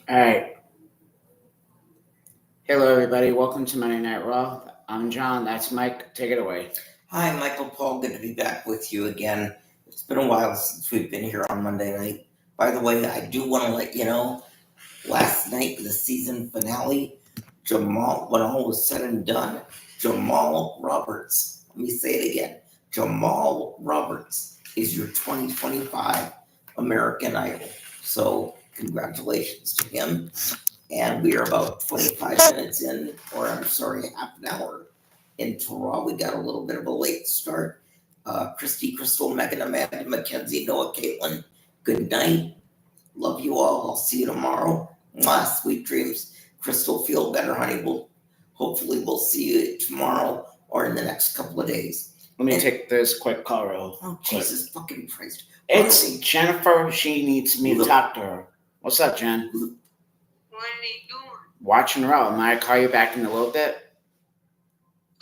All right. Hello, everybody. Welcome to Monday Night Raw. I'm John. That's Mike. Take it away. Hi, Michael Paul. Good to be back with you again. It's been a while since we've been here on Monday night. By the way, I do want to let you know, last night, the season finale, when all was said and done, Jamal Roberts, let me say it again, Jamal Roberts is your 2025 American Idol. So, congratulations to him. And we are about 25 minutes in, half an hour into Raw. We got a little bit of a late start. Christy, Crystal, Megan, Amanda, Mackenzie, Noah, Caitlin, good night. Love you all. I'll see you tomorrow. Mwah, sweet dreams. Crystal, feel better, honey. Hopefully we'll see you tomorrow or in the next couple of days. Let me take this quick call real Oh, quick. Jesus fucking Christ. It's Jennifer. She needs me to talk to her. What's up, Jen? What are they doing? Watching Raw. Might I call you back in a little bit?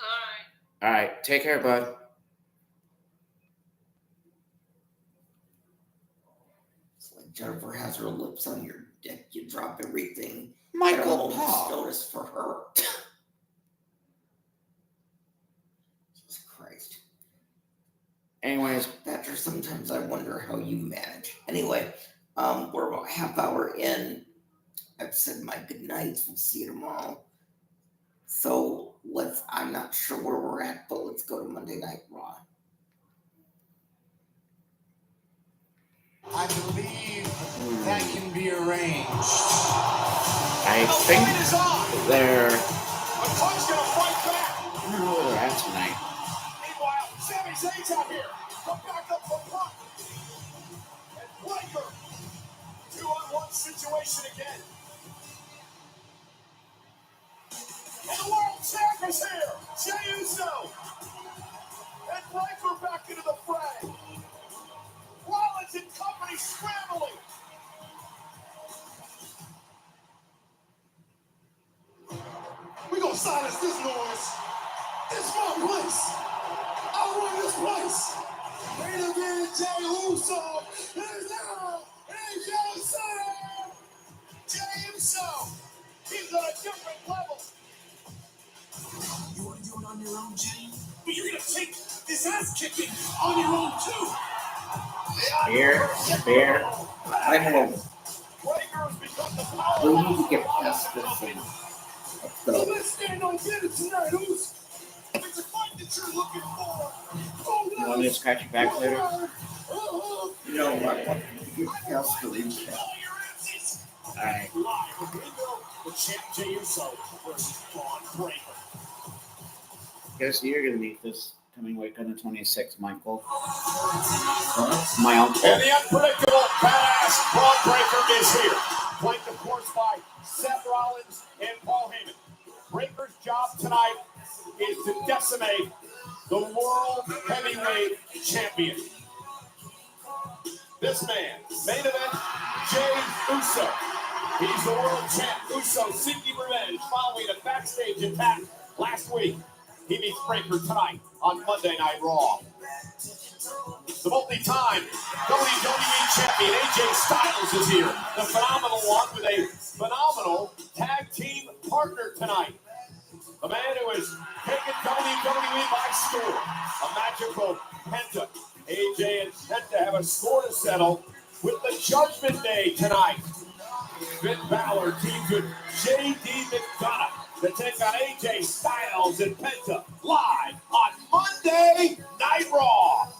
All All right. Take care, bud. It's like Jennifer has her lips on your dick. You drop everything. Michael I Paul. notice for her. Jesus Christ. Anyways, Patrick, sometimes I wonder how you manage. Anyway, we're about a half hour in. I've said my good nights. We'll see you tomorrow. So I'm not sure where we're at, but let's go to Monday Night Raw. I believe that can be arranged. I think they're. A punch gonna fight back. I don't know where they're at tonight. Meanwhile, Sami Zayn's out here. Come back up for Punk. And Breakker. 2-on-1 situation again. And the world champ is here. Jey Uso. And Breakker back into the fray. Rollins and company scrambling. We gonna silence this noise. It's my place. I run this place. Main event, Jey Uso is now AJ Styles. Jey Uso, he's on a different level. You wanna do it on your own, Jey? But you're gonna take this ass kicking on your own too. Bear. I know. Breakker's become the power. We need to get past this thing. So let's stand on business tonight, Who's? It's a fight that you're looking for. Oh, You want me to scratch your back later? No, I want to get past the recap. All right. Live with Ringo, the champ Jey Uso versus Braun Breakker. Guess you're gonna need this coming week on the 26th, Michael. My uncle. And the unpredictable badass Braun Breakker is here. Flanked, of course, by Seth Rollins and Paul Heyman. Breakker's job tonight is to decimate the World Heavyweight Champion. This man, main event, Jey Uso. He's the world champ. Uso seeking revenge following a backstage attack last week. He meets Breakker tonight on Monday Night Raw. The multi-time WWE champion AJ Styles is here. The phenomenal one with a phenomenal tag team partner tonight. The man who has taken WWE by storm. A magical Penta. AJ and Penta have a score to settle with the Judgment Day tonight. Finn Balor teams with JD McDonough to take on AJ Styles and Penta live on Monday Night Raw.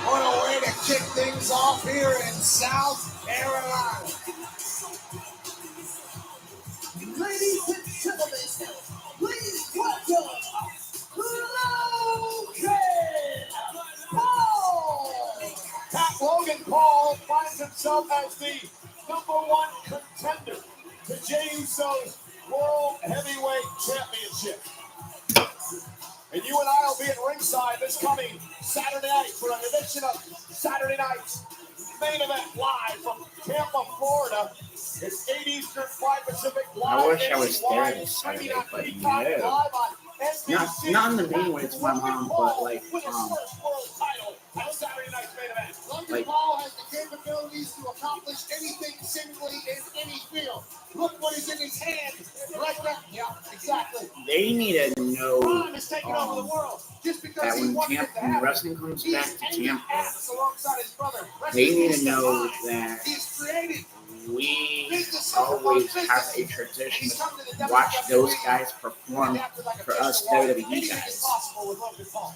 What a way to kick things off here in South Carolina. Ladies and gentlemen, please welcome Logan Paul. Logan Paul finds himself as the #1 contender to Jey Uso's World Heavyweight Championship. And you and I will be at ringside this coming Saturday night for an edition of Saturday Night's Main Event live from Tampa, Florida. It's 8 Eastern, 5 Pacific. Live I wish I was there nationwide, this streaming Saturday, on but Peacock, no. live on not in the main way it's my mom, but like with his first world title at Saturday night's main event. Logan Like- Paul has the capabilities to accomplish anything singly in any field. Look what is in his hand right now. Yeah, exactly. they need to know Braun is taking over the world just because that he when wanted it to when happen. wrestling comes He's back to ending Tampa, acts alongside his brother. they Wrestling need is to the know line. that He's created. we always have a tradition He's to come to the watch WWE those guys perform adapted like a for fish us to water. WWE Anything is guys. possible with Logan Paul.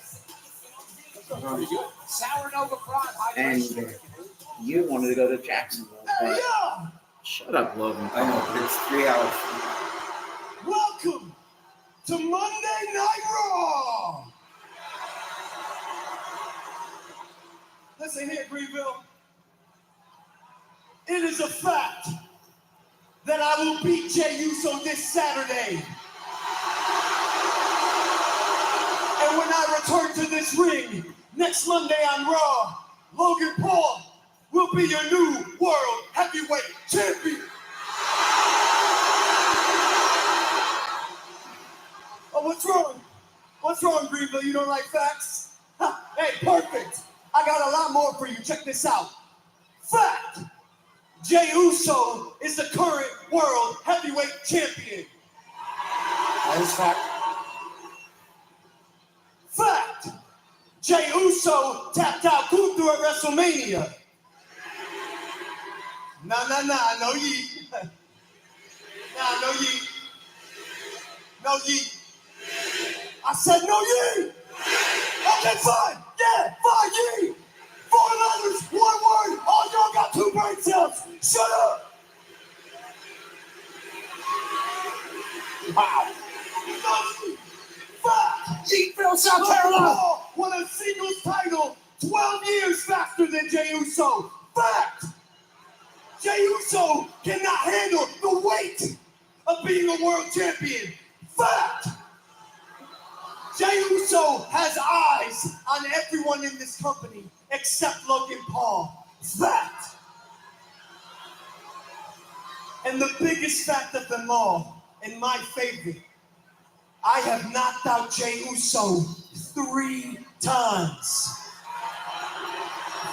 Pretty good. Sour Nova Prime, And hydration. you wanted to go to Jacksonville, Hey, but yo! shut up, Logan. I know, but it's 3 hours. Welcome to Monday Night Raw. Listen here, Greenville. It is a fact that I will beat Jey Uso this Saturday. And when I return to this ring next Monday on Raw, Logan Paul will be your new World Heavyweight Champion. Oh, what's wrong? What's wrong, Greenville? You don't like facts? Ha, hey, perfect. I got a lot more for you. Check this out. Fact. Jey Uso is the current World Heavyweight Champion. That is fact. Fact. Jey Uso tapped out Gunther at WrestleMania. Nah, no yeet. Nah, no yeet. No yeet. I said no yeet. Okay, fine. Yeah, fine, yeet. 4 letters, 1 word. All y'all got 2 brain cells. Shut up. Wow. No yeet. Fuck. Yeetville, South Carolina. Won a singles title 12 years faster than Jey Uso. Fact. Jey Uso cannot handle the weight of being a world champion. Fact. Jey Uso has eyes on everyone in this company except Logan Paul. Fact. And the biggest fact of them all, and my favorite, I have knocked out Jey Uso 3 times.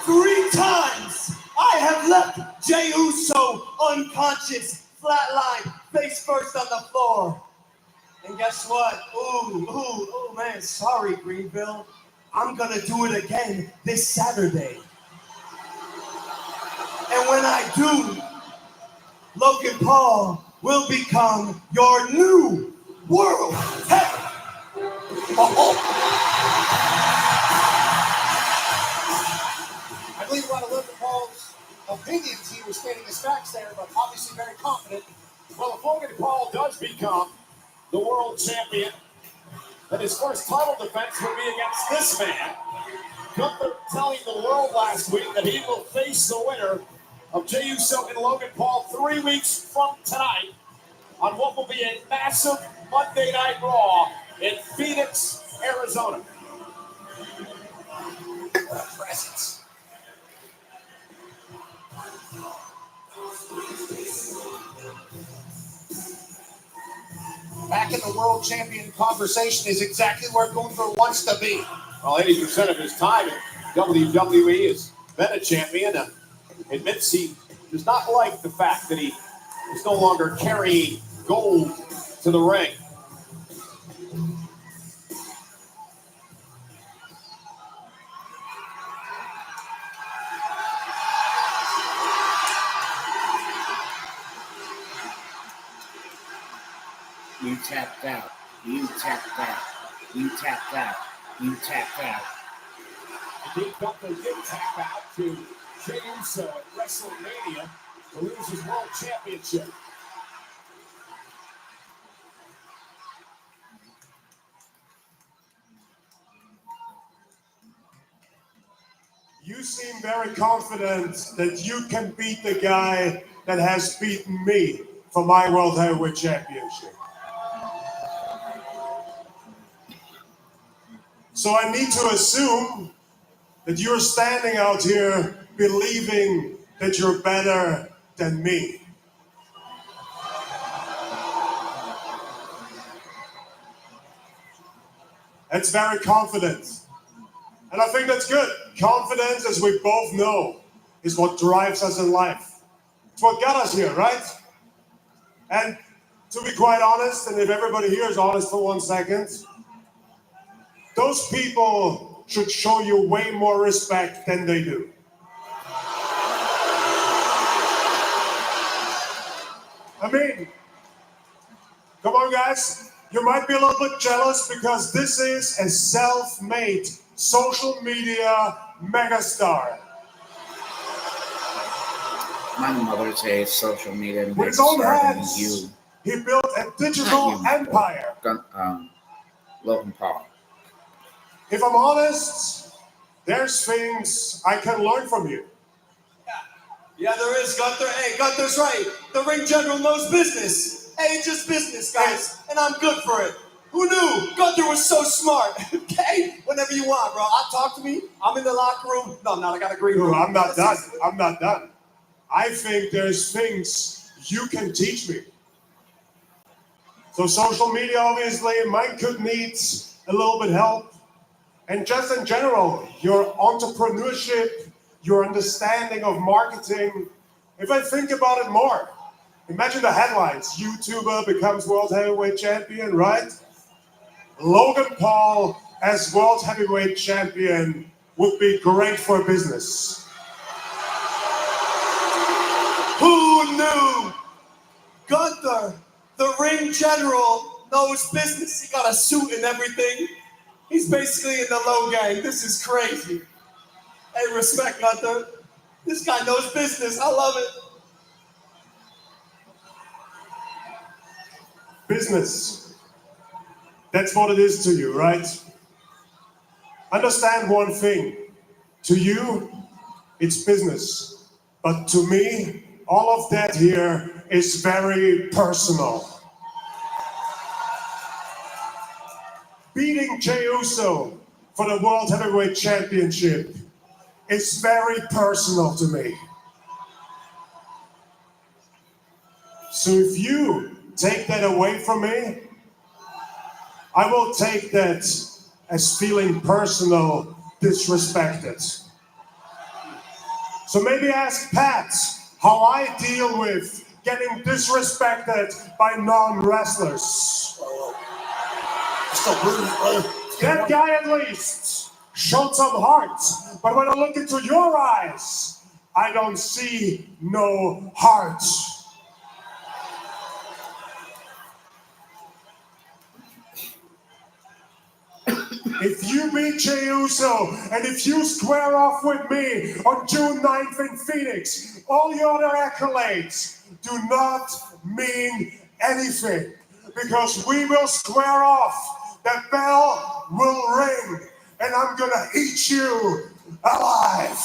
3 times I have left Jey Uso unconscious, flatlined, face first on the floor. And guess what? Ooh, man, sorry, Greenville. I'm gonna do it again this Saturday. And when I do, Logan Paul will become your new world heavyweight. I believe a lot of Logan Paul's opinions, he was stating his facts there, but obviously very confident. Well, if Logan Paul does become the world champion, then his first title defense will be against this man. Gunther telling the world last week that he will face the winner of Jey Uso and Logan Paul 3 weeks from tonight on what will be a massive Monday Night Raw in Phoenix, Arizona. Presence. Back in the world champion conversation is exactly where Gunther wants to be. Well, 80% of his time in WWE has been a champion and admits he does not like the fact that he is no longer carrying gold to the ring. You tapped out. You tapped out. You tapped out. You tapped out. Indeed, Gunther did tap out to Jey Uso at WrestleMania to lose his world championship. You seem very confident that you can beat the guy that has beaten me for my World Heavyweight Championship. So I need to assume that you're standing out here believing that you're better than me. That's very confident. And I think that's good. Confidence, as we both know, is what drives us in life. It's what got us here, right? And to be quite honest, and if everybody here is honest for 1 second, those people should show you way more respect than they do. I mean, come on, guys. You might be a little bit jealous because this is a self-made social media megastar. My mother's a social media With his own megastar than hands, you, he built a digital Not you, empire. Logan Paul. If I'm honest, there's things I can learn from you. Yeah, there is, Gunther. Hey, Gunther's right. The ring general knows business. Hey, just business, guys. And I'm good for it. Who knew? Gunther was so smart. Okay? Whenever you want, bro. Talk to me. I'm in the locker room. No, I'm not. I got a green room. No, I'm not done. I'm not done. I think there's things you can teach me. So social media, obviously, mine could need a little bit help. And just in general, your entrepreneurship, your understanding of marketing. If I think about it more, imagine the headlines. YouTuber becomes world heavyweight champion, right? Logan Paul as world heavyweight champion would be great for business. Who knew? Gunther, the ring general, knows business. He got a suit and everything. He's basically in the low gang. This is crazy. Hey, respect, Gunther. This guy knows business. I love it. Business. That's what it is to you, right? Understand one thing. To you, it's business. But to me, all of that here is very personal. Beating Jey Uso for the World Heavyweight Championship is very personal to me. So if you take that away from me, I will take that as feeling personal, disrespected. So maybe ask Pat how I deal with getting disrespected by non-wrestlers. That guy at least showed some heart, but when I look into your eyes, I don't see no heart. If you beat Jey Uso and if you square off with me on June 9th in Phoenix, all your other accolades do not mean anything because we will square off. The bell will ring and I'm gonna eat you alive.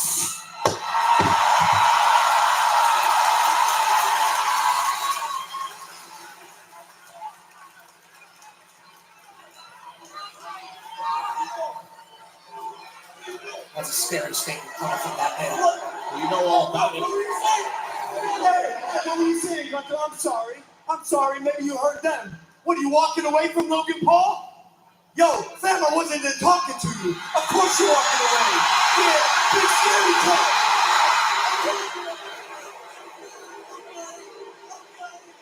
That's a scary statement coming from that man. Well, you know all about it. Hey, what were you saying, Gunther? I'm sorry. I'm sorry. Maybe you heard them. What, are you walking away from Logan Paul? Yo, fam, I wasn't even talking to you. Of course you're walking away. Yeah, big scary talk.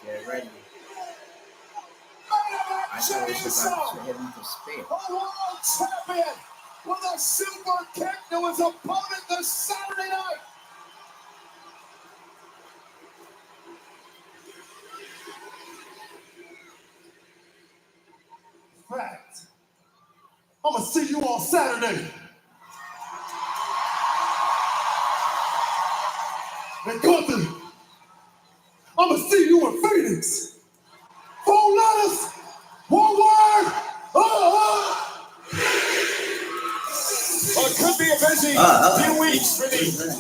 Get ready. I thought it was about to hit him with speed. A world champion with a super kick to his opponent this Saturday night. Fact. I'm gonna see you on Saturday. Hey, Gunther, I'm gonna see you in Phoenix. 4 letters, 1 word. Well, it could be a busy few weeks for the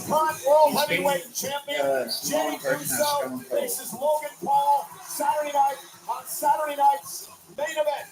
current world heavyweight champion, Jey Uso. Faces Logan Paul Saturday night on Saturday night's main event.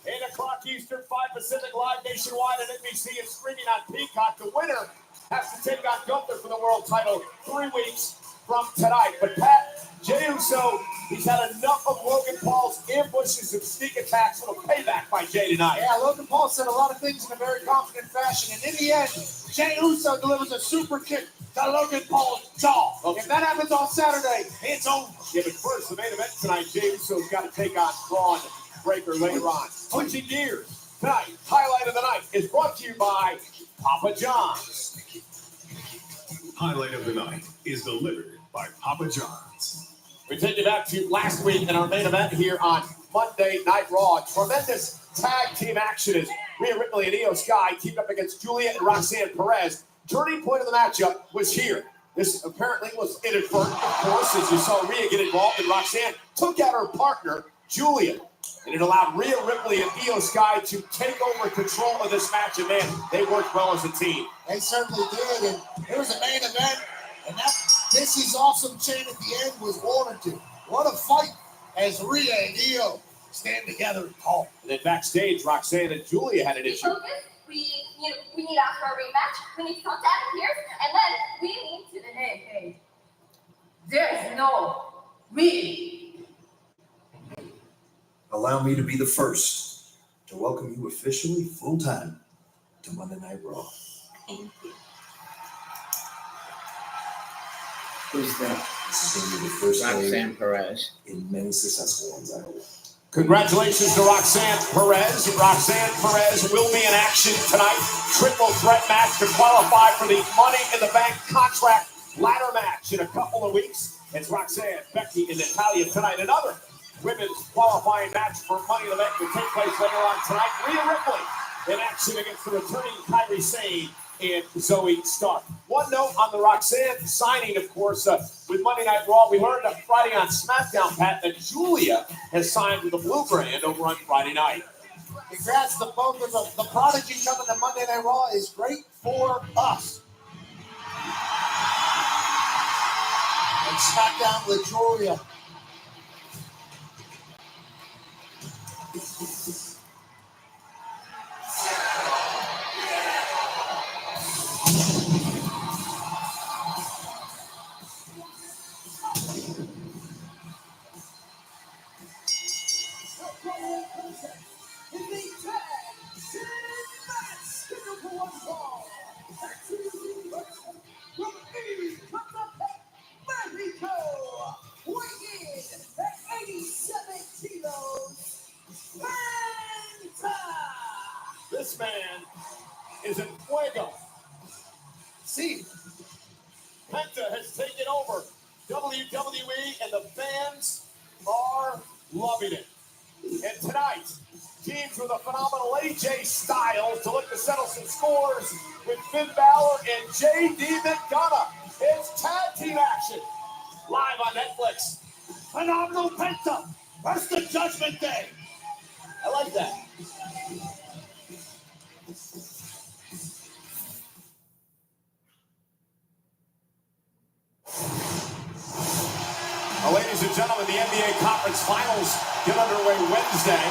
8 o'clock Eastern, 5 Pacific, live nationwide at NBC and streaming on Peacock. The winner has to take on Gunther for the world title 3 weeks from tonight. But Pat, Jey Uso, he's had enough of Logan Paul's ambushes and sneak attacks. A little payback by Jey tonight. Yeah, Logan Paul said a lot of things in a very confident fashion, and in the end, Jey Uso delivers a super kick to Logan Paul's jaw. If that happens on Saturday, it's over. Yeah, but first, the main event tonight, Jey Uso's got to take on Braun Breaker later on. Switching gears, tonight, highlight of the night is brought to you by Papa John's. Highlight of the night is delivered by Papa John's. We take you back to last week in our main event here on Monday Night Raw. Tremendous tag team action as Rhea Ripley and Io Sky teamed up against Julia and Roxanne Perez. Turning point of the matchup was here. This apparently was inadvertent, of course, as you saw Rhea get involved, and Roxanne took out her partner, Julia. And it allowed Rhea Ripley and Io Sky to take over control of this match, and man, they worked well as a team. They certainly did, and it was a main event, and that "This is awesome" chant at the end was warranted. What a fight as Rhea and Io stand together and talk. And then backstage, Roxanne and Julia had an issue. Focus. We need after a rematch. We need some down here, and then we need to the hey. There's no we. Allow me to be the first to welcome you officially full-time to Monday Night Raw. Thank you. Who's that? This is going to be the first day Roxanne Perez. in many successful ones, I hope. Congratulations to Roxanne Perez. Roxanne Perez will be in action tonight. Triple threat match to qualify for the Money in the Bank contract ladder match in a couple of weeks. It's Roxanne, Becky, and Natalya tonight. Another women's qualifying match for Money in the Bank will take place later on tonight. Rhea Ripley in action against the returning Kairi Sane and Zoe Stark. One note on the Roxanne signing, of course, with Monday Night Raw. We learned on Friday on SmackDown, Pat, that Julia has signed with the Blue Brand over on Friday night. Congrats to both of them. The prodigy coming to Monday Night Raw is great for us. And SmackDown with Julia. This man is in fuego. See, Penta has taken over WWE, and the fans are loving it. And tonight, teams with a phenomenal AJ Styles to look to settle some scores with Finn Balor and JD McDonough. It's tag team action live on Netflix. phenomenal Penta versus the Judgment Day. I like that. Now, ladies and gentlemen, the NBA Conference Finals get underway Wednesday.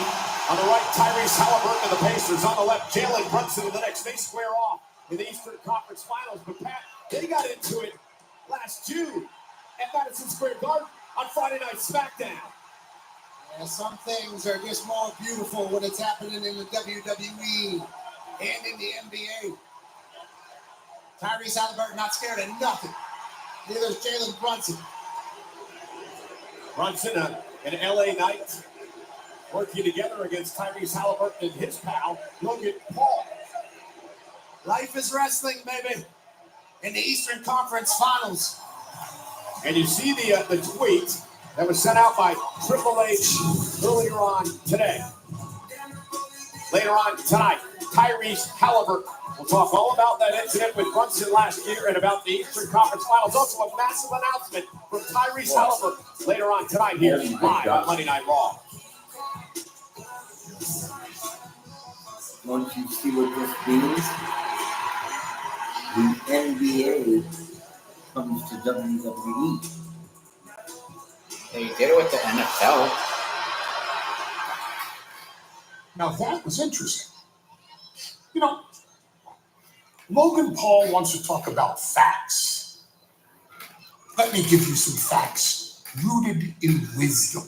On the right, Tyrese Halliburton of the Pacers. On the left, Jalen Brunson of the Knicks. They square off in the Eastern Conference Finals. But, Pat, they got into it last June at Madison Square Garden on Friday Night SmackDown. Yeah, some things are just more beautiful when it's happening in the WWE and in the NBA. Tyrese Halliburton not scared of nothing. Neither is Jalen Brunson. Brunson, an LA Knight, working together against Tyrese Halliburton and his pal, Logan Paul. Life is wrestling, baby. In the Eastern Conference Finals. And you see the tweet that was sent out by Triple H earlier on today. Later on tonight, Tyrese Halliburton. We'll talk all about that incident with Brunson last year and about the Eastern Conference Finals. Also a massive announcement from Tyrese Halliburton later on tonight here live on Monday Night Raw. Once you see what this means, the NBA comes to WWE. They did it with the NFL. Now that was interesting. You know, Logan Paul wants to talk about facts. Let me give you some facts. rooted in wisdom.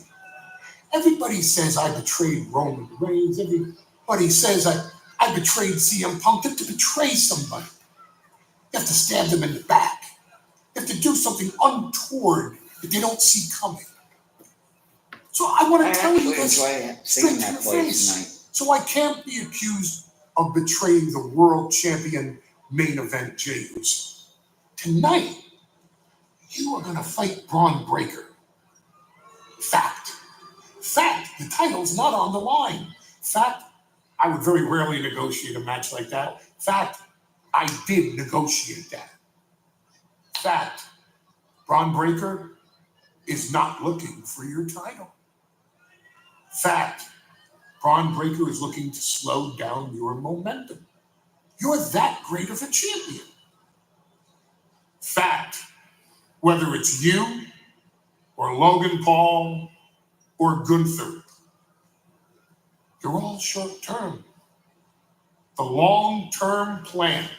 Everybody says I betrayed Roman Reigns. Everybody says I betrayed CM Punk. To betray somebody, you have to stab them in the back. You have to do something untoward that they don't see coming. So I want to tell you actually this enjoy straight seeing to that your play face. tonight. So I can't be accused of betraying the world champion main event Jey Uso. Tonight, you are going to fight Braun Breaker. Fact. The title's not on the line. Fact, I would very rarely negotiate a match like that. Fact, I did negotiate that. Fact, Braun Breaker is not looking for your title. Fact, Braun Breaker is looking to slow down your momentum. You're that great of a champion. Fact, whether it's you or Logan Paul or Gunther, you're all short-term. The long-term plan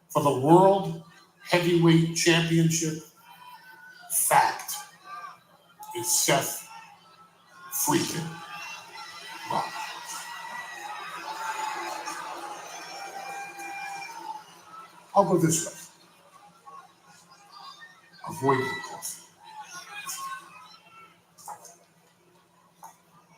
for the World Heavyweight Championship, fact, is Seth freaking Rollins. I'll go this way. Avoid the coffee.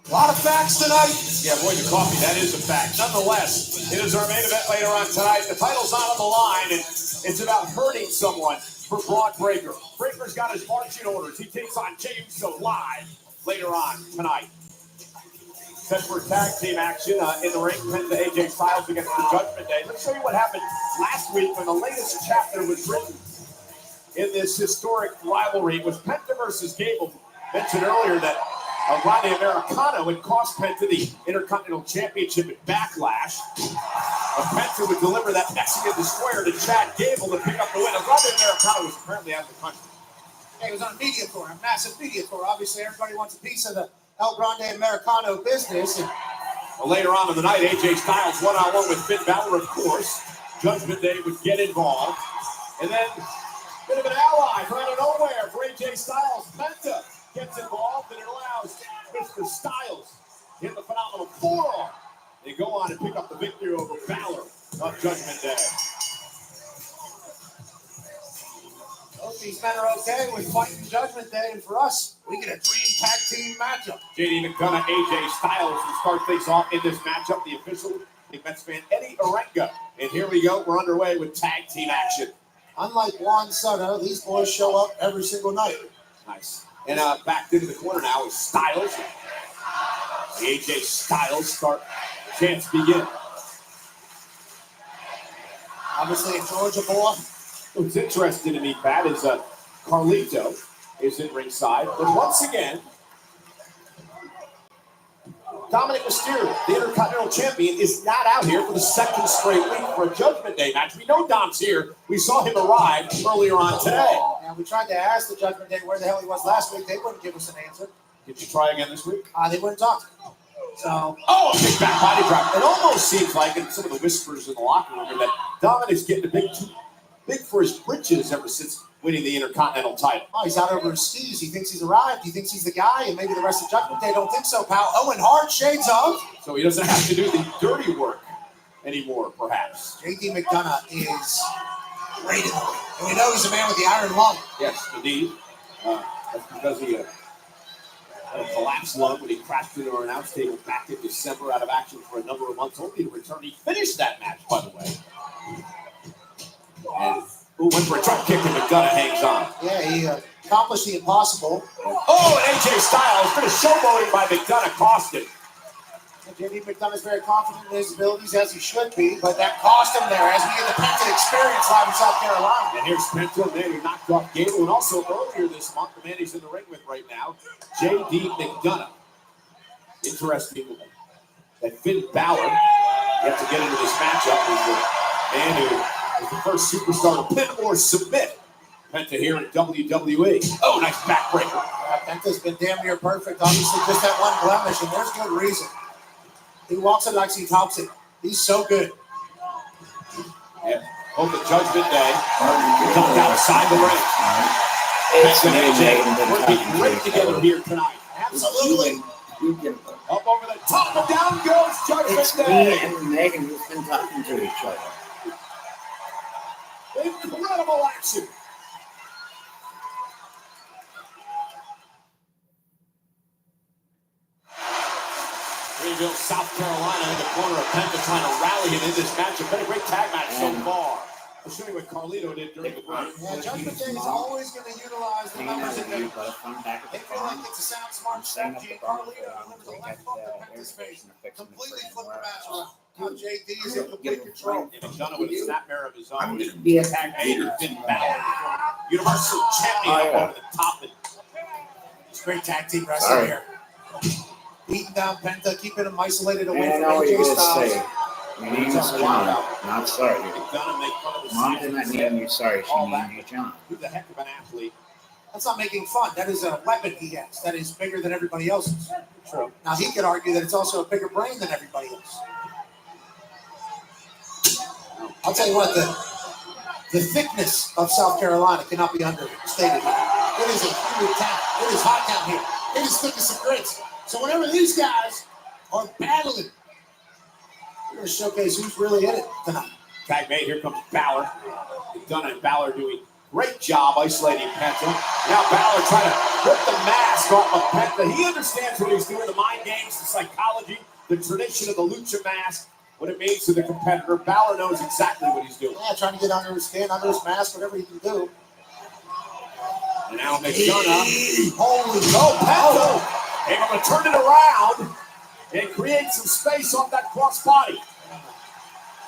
A lot of facts tonight. Yeah, avoid the coffee. That is a fact. Nonetheless, it is our main event later on tonight. The title's not on the line, and it's about hurting someone for Braun Breaker. Breaker's got his marching orders. He takes on Jey Uso live later on tonight. Set for tag team action in the ring. Penta AJ Styles against the Judgment Day. Let's show you what happened last week when the latest chapter was written in this historic rivalry. It was Penta versus Gable. Mentioned earlier that Grande Americano had cost Penta the Intercontinental Championship at Backlash. But Penta would deliver that Mexican Destroyer to Chad Gable to pick up the win. Grande Americano was apparently out of the country. Yeah, he was on a media tour, a massive media tour. Obviously, everybody wants a piece of the El Grande Americano business. And well, later on in the night, AJ Styles one-on-one with Finn Balor, of course. Judgment Day would get involved. And then a bit of an ally from out of nowhere for AJ Styles. Penta gets involved, and it allows Mr. Styles to hit the phenomenal forearm. They go on and pick up the victory over Balor on Judgment Day. hope these men are okay with fighting Judgment Day. And for us, we get a dream tag team matchup. JD McDonough, AJ Styles will start things off in this matchup. The official Mets fan Eddie Orenga. And here we go. We're underway with tag team action. Unlike Juan Soto, these boys show up every single night. Nice. And back into the corner now is Styles. The AJ Styles start. Chance begin. Obviously, a Georgia boy. What's interesting to me, Pat, is Carlito is in ringside. But once again, Dominic Mysterio, the Intercontinental Champion, is not out here for the second straight week for a Judgment Day match. We know Dom's here. We saw him arrive earlier on today. And we tried to ask the Judgment Day where the hell he was last week. They wouldn't give us an answer. Did you try again this week? They wouldn't talk. So, a big back body drop. It almost seems like, in some of the whispers in the locker room, that Dominic's getting a big for his britches ever since winning the Intercontinental title. Oh, he's out over his skis. He thinks he's arrived. He thinks he's the guy, and maybe the rest of Judgment Day don't think so, pal. Owen Hart, shades of. So he doesn't have to do the dirty work anymore, perhaps. JD McDonough is great in the ring. And we know he's a man with the iron lung. Yes, indeed. That's because he had a collapsed lung when he crashed into our announce table back in December, out of action for a number of months, only to return. He finished that match, by the way. And went for a drop kick, and McDonough hangs on. Yeah, he accomplished the impossible. Oh, and AJ Styles, bit of showboating by McDonough cost him. JD McDonough is very confident in his abilities, as he should be, but that cost him there as we get the Penta experience live in South Carolina. And here's Penta, the man who knocked off Gable, and also earlier this month, the man he's in the ring with right now, JD McDonough. Interesting that Finn Balor, you have to get into this matchup, is the man who is the first superstar to pin or submit Penta here at WWE. Oh, nice backbreaker. Penta's been damn near perfect. Obviously, just that one blemish, and there's good reason. He walks it like he talks it. He's so good. Yeah, both the Judgment Day dumped outside the ring. It's Penta me and and Megan been working talking great to each together other. here tonight. Absolutely. You can Up over the top and down goes Judgment It's me Day. and Megan who's been talking to each other. Incredible action. Greenville, South Carolina in the corner of Penta trying to rally him in this match. It's been a great tag match so far. I'll show you what Carlito did during the break. Yeah, Judgment Day is always going to utilize the numbers in there. They feel like it's a sound, smart strategy. And Carlito delivers a left hook to Penta's face. Completely flipped the match around. Now JD is in complete control. And McDonough with a snapmare of his own. I'm going to be a Tag mate and Finn Balor. Universal champion up over the top. It's great tag team wrestling here. Beating down Penta, keeping him isolated away And I from know what you're AJ going to Styles. say. Your name is John, not sorry. McDonough make fun of his Mom size did and not said, name you sorry. She named you John. who's the heck of an athlete? That's not making fun. That is a weapon he has that is bigger than everybody else's. True. Now he could argue that it's also a bigger brain than everybody else. I'll tell you what, the thickness of South Carolina cannot be understated here. It is a huge town. It is hot down here. It is thick as some grits. So whenever these guys are battling, we're going to showcase who's really in it tonight. Tag mate, here comes Balor. McDonough and Balor doing great job isolating Penta. Now Balor trying to rip the mask off of Penta. He understands what he's doing, the mind games, the psychology, the tradition of the lucha mask, what it means to the competitor. Balor knows exactly what he's doing. Yeah, trying to get under his skin, under his mask, whatever he can do. And now McDonough. Holy Penta able to turn it around and create some space off that crossbody.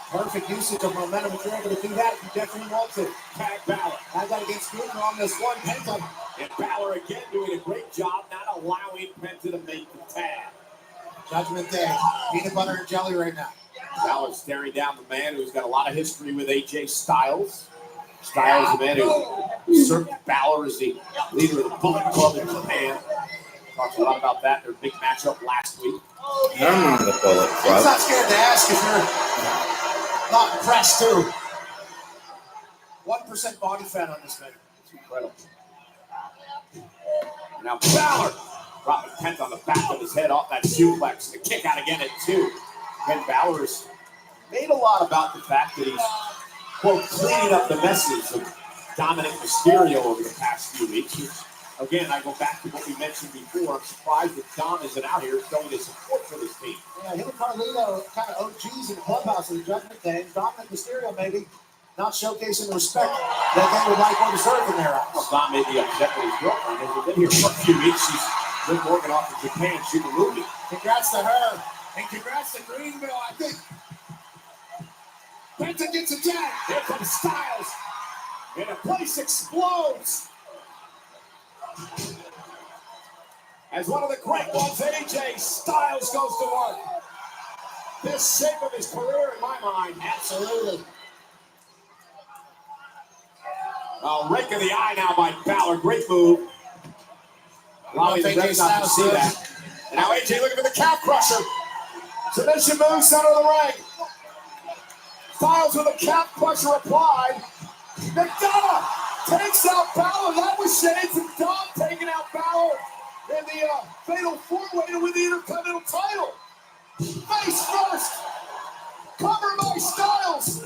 Perfect usage of momentum. If you're able to do that, you definitely want to. Tag Balor. I got against Gruber on this one. Penta. And Balor again doing a great job not allowing Penta to make the tag. Judgment Day. Peanut butter and jelly right now. Balor staring down the man who's got a lot of history with AJ Styles. Styles, the man who served Balor as the leader of the Bullet Club in Japan. Talked a lot about that. Their big matchup last week. I'm on the Bullet He's Club. not scared to ask if you're not impressed too. 1% body fat on this man. It's incredible. Now Balor dropping Penta on the back of his head off that suplex. The kick out again at 2. And Balor's made a lot about the fact that he's, quote, cleaning up the messes of Dominic Mysterio over the past few weeks. Again, I go back to what we mentioned before. I'm surprised that Dom isn't out here showing his support for this team. Yeah, him and Carlito kind of OGs in the clubhouse of the Judgment Day. Dominic Mysterio maybe not showcasing the respect that they would like or deserve in their eyes. Well, Dom may be upset with his girlfriend. Has been here for a few weeks. She's been working off in Japan shooting a movie. Congrats to her, and congrats to Greenville. I think Penta gets a tag. Here comes Styles. And the place explodes. As one of the great ones, AJ Styles goes to work. This shape of his career, in my mind, Absolutely. rake of the eye now by Balor. Great move. Allowing the ref not to see that. And now AJ looking for the calf crusher. Submission move, center of the ring. Styles with a calf crusher applied. McDonough takes out Balor. That was Shades and Dom taking out Balor in the fatal four-way to win the Intercontinental title. Face first. Covered by Styles.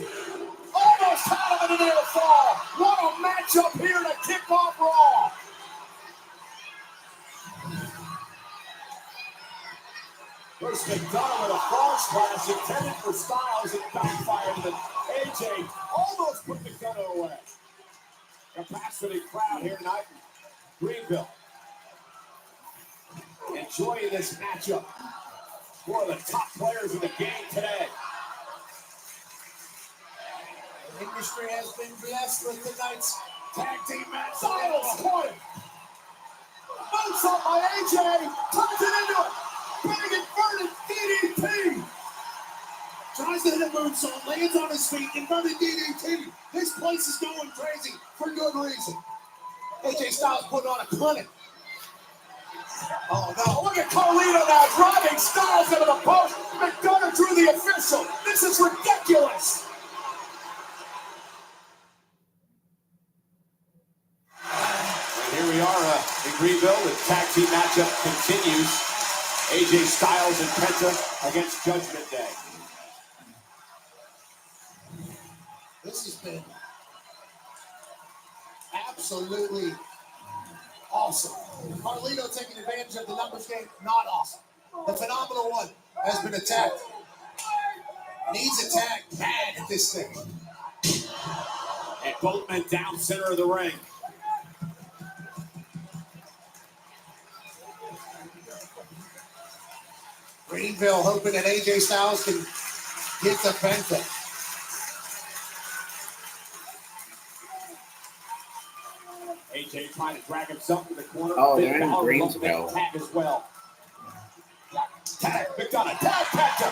Almost had him in an air fall. What a matchup here to kick off Raw. First McDonough with a frog splash intended for Styles and backfired, and then AJ almost put McDonough away. Capacity crowd here tonight in Greenville. Enjoying this matchup. One of the top players in the game today. The industry has been blessed with tonight's tag team match. Styles caught him. Boots up by AJ. Turns it into a big inverted DDT. Tries to hit a moonsault, lands on his feet, inverted DDT. This place is going crazy for good reason. AJ Styles putting on a clinic. Oh no, look at Carlito now driving Styles into the post. McDonough drew the official. This is ridiculous. And Greenville, the tag team matchup continues. AJ Styles and Penta against Judgment Day. This has been absolutely awesome. Carlito taking advantage of the numbers game, not awesome. The Phenomenal One has been attacked. Needs a tag bad at this thing. And both men down center of the ring. Greenville hoping that AJ Styles can get the Penta. AJ trying to drag himself to the corner. Oh, Finn they're in Balor Greensboro. Tag as well. Tag, McDonough, tag Penta.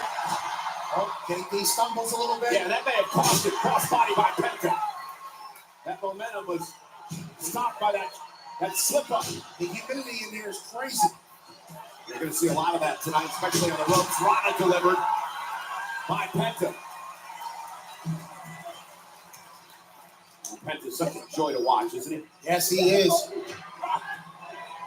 Oh, JD stumbles a little bit. Yeah, that may have cost it. Crossbody by Penta. That momentum was stopped by that slip up. The humidity in here is crazy. You're going to see a lot of that tonight, especially on the ropes. Rana delivered by Penta. Penta's such a joy to watch, isn't he? Yes, he is.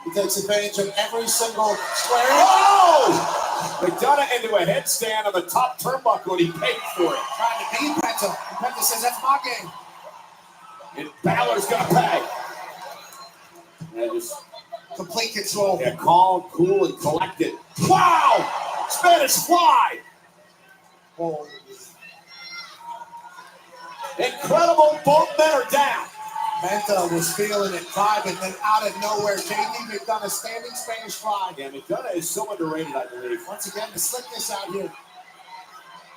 He takes advantage of every single square. Oh! McDonough into a headstand on the top turnbuckle, and he paid for it. Trying to beat Penta. And Penta says, that's my game. And Balor's going to pay. And just Complete control. yeah, calm, cool, and collected. Wow! Spanish fly! Oh, Incredible, both men are down. Penta was feeling it, vibing, then out of nowhere, JD McDonough standing Spanish fly. Yeah, McDonough is so underrated, I believe. Once again, the slickness out here.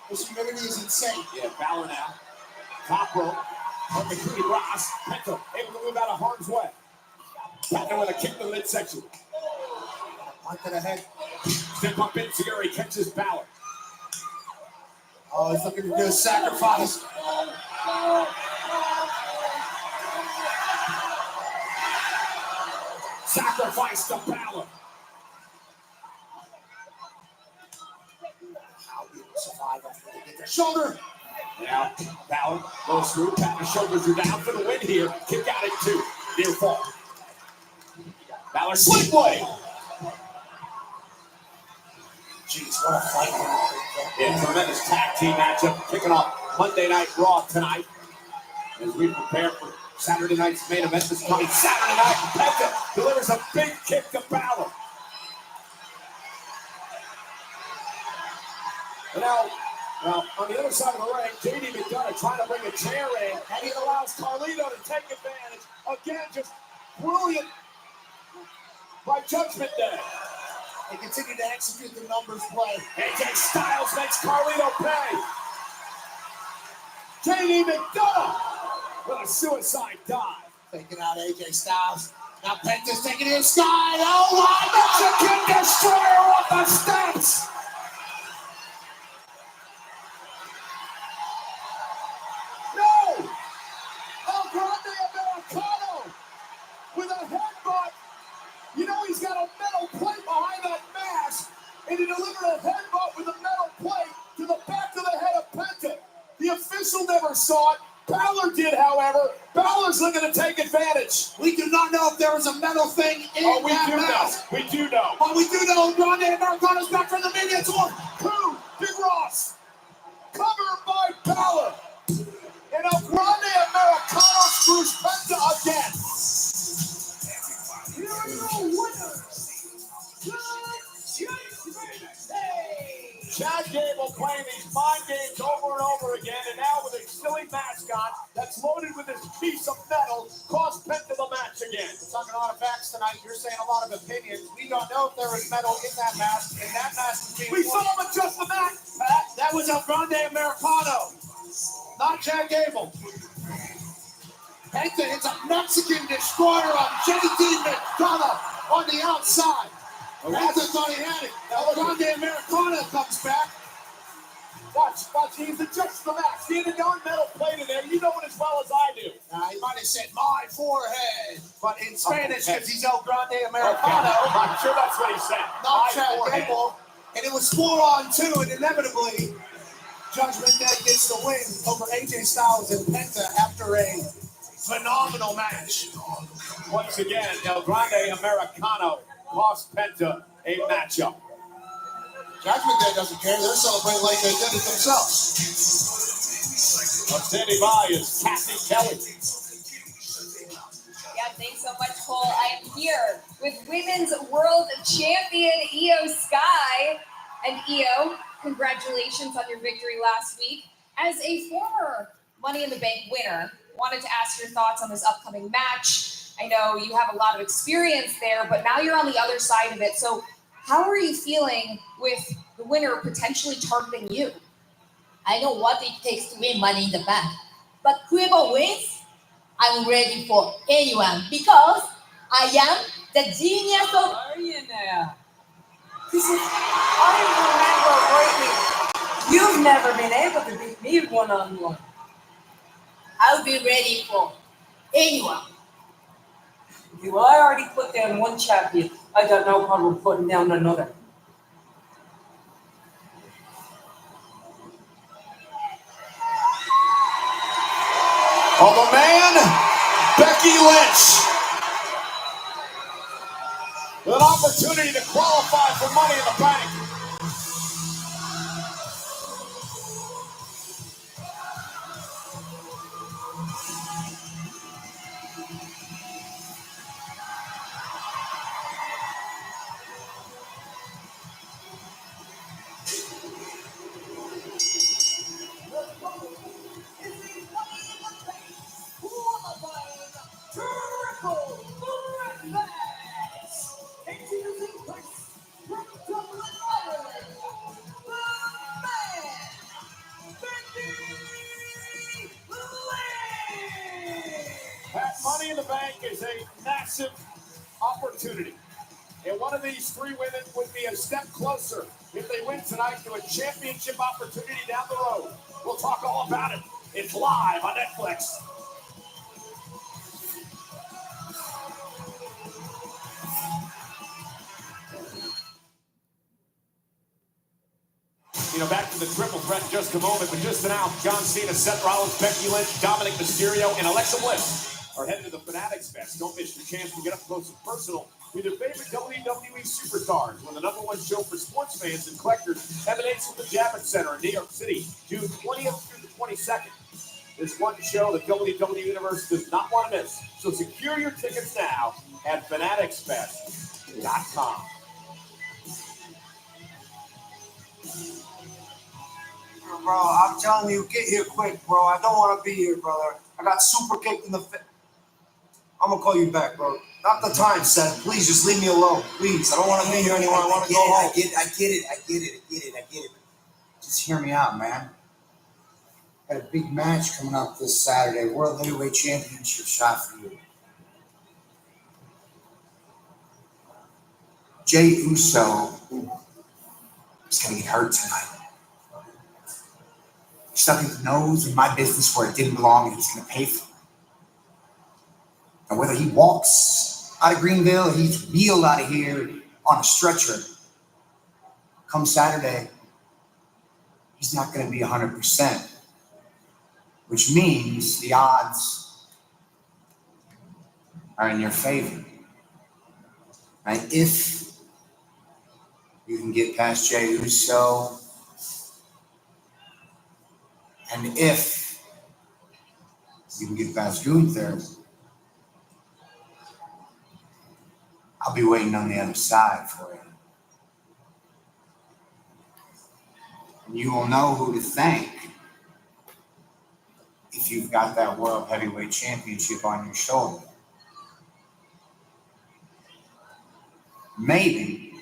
This humidity is insane. Yeah, Balor now. Top rope. From McCready Ross. Penta able to move out of harm's way. Penta with a kick to the midsection. One to the head. Step up in here, he catches Balor. Oh, he's looking to do a sacrifice. Sacrifice to Balor. How he will survive after they get their shoulder. Now, Balor goes through. Penta's shoulders are down for the win here. Kick out at 2. Near fall. Balor sling blade. Jeez, what a fight. Yeah, tremendous tag team matchup kicking off Monday Night Raw tonight as we prepare for Saturday night's main event this coming Saturday night. Penta delivers a big kick to Balor. And now on the other side of the ring, JD McDonough trying to bring a chair in, and he allows Carlito to take advantage. Again, just brilliant by Judgment Day. They continue to execute the numbers play. AJ Styles makes Carlito pay. JD McDonough with a suicide dive. Taking out AJ Styles. Now Penta's taking it inside. Oh my God! Mexican Destroyer off the steps. No! El Grande Americano with a headbutt. You know he's got a metal plate behind that mask, and he delivered a headbutt with a metal plate to the back of the head of Penta. The official never saw it. Balor did, however. Balor's looking to take advantage. We do not know if there was a metal thing in that mask. We do know. But we do know Grande Americano's back from the media tour. Who? Big Ross. Covered by Balor. And El Grande Americano screws Penta again. Here are your winners. Chad Gable playing these mind games over and over again, and now with a silly mascot that's loaded with this piece of metal, cost Penta the match again. We're talking a lot of facts tonight. You're saying a lot of opinions. We don't know if there was metal in that mask, and that mask is being We saw him adjust the mat. That was El Grande Americano, not Chad Gable. Penta hits a Mexican Destroyer on JD McDonough on the outside. Penta thought he had it. El Grande Americano comes back. Watch, he's adjusting the mat. See the non-metal plate in there. You know it as well as I do. He might have said my forehead, but in Spanish, because he's El Grande Okay. Americano, I'm sure that's what he said. not My Chad forehead. Gable. And it was 4-on-2, and inevitably, Judgment Day gets the win over AJ Styles and Penta after a phenomenal match. Once again, El Grande Americano cost Penta a matchup. Judgment Day doesn't care. They're celebrating like they did it themselves. Standing by is Kathy Kelly. Yeah, thanks so much, Cole. I am here with Women's World Champion Io Sky. And Io, congratulations on your victory last week. As a former Money in the Bank winner, wanted to ask your thoughts on this upcoming match. I know you have a lot of experience there, but now you're on the other side of it. So how are you feeling with the winner potentially targeting you? I know what it takes to win Money in the Bank, but whoever wins, I'm ready for anyone because I am the genius of Millionaire. This is, I remember greatly. You've never been able to beat me one-on-one. I'll be ready for anyone. You I already put down one champion. I got no problem putting down another. On the man, Becky Lynch. An opportunity to qualify for Money in the Bank. That Money in the Bank is a massive opportunity. And one of these three women would be a step closer if they win tonight to a championship opportunity down the road. We'll talk all about it. It's live on Netflix. Back to the triple threat in just a moment, but just announced John Cena, Seth Rollins, Becky Lynch, Dominic Mysterio, and Alexa Bliss are headed to the Fanatics Fest. Don't miss your chance to get up close and personal with your favorite WWE superstars when the #1 show for sports fans and collectors emanates from the Javits Center in New York City, June 20th through the 22nd. This one show the WWE Universe does not want to miss, so secure your tickets now at fanaticsfest.com. Bro, I'm telling you, get here quick, bro. I don't want to be here, brother. I got super kicked in the face. I'm going to call you back, bro. Not the time, Seth. Please, just leave me alone. Please. I don't want to be here anymore. I want to go home. I get it. Just hear me out, man. Got a big match coming up this Saturday. World Heavyweight Championship shot for you. Jey Uso is going to get hurt tonight. Stuck his nose in my business where it didn't belong, and he's going to pay for it. And whether he walks out of Greenville or he's wheeled out of here on a stretcher, come Saturday, he's not going to be 100%, which means the odds are in your favor. Right? If you can get past Jey Uso, and if you can get past Gunther, I'll be waiting on the other side for you. And you will know who to thank if you've got that World Heavyweight Championship on your shoulder. Maybe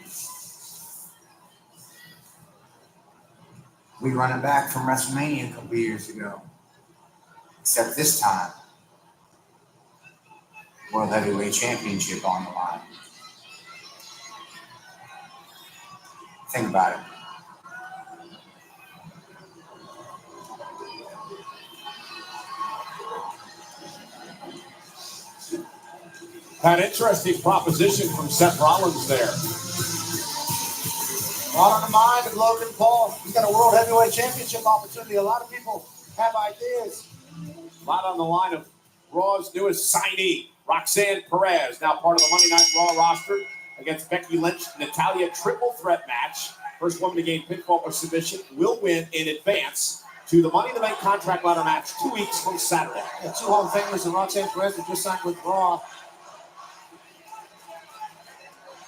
we run it back from WrestleMania a couple of years ago. Except this time, World Heavyweight Championship on the line. Think about it. An interesting proposition from Seth Rollins there. Not on the mind of Logan Paul. He's got a World Heavyweight Championship opportunity. A lot of people have ideas. A lot on the line of Raw's newest signee, Roxanne Perez, now part of the Monday Night Raw roster against Becky Lynch. Natalya triple threat match. First woman to gain pinfall or submission will win in advance to the Money in the Bank contract ladder match 2 weeks from Saturday. Yeah, 2 Hall of Famers and Roxanne Perez that just signed with Raw.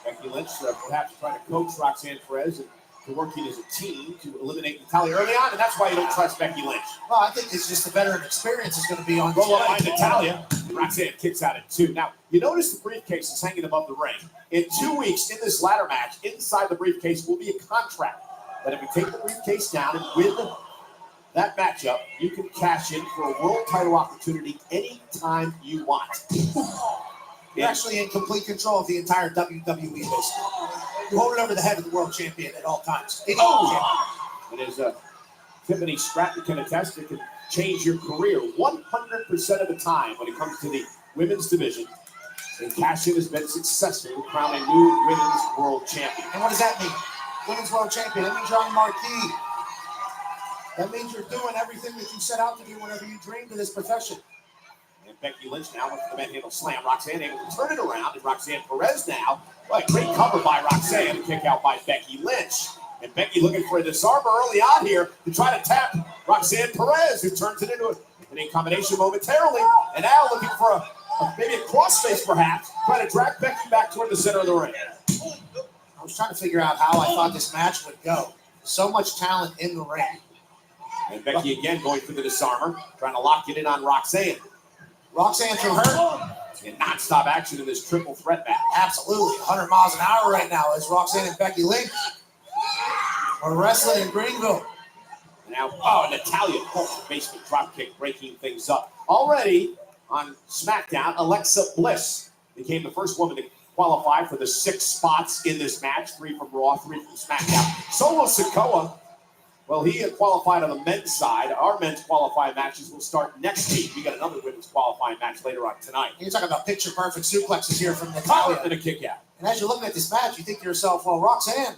Becky Lynch perhaps trying to coach Roxanne Perez to working as a team to eliminate Natalya early on, and that's why you don't trust Becky Lynch. Well, I think it's just the veteran experience is going to be on Roll up by Natalya. Roxanne kicks out at 2. Now, you notice the briefcase is hanging above the ring. In 2 weeks, in this ladder match, inside the briefcase will be a contract that if you take the briefcase down and win that matchup, you can cash in for a world title opportunity anytime you want. You're actually in complete control of the entire WWE list. You hold it over the head of the world champion at all times. And as Tiffany Stratton can attest, it can change your career 100% of the time when it comes to the women's division. And cash-in has been successful to crown a new women's world champion. And what does that mean? Women's world champion. That means you're on marquee. That means you're doing everything that you set out to do whenever you dreamed of this profession. And Becky Lynch now with the manhandle slam. Roxanne able to turn it around. And Roxanne Perez now. Well, a great cover by Roxanne. Kick out by Becky Lynch. And Becky looking for a disarmer early on here to try to tap Roxanne Perez, who turns it into an combination momentarily. And now looking for maybe a crossface perhaps, trying to drag Becky back toward the center of the ring. I was trying to figure out how I thought this match would go. So much talent in the ring. And Becky again going for the disarmer, trying to lock it in on Roxanne. Roxanne through her. And non-stop action in this triple threat match. Absolutely. 100 miles an hour right now as Roxanne and Becky Lynch are wrestling in Greenville. Now, Natalya, basement drop kick, breaking things up. Already on SmackDown, Alexa Bliss became the first woman to qualify for the 6 spots in this match. 3 from Raw, 3 from SmackDown. Solo Sikoa, well, he had qualified on the men's side. Our men's qualifying matches will start next week. We got another women's qualifying match later on tonight. You're talking about picture-perfect suplexes here from Natalya. And a kick out. And as you're looking at this match, you think to yourself, well, Roxanne,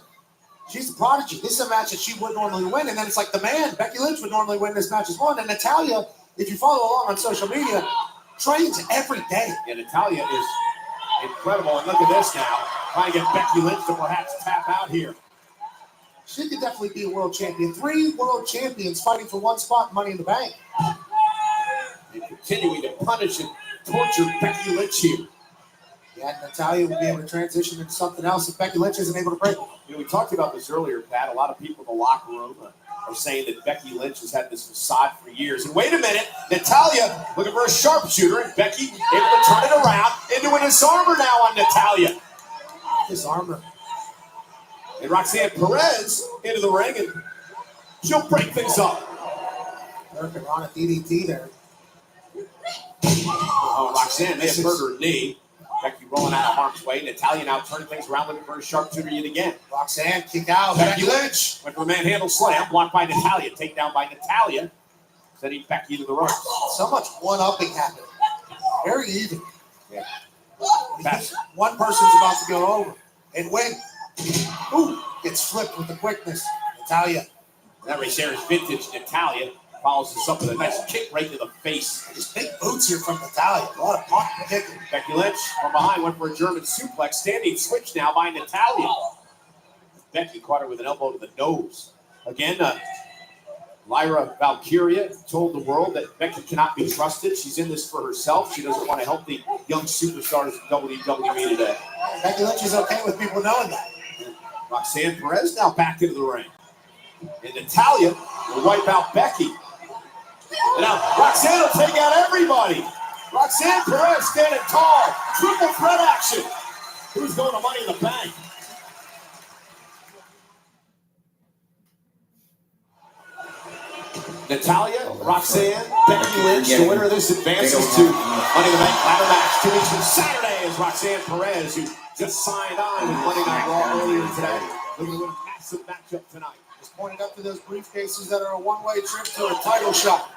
she's the prodigy. This is a match that she would normally win. And then it's like the man, Becky Lynch, would normally win this match as well. And Natalya, if you follow along on social media, trains every day. Yeah, Natalya is incredible. And look at this now. Trying to get Becky Lynch to perhaps tap out here. She could definitely be a world champion. 3 world champions fighting for 1 spot in Money in the Bank. And continuing to punish and torture Becky Lynch here. Yeah, Natalya will be able to transition into something else if Becky Lynch isn't able to break. You know, we talked about this earlier, Pat. A lot of people in the locker room are saying that Becky Lynch has had this facade for years. And wait a minute, Natalya looking for a sharpshooter, and Becky able to turn it around into an disarmer now on Natalya. Disarmer. And Roxanne Perez into the ring, and she'll break things up. Working on a DDT there. Oh, Roxanne may have hurt her knee. Becky rolling out of harm's way. Natalya now turning things around, looking for a sharpshooter yet again. Roxanne kick out. Becky Lynch went for a manhandle slam, blocked by Natalya. Takedown by Natalya, sending Becky to the ropes. So much one-upping happening. Very even. Yeah. One person's about to go over and win. Ooh, gets flipped with the quickness. Natalya. That right there is vintage Natalya. Follows this up with a nice kick right to the face. Just big boots here from Natalya. A lot of pump and kicking. Becky Lynch from behind went for a German suplex. Standing switch now by Natalya. Becky caught her with an elbow to the nose. Again, Lyra Valkyria told the world that Becky cannot be trusted. She's in this for herself. She doesn't want to help the young superstars of WWE today. Becky Lynch is okay with people knowing that. Roxanne Perez now back into the ring. And Natalya will wipe out Becky. And now Roxanne will take out everybody. Roxanne Perez standing tall. Triple threat action. Who's going to Money in the Bank? Natalya, Roxanne, Becky Lynch, the winner of this advances to Money in the Bank ladder match 2 weeks from Saturday is Roxanne Perez, who just signed on with Monday Night Raw earlier today. Looking at a massive matchup tonight. Just pointed up to those briefcases that are a one-way trip to a title shot.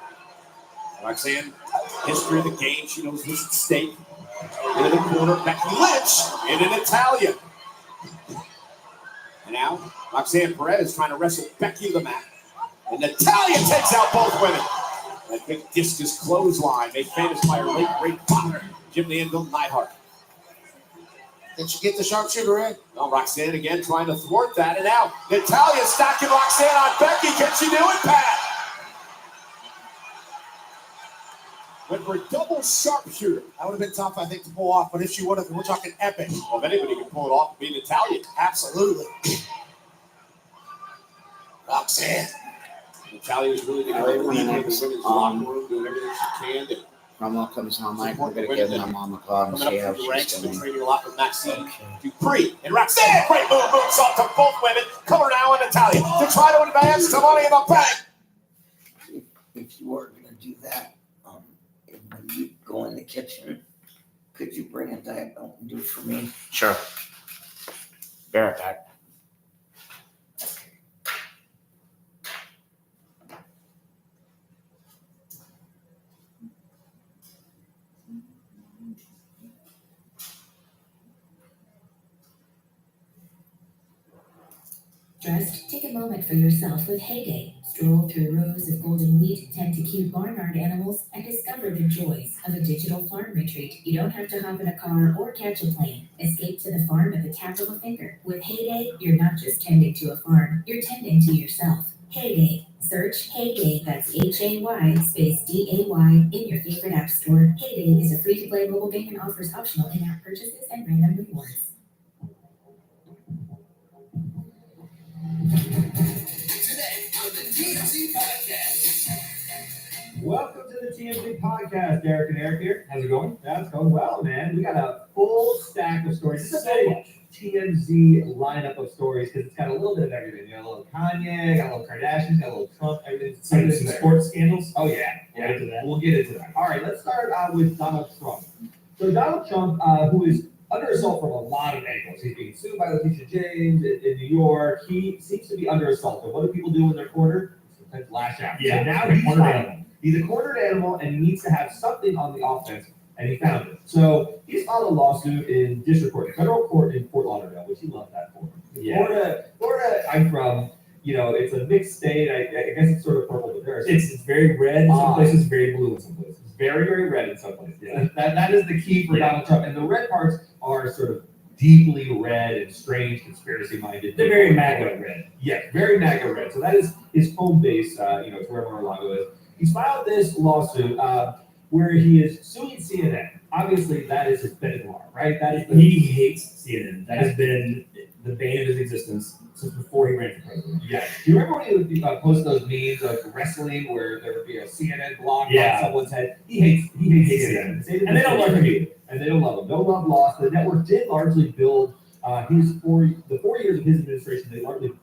Roxanne, history of the game. She knows what's at stake. Into the corner, Becky Lynch. Into Natalya. And now, Roxanne Perez trying to wrestle Becky to the mat. And Natalya takes out both women. A big discus clothesline made famous by her late great father, Jim the Anvil Neidhart. Did she get the sharpshooter in? Well, Roxanne again trying to thwart that. And now Natalya stacking Roxanne on Becky. Can she do it, Pat? Went for a double sharpshooter. That would have been tough, I think, to pull off. But if she would have, we're talking epic. Well, if anybody can pull it off, it'd be Natalya. Absolutely. Roxanne. Natalya was really the great leader in the women's locker room, doing everything she can to Promo comes on, Mike. We're gonna give them on the call and coming see up how through the ranks. she's Been doing. training a lot with Maxine Dupree and Roxanne. Great move, moves up to both women. Cover now on Natalya to try to advance to Money in the Bank. If you were going to do that, when you go in the kitchen, could you bring a Diet Mountain Dew for me? Sure. Be right back. Just take a moment for yourself with Heyday. Stroll through rows of golden wheat, tend to cute barnyard animals, and discover the joys of a digital farm retreat. You don't have to hop in a car or catch a plane. Escape to the farm at the tap of a finger. With Heyday, you're not just tending to a farm, you're tending to yourself. Heyday. Search Heyday, that's Hay space DAY in your favorite app store. Heyday is a free-to-play mobile game and offers optional in-app purchases and random rewards. Today on the TMZ Podcast. Welcome to the TMZ Podcast. Derek and Eric here. How's it going? Yeah, it's going well, man. We got a full stack of stories. This is a big TMZ lineup of stories because it's got a little bit of everything. You got a little Kanye, got a little Kardashians, got a little Trump, everything's Some there. sports scandals. Oh, yeah. We'll get to that. We'll get into that. All right, let's start with Donald Trump. So Donald Trump, who is under assault from a lot of angles. He's being sued by Letitia James in New York. He seems to be under assault. And what do people do in their corner? Sometimes lash out. Yeah, So now they're he's cornered filed. animal. He's a cornered animal, and he needs to have something on the offense, and he found it. So he's filed a lawsuit in district court, federal court in Fort Lauderdale, which he loves that for. Yeah. Florida, I'm from. You know, it's a mixed state. I guess it's sort of purple, but there are It's very red in some places, very blue in some places. very, very red in some places. Yeah. That is the key for Yeah. Donald Trump. And the red parts are sort of deeply red and strange, conspiracy-minded. They're very MAGA red. Yeah, very MAGA red. So that is his home base, it's where Mar-a-Lago is. He's filed this lawsuit where he is suing CNN. Obviously, that is his bed noir, right? That is He hates CNN. That has been the bane of his existence since before he ran for president. Yeah. Do you remember when he would post those memes of wrestling where there would be a CNN block Yeah. on someone's head? He hates CNN. And they don't like him either. And they don't love him. No love lost. The network did largely build the 4 years of his administration. They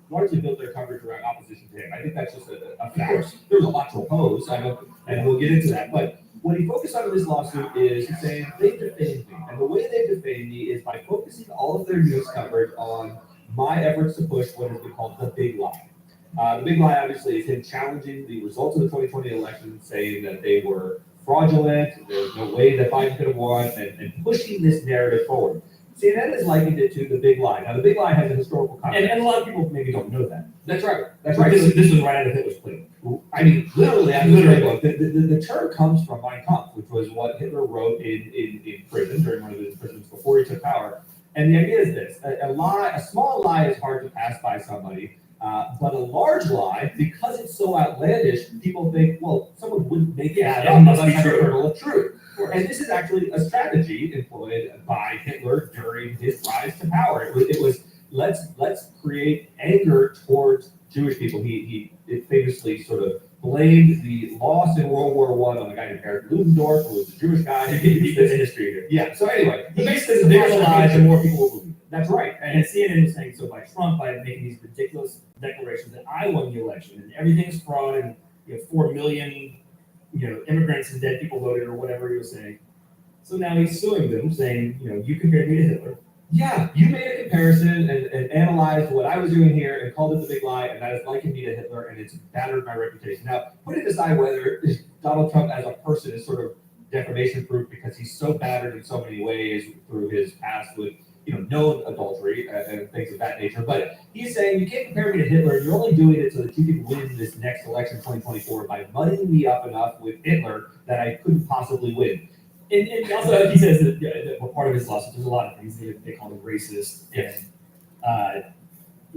largely built their coverage around opposition to him. I think that's just a fact. There's a lot to oppose. And we'll get into that. But what he focused on in this lawsuit is he's saying they defamed me. And the way they defamed me is by focusing all of their news coverage on my efforts to push what has been called the big lie. The big lie, obviously, is him challenging the results of the 2020 election, saying that they were fraudulent, there was no way that Biden could have won, and pushing this narrative forward. CNN has likened it to the big lie. Now, the big lie has a historical context. And a lot of people maybe don't know that. That's right. That's But right. This was right out of Hitler's playbook. I mean, literally, the term comes from Mein Kampf, which was what Hitler wrote in prison during one of his imprisonments before he took power. And the idea is this: a small lie is hard to pass by somebody, but a large lie, because it's so outlandish, people think, well, someone wouldn't make that up must unless be there's a true. kernel of truth. And this is actually a strategy employed by Hitler during his rise to power. It was let's create anger towards Jewish people. He famously sort of blamed the loss in World War I on the guy named Erich Ludendorff, who was a Jewish guy. He's the history here. Yeah. So anyway, Basically, the bigger the lie, the more people will believe it. That's right. And CNN was saying so by Trump, by making these ridiculous declarations that I won the election and everything is fraud and 4 million immigrants and dead people voted or whatever he was saying. So now he's suing them, saying, you compared me to Hitler. Yeah, you made a comparison and analyzed what I was doing here and called it the big lie, and that is likened me to Hitler, and it's battered my reputation. Now, putting aside whether Donald Trump as a person is sort of defamation proof because he's so battered in so many ways through his past with known adultery and things of that nature. But he's saying you can't compare me to Hitler. You're only doing it so that you can win this next election, 2024, by muddying me up enough with Hitler that I couldn't possibly win. And also he says that part of his lawsuit, there's a lot of things they call him racist and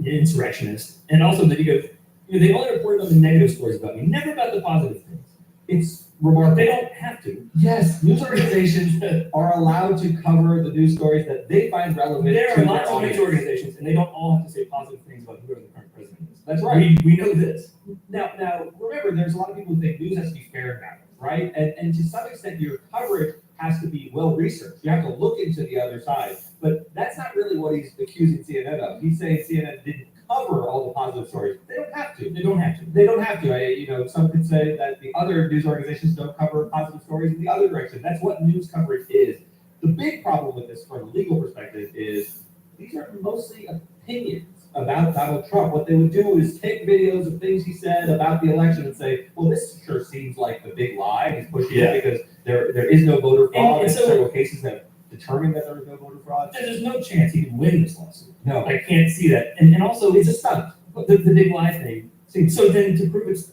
insurrectionist, and also that he goes, they only reported on the negative stories about me, never about the positive things. It's remarkable. They don't have to. Yes, news organizations are allowed to cover the news stories that they find relevant. There are lots of news organizations, and they don't all have to say positive things about whoever the current president is. That's right. We know this. Now, remember, there's a lot of people who think news has to be fair and balanced, right? And to some extent, your coverage has to be well researched. You have to look into the other side. But that's not really what he's accusing CNN of. He's saying CNN didn't cover all the positive stories. They don't have to. They don't have to. They don't have to. Some could say that the other news organizations don't cover positive stories in the other direction. That's what news coverage is. The big problem with this from a legal perspective is these are mostly opinions about Donald Trump. What they would do is take videos of things he said about the election and say, well, this sure seems like the big lie. He's pushing it because there is no voter fraud. And so several cases have determined that there was no voter fraud. There's no chance he can win this lawsuit. No. I can't see that. And also, it's a stunt. The big lie thing. So then to prove it's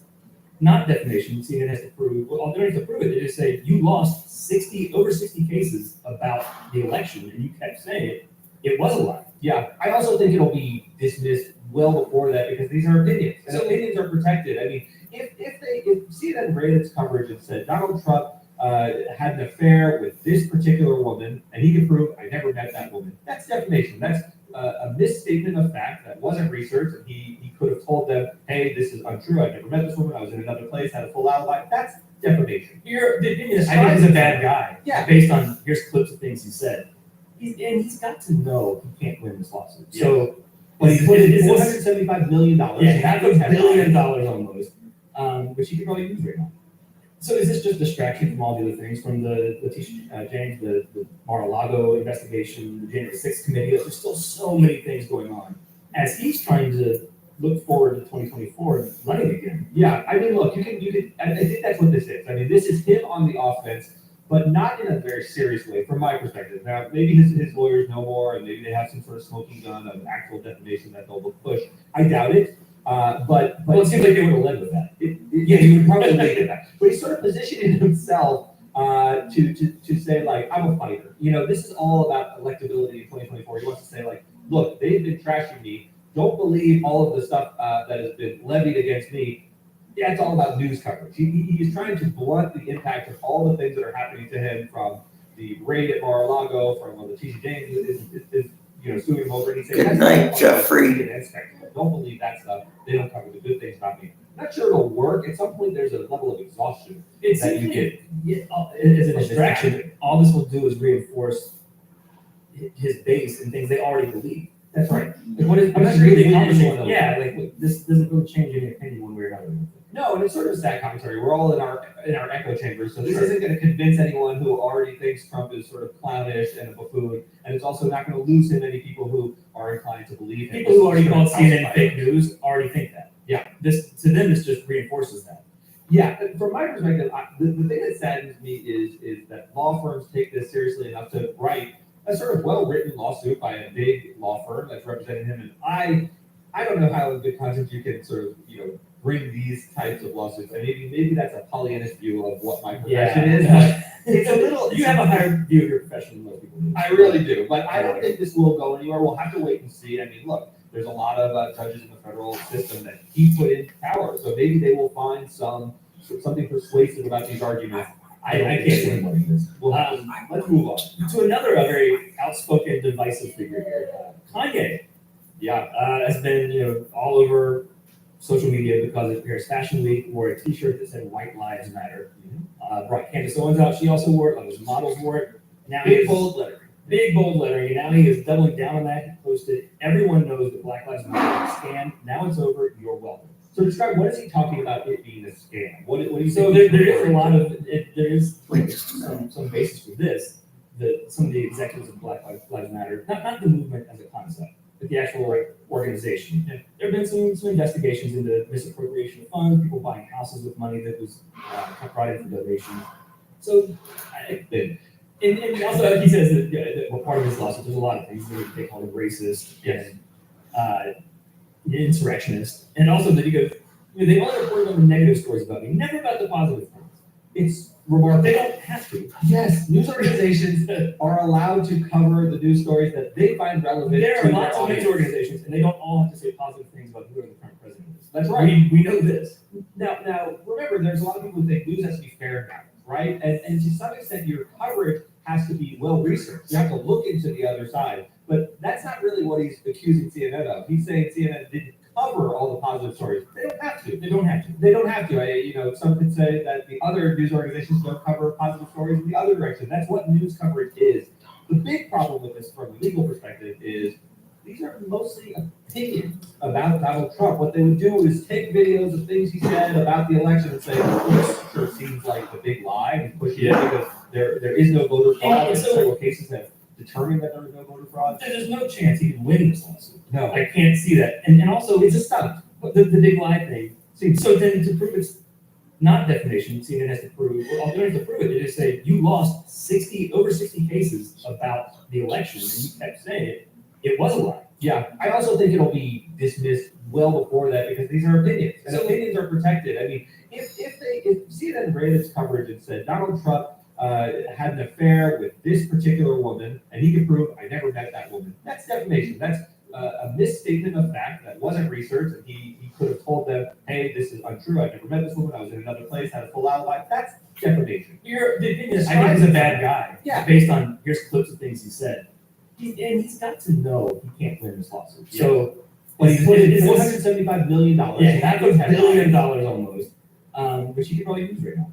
not defamation, CNN has to prove, well, they don't have to prove it. They just say, you lost over 60 cases about the election, and you kept saying it was a lie. Yeah, I also think it'll be dismissed well before that because these are opinions, and opinions are protected. I mean, if CNN rated its coverage and said Donald Trump had an affair with this particular woman, and he can prove I never met that woman, that's defamation. That's a misstatement of fact that wasn't researched, and he could have told them, hey, this is untrue. I never met this woman. I was in another place, had a full alibi. That's defamation. I think he's a bad guy. Yeah. Based on here's clips of things he said. He's got to know he can't win this lawsuit. Yeah. So, but he's put in $475 million. Yeah, $500 million almost, which he could probably use right now. So is this just distraction from all the other things, from the Letitia James, the Mar-a-Lago investigation, the January 6th committee? There's still so many things going on as he's trying to look forward to 2024 and running again. Yeah, I mean, look, you can. I think that's what this is. I mean, this is him on the offense, but not in a very serious way, from my perspective. Now, maybe his lawyers know more, and maybe they have some sort of smoking gun of actual defamation that they'll push. I doubt it. But it seems like they would have led with that. Yeah, he would probably lead with that. But he's sort of positioning himself to say, like, I'm a fighter. This is all about electability in 2024. He wants to say, like, look, they've been trashing me. Don't believe all of the stuff that has been levied against me. Yeah, it's all about news coverage. He's trying to blunt the impact of all the things that are happening to him, from the raid at Mar-a-Lago, from when Letitia James is suing him over. And he's saying, good night, Jeffrey. Don't believe that stuff. They don't cover the good things about me. I'm not sure it'll work. At some point, there's a level of exhaustion that you get. As a distraction, all this will do is reinforce his base and things they already believe. That's right. Like, I'm not sure they accomplishing. Yeah, like this doesn't really change any opinion one way or another. No, and it's sort of a sad commentary. We're all in our echo chambers, so this isn't going to convince anyone who already thinks Trump is sort of clownish and a buffoon, and it's also not going to loosen many people who are inclined to believe him. People who already called CNN fake news already think that. Yeah, this to them this just reinforces that. Yeah, from my perspective, the thing that saddens me is that law firms take this seriously enough to write a sort of well-written lawsuit by a big law firm that's representing him, and I don't know how in good conscience you can sort of bring these types of lawsuits. And maybe that's a Pollyannish view of what my profession is. But it's a little. You have a higher view of your profession than most people do. I really do, but I don't think this will go anywhere. We'll have to wait and see. I mean, look, there's a lot of judges in the federal system that he put in power, so maybe they will find something persuasive about these arguments. I can't see anybody this. Let's move on to another very outspoken, divisive figure here, Kanye. Yeah, has been all over social media because of Paris Fashion Week. Wore a T-shirt that said "White Lives Matter." Brought Candace Owens out. She also wore it. Others models wore it. Now big bold lettering. And now he is doubling down on that. He posted, "Everyone knows that Black Lives Matter is a scam. Now it's over. You're welcome." So describe, what is he talking about it being a scam? What do you so think? There is a lot of it. There is some basis for this. Some of the executives of Black Lives Matter, not the movement as a concept, but the actual organization. And there have been some investigations into misappropriation of funds, people buying houses with money that was brought in for donations. So And also, he says that part of this lawsuit, there's a lot of things. They call him racist and insurrectionist. And also that he goes, they only reported on the negative stories about me, never about the positive things. It's remarkable. They don't have to. Yes, news organizations are allowed to cover the news stories that they find relevant. There to are lots their of news audience. organizations, and they don't all have to say positive things about whoever the current president is. That's right. We know this. Now, remember, there's a lot of people who think news has to be fair and balanced, right? And to some extent, your coverage has to be well researched. You have to look into the other side. But that's not really what he's accusing CNN of. He's saying CNN didn't cover all the positive stories. They don't have to. They don't have to. They don't have to. Some could say that the other news organizations don't cover positive stories in the other direction. That's what news coverage is. The big problem with this from a legal perspective is these are mostly opinions about Donald Trump. What they would do is take videos of things he said about the election and say, well, this sure seems like a big lie, and push it because there is no voter fraud. And And so- several cases have determined that there was no voter fraud. There's no chance he can win this lawsuit. No. I can't see that. And also, It's a stunt. the big lie thing. So then to prove it's not defamation, CNN has to prove, well, they don't have to prove it. They just say you lost over 60 cases about the election, and you kept saying it. It was a lie. Yeah, I also think it'll be dismissed well before that because these are opinions, and So- opinions are protected. I mean, if CNN ran its coverage and said Donald Trump had an affair with this particular woman, and he could prove I never met that woman, that's defamation. That's a misstatement of fact that wasn't researched, and he could have told them, hey, this is untrue. I never met this woman. I was in another place, had a full alibi. That's defamation. The opinion is, I think he's a bad guy. Yeah. Based on, here's clips of things he said. And he's got to know he can't win this lawsuit. So, But he's put in is this- $475 million. Yeah, $500 million almost, which he could probably use right now.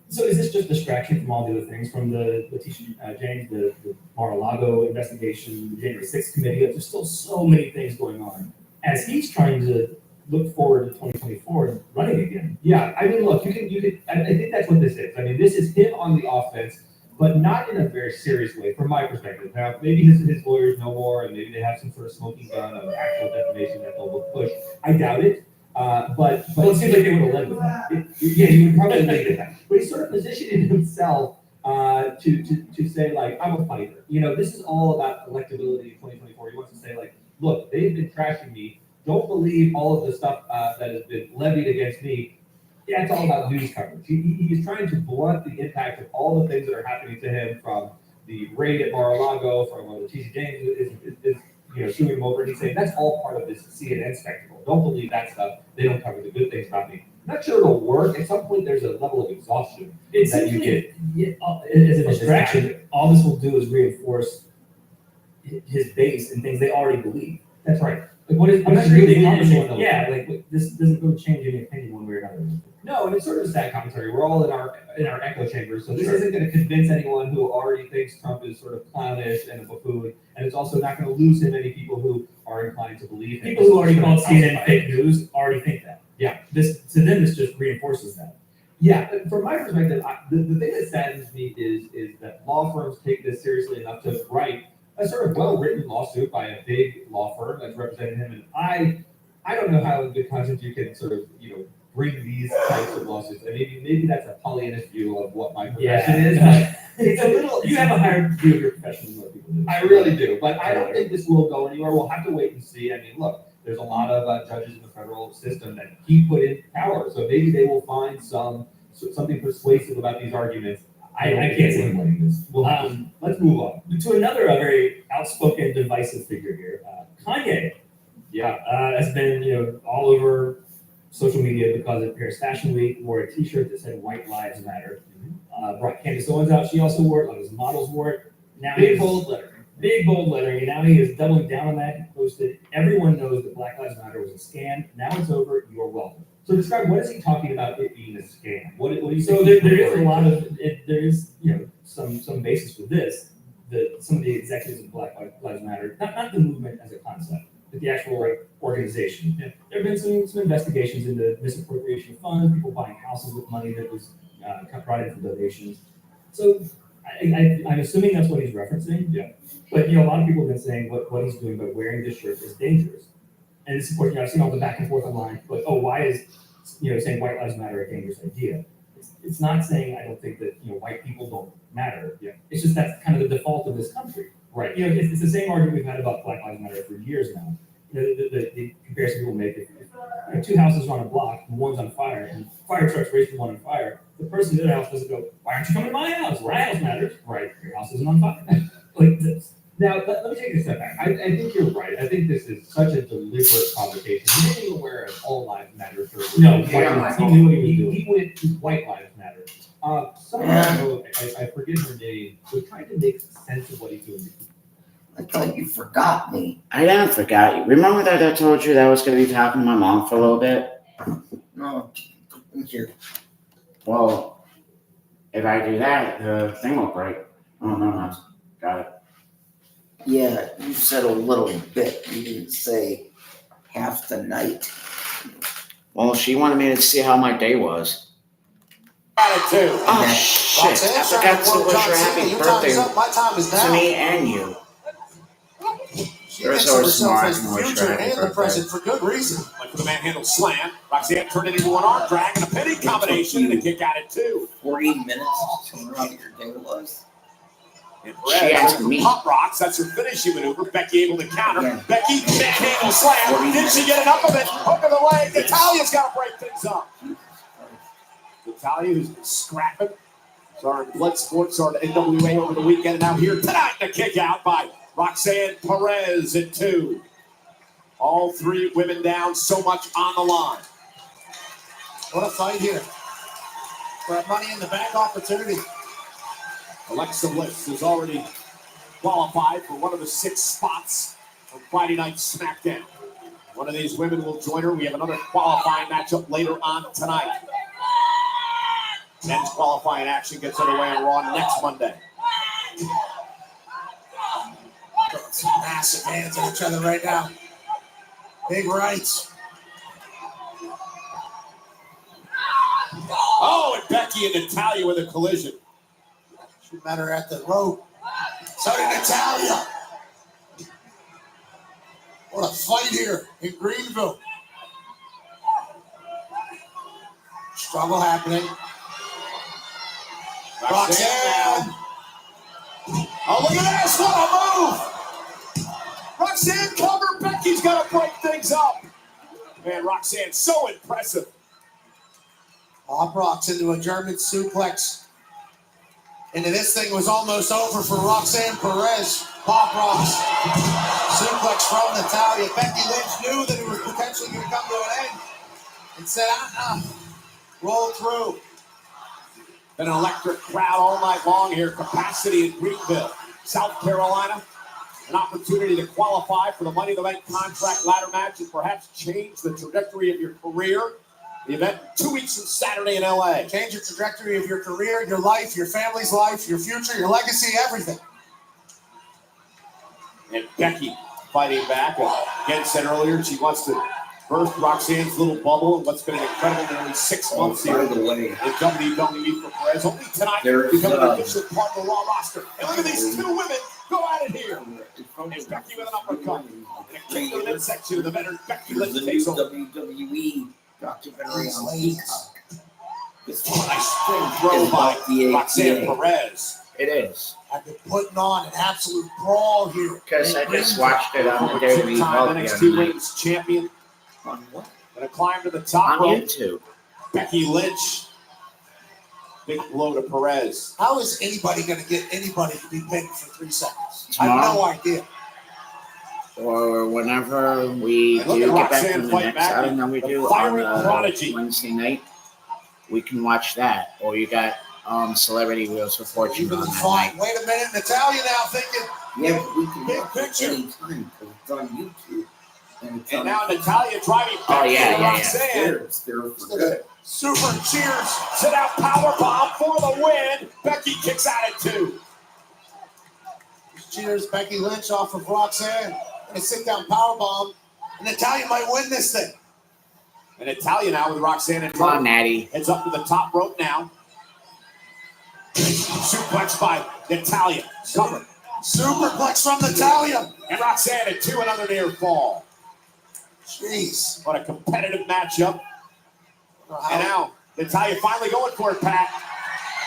So is this just distraction from all the other things, from the Letitia James, the Mar-a-Lago investigation, the January 6th committee? There's still so many things going on. As he's trying to look forward to 2024 and running again. Yeah, I mean, look, you can. I think that's what this is. I mean, this is him on the offense, but not in a very serious way, from my perspective. Now, maybe his lawyers know more, and maybe they have some sort of smoking gun of actual defamation that they'll push. I doubt it. But Well, it seems like they would have led with that. Yeah, he would probably lead with that. But he's sort of positioning himself to say, like, I'm a fighter. This is all about electability in 2024. He wants to say, like, look, they've been trashing me. Don't believe all of the stuff that has been levied against me. Yeah, it's all about news coverage. He's trying to blunt the impact of all the things that are happening to him, from the raid at Mar-a-Lago, from what Letitia James is suing him over. And he's saying that's all part of this CNN spectacle. Don't believe that stuff. They don't cover the good things about me. I'm not sure it'll work. At some point, there's a level of exhaustion that you get. As a distraction, all this will do is reinforce his base and things they already believe. That's right. Like, what is? I'm not sure really they accomplishing accomplishing. those Yeah, things? like this doesn't really change any opinion one way or another. No, and it's sort of a sad commentary. We're all in our echo chambers, so this Sure. isn't going to convince anyone who already thinks Trump is sort of clownish and a buffoon, and it's also not going to loosen any people who are inclined to believe him. People who already It's called gonna CNN calcify fake it. news already think that. Yeah. This to them, this just reinforces that. Yeah, but from my perspective, the thing that saddens me is that law firms take this seriously enough to write a sort of well-written lawsuit by a big law firm that's representing him, and I don't know how in good conscience you can sort of bring these types of lawsuits. And maybe that's a Pollyannish view of what my profession is. But it's a little. You have a higher view of your profession than most people do. I really do, but I don't think this will go anywhere. We'll have to wait and see. I mean, look, there's a lot of judges in the federal system that he put in power, so maybe they will find something persuasive about these arguments. I can't see him winning this. Let's move on to another very outspoken, divisive figure here. Kanye. Yeah, has been all over social media because of Paris Fashion Week. Wore a T-shirt that said "White Lives Matter." Brought Candace Owens out. She also wore it. Like his models wore it. Now Big bold lettering. Big bold lettering. And now he is doubling down on that. He posted, "Everyone knows that Black Lives Matter was a scam. Now it's over. You're welcome." So describe, what is he talking about it being a scam? What do you So think? there is a lot of there is some basis for this. That some of the executives of Black Lives Matter, not the movement as a concept, but the actual organization. Yeah. There have been some investigations into misappropriation of funds, people buying houses with money that was brought in for donations. So I'm assuming that's what he's referencing. Yeah. But a lot of people have been saying what he's doing by wearing this shirt is dangerous. And it's important. I've seen all the back and forth online. But why is saying White Lives Matter a dangerous idea? It's not saying I don't think that white people don't matter. Yeah. It's just that's kind of the default of this country. Right. It's the same argument we've had about Black Lives Matter for years now. The comparison people make if two houses are on a block and one's on fire and fire trucks race the one on fire, the person in the other house doesn't go, why aren't you coming to my house? My house matters. Right. Your house isn't on fire. Like this. Now, let me take a step back. I think you're right. I think this is such a deliberate provocation. He didn't even wear an all lives matter shirt. No, he knew what he was doing. He went to white lives matter. Someone I forget her name, was trying to make sense of what he's doing. I thought you forgot me. I didn't forget you. Remember that I told you that I was going to be talking to my mom for a little bit? No, thank you. Well, if I do that, the thing will break. Oh, no. Got it. Yeah, you said a little bit. You didn't say half the night. Well, she wanted me to see how my day was. Got it too. Oh, shit. I forgot to wish her happy birthday My time is now. to me and you. She You're thinks so of herself smart as and the wish her future happy and the birthday. present for good reason. Like with a manhandle slam, Roxanne turned it into an arm drag and a pinning combination and a kick out at 2. 40 minutes to tell her how your day was. And She Perez asked with me. Pop rocks, that's her finishing maneuver. Becky able to counter. Yeah. Becky manhandle slam. Did she get enough of it? Hook of the leg. Natalia's got to break things up. Natalia, who's been scrapping. Sorry, Blood Sports on the NWA over the weekend. And now here tonight, the kick out by Roxanne Perez at 2. All 3 women down, so much on the line. What a fight here. For a money in the bank opportunity. Alexa Bliss is already qualified for one of the 6 spots on Friday Night SmackDown. One of these women will join her. We have another qualifying matchup later on tonight. Men's qualifying action gets underway on Raw next Monday. Some massive hands on each other right now. Big rights. Oh, and Becky and Natalia with a collision. She met her at the rope. So did Natalia. What a fight here in Greenville. Struggle happening. Roxanne. Oh, look at this. What a move. Roxanne cover. Becky's got to break things up. Man, Roxanne, so impressive. Pop rocks into a German suplex. And this thing was almost over for Roxanne Perez. Pop rocks. Suplex from Natalia. Becky Lynch knew that it was potentially going to come to an end. And said, roll through. Been an electric crowd all night long here. Capacity in Greenville, South Carolina. An opportunity to qualify for the Money in the Bank contract ladder match and perhaps change the trajectory of your career. The event 2 weeks from Saturday in LA. Change your trajectory of your career, your life, your family's life, your future, your legacy, everything. And Becky fighting back. Again, said earlier she wants to burst Roxanne's little bubble in what's been an incredible nearly 6 months here By the way, in WWE for Perez. Only tonight There's, becoming an official part of the Raw roster. And look at these 2 women go at it here. And Becky with an uppercut. And a kick to the midsection of the veteran. Becky there's Lynch a takes new over. WWE documentary on Peacock. This is a nice spring throw by Roxanne Perez. It is. I've been putting on an absolute brawl here. Because I just watched it on the WWE Two-time Vault the NXT other night. Women's Champion. On what? Gonna climb to the top On rope. YouTube. Becky Lynch. Big blow to Perez. How is anybody going to get anybody to be pinned for 3 seconds? I Tomorrow? have no idea. Or whenever we And look do at get back Roxanne from the fight next back. outing that we The do fiery on prodigy. Wednesday night, we can watch that. Or you got Celebrity Wheels for Fortune Even on the that fight. night. Wait a minute, Natalia now thinking, Yeah, but we can Big watch it picture. anytime because it's on YouTube. And it's And on now Natalia driving Oh, Becky yeah, to yeah, yeah. Roxanne. It's there for good. super cheers. Sit out power bomb for the win. Becky kicks out at 2. Cheers, Becky Lynch off of Roxanne. And a sit-down powerbomb. And Natalia might win this thing. And Natalia now with Roxanne and Come on, Natty. heads up to the top rope now. Suplex by Natalia. Cover. Superplex from Natalia. And Roxanne at 2, another near fall. Jeez. What a competitive matchup. And now Natalia finally going for it, Pat.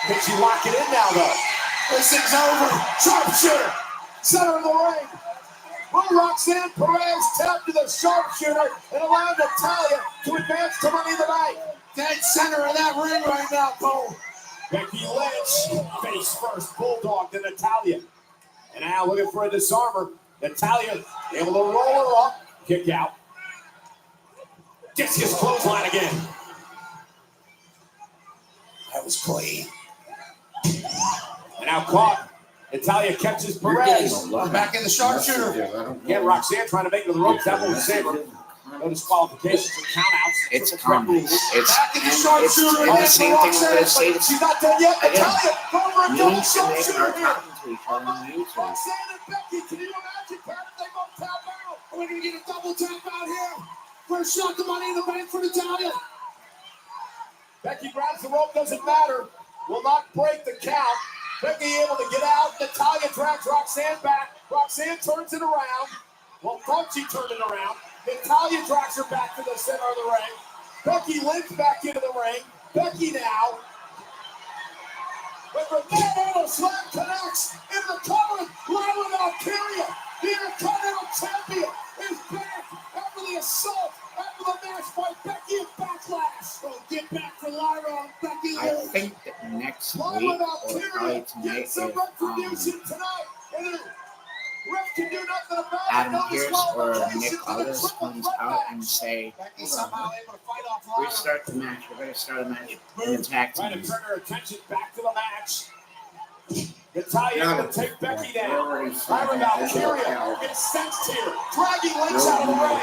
Can she lock it in now, though? This thing's over. Sharpshooter. Center of the ring. Will Roxanne Perez tap to the sharpshooter and allow Natalia to advance to Money in the Bank? Dead center of that ring right now, Cole. Becky Lynch face first, bulldog to Natalia. And now looking for a disarmer. Natalia able to roll her up, kick out. Discus clothesline again. That was clean. And now caught. Natalia catches Perez. Back in the sharpshooter. Again, Roxanne trying to make it to the ropes. That won't save her. No disqualifications or countouts. It's coming. Back in the sharpshooter. It's the same thing we're going to say. She's not done yet. Natalia going for a We double need to make sharpshooter our here. talking to each other. We need to. Roxanne and Becky, can you imagine, Pat, if they both tap out? We're going to get a double tap out here. First shot to Money in the Bank for Natalia. Becky grabs the rope, doesn't matter. Will not break the count. Becky able to get out. Natalia drags Roxanne back. Roxanne turns it around. Well, thought she turned it around. Natalia drags her back to the center of the ring. Becky limps back into the ring. Becky now. But the slam connects into the cover. Lyra Valkyria, the Intercontinental Champion, is back after the assault, after the match by Becky and Backlash. So get back to Lyra and Becky. I think that next Lyra week or Valkyria probably tonight gets some if retribution tonight. And the ref can do nothing about it. Adam No Pierce or disqualification Nick for the Aldis triple comes threat out match. and say, Becky somehow able to fight off we Lyra. start the match. We're going to start a match in the tag Trying team. to turn her attention back to the match. Natalia able to take Becky down. Lyra Valkyria gets sensed here. Dragging Lynch out of the ring.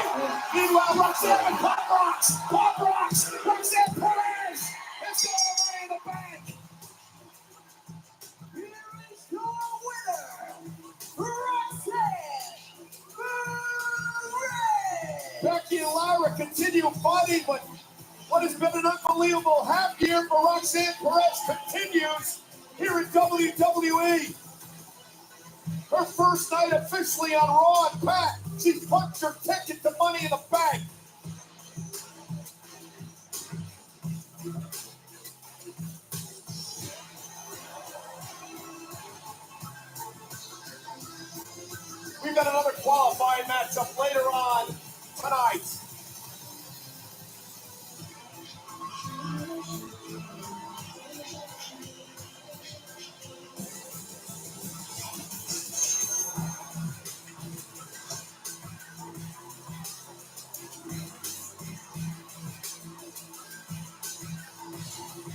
Meanwhile, Roxanne Pop rocks. Roxanne Perez is going to Money in the Bank. Here is your winner, Roxanne Perez. Becky and Lyra continue fighting, but what has been an unbelievable half year for Roxanne Perez continues here in WWE. Her first night officially on Raw and Pat. She's punched her ticket to Money in the Bank. We've got another qualifying matchup later on tonight.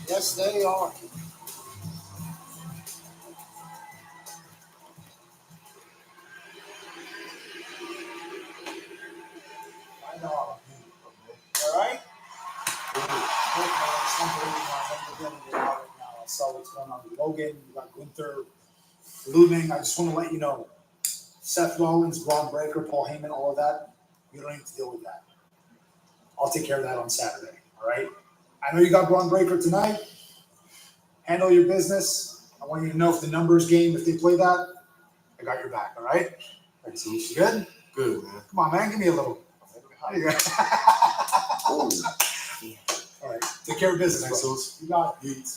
Yes, they are. I know. All right. I saw what's going on with Logan. You got Gunther looming. I just want to let you know, Seth Rollins, Braun Breaker, Paul Heyman, all of that. You don't need to deal with that. I'll take care of that on Saturday. All right. I know you got Braun Breaker tonight. Handle your business. I want you to know if the numbers game, if they play that, I got your back. All right. Let's see. You good? Good, man. Come on, man. Give me a little. There you go. All right. Take care of business. Thanks, you got it.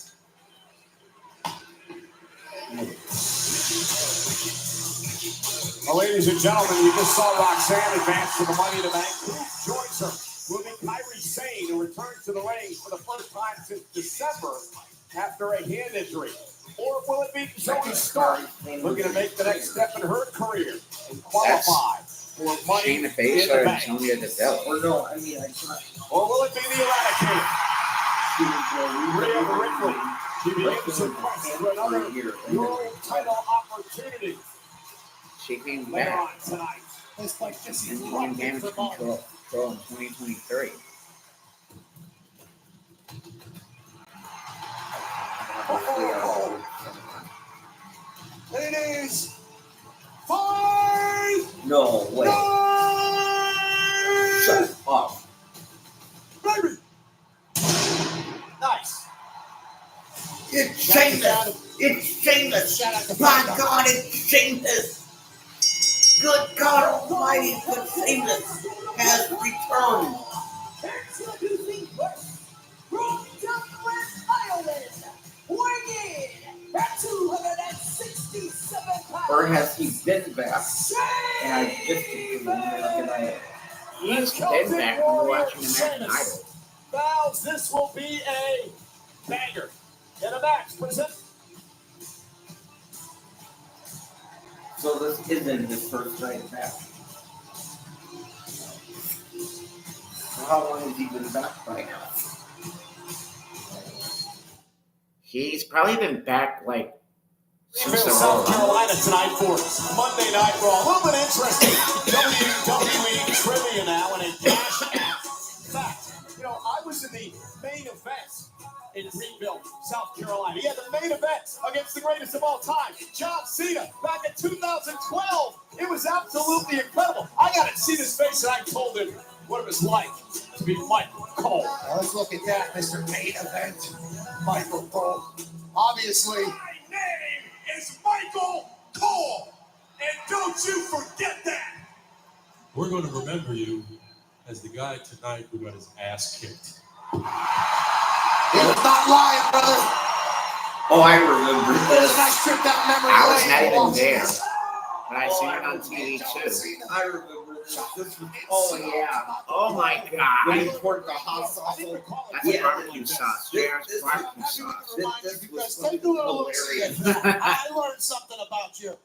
Well, ladies and gentlemen, you just saw Roxanne advance to the Money in the Bank. Who joins her? Will it be Kairi Sane, who returns to the ring for the first time since December after a hand injury? Or will it be Zoe Stark, looking to make the next step in her career and qualify for Money in Shayna the Baszler and Bank? Sonya Deville. Or no, I mean, Or will it be the Eradicator? Rhea Ripley. She begins her quest for another World title opportunity. She came Later back on tonight. This place just and is won rocking damage for Money. control in 2023. Ladies, 5, no way. 9, Shut up. baby. Nice. It's shameless. It's shameless. My God, it's shameless. Good God Almighty, but shameless has returned. Introducing first, from WWE, Or has he been back? And I just looking at it. He's been back when we're watching American Idol. Vows this will be a banger. In a match, present. So this isn't his first night back. So how long has he been back by now? He's probably been back like since the South Raw. Carolina tonight for Monday Night Raw. A little bit interesting WWE trivia now and a cash app fact. You know, I was in the main event in Greenville, South Carolina. He had the main event against the greatest of all time, John Cena, back in 2012. It was absolutely incredible. I got to see his face and I told him what it was like to be Michael Cole. Now let's look at that, Mr. Main Event, Michael Cole. Obviously, Is Michael Cole. And don't you forget that. We're going to remember you as the guy tonight who got his ass kicked. he was not lying, brother. Oh, I remember It was a this. nice trip down memory I was lane. not even Watching there, this. but I seen it on TV too. I remember this. This was Oh yeah. Oh my God. when he poured the hot sauce on. That's Yeah. barbecue sauce. Jared's This- barbecue sauce. This was Take a little look-see at that. I learned something about you.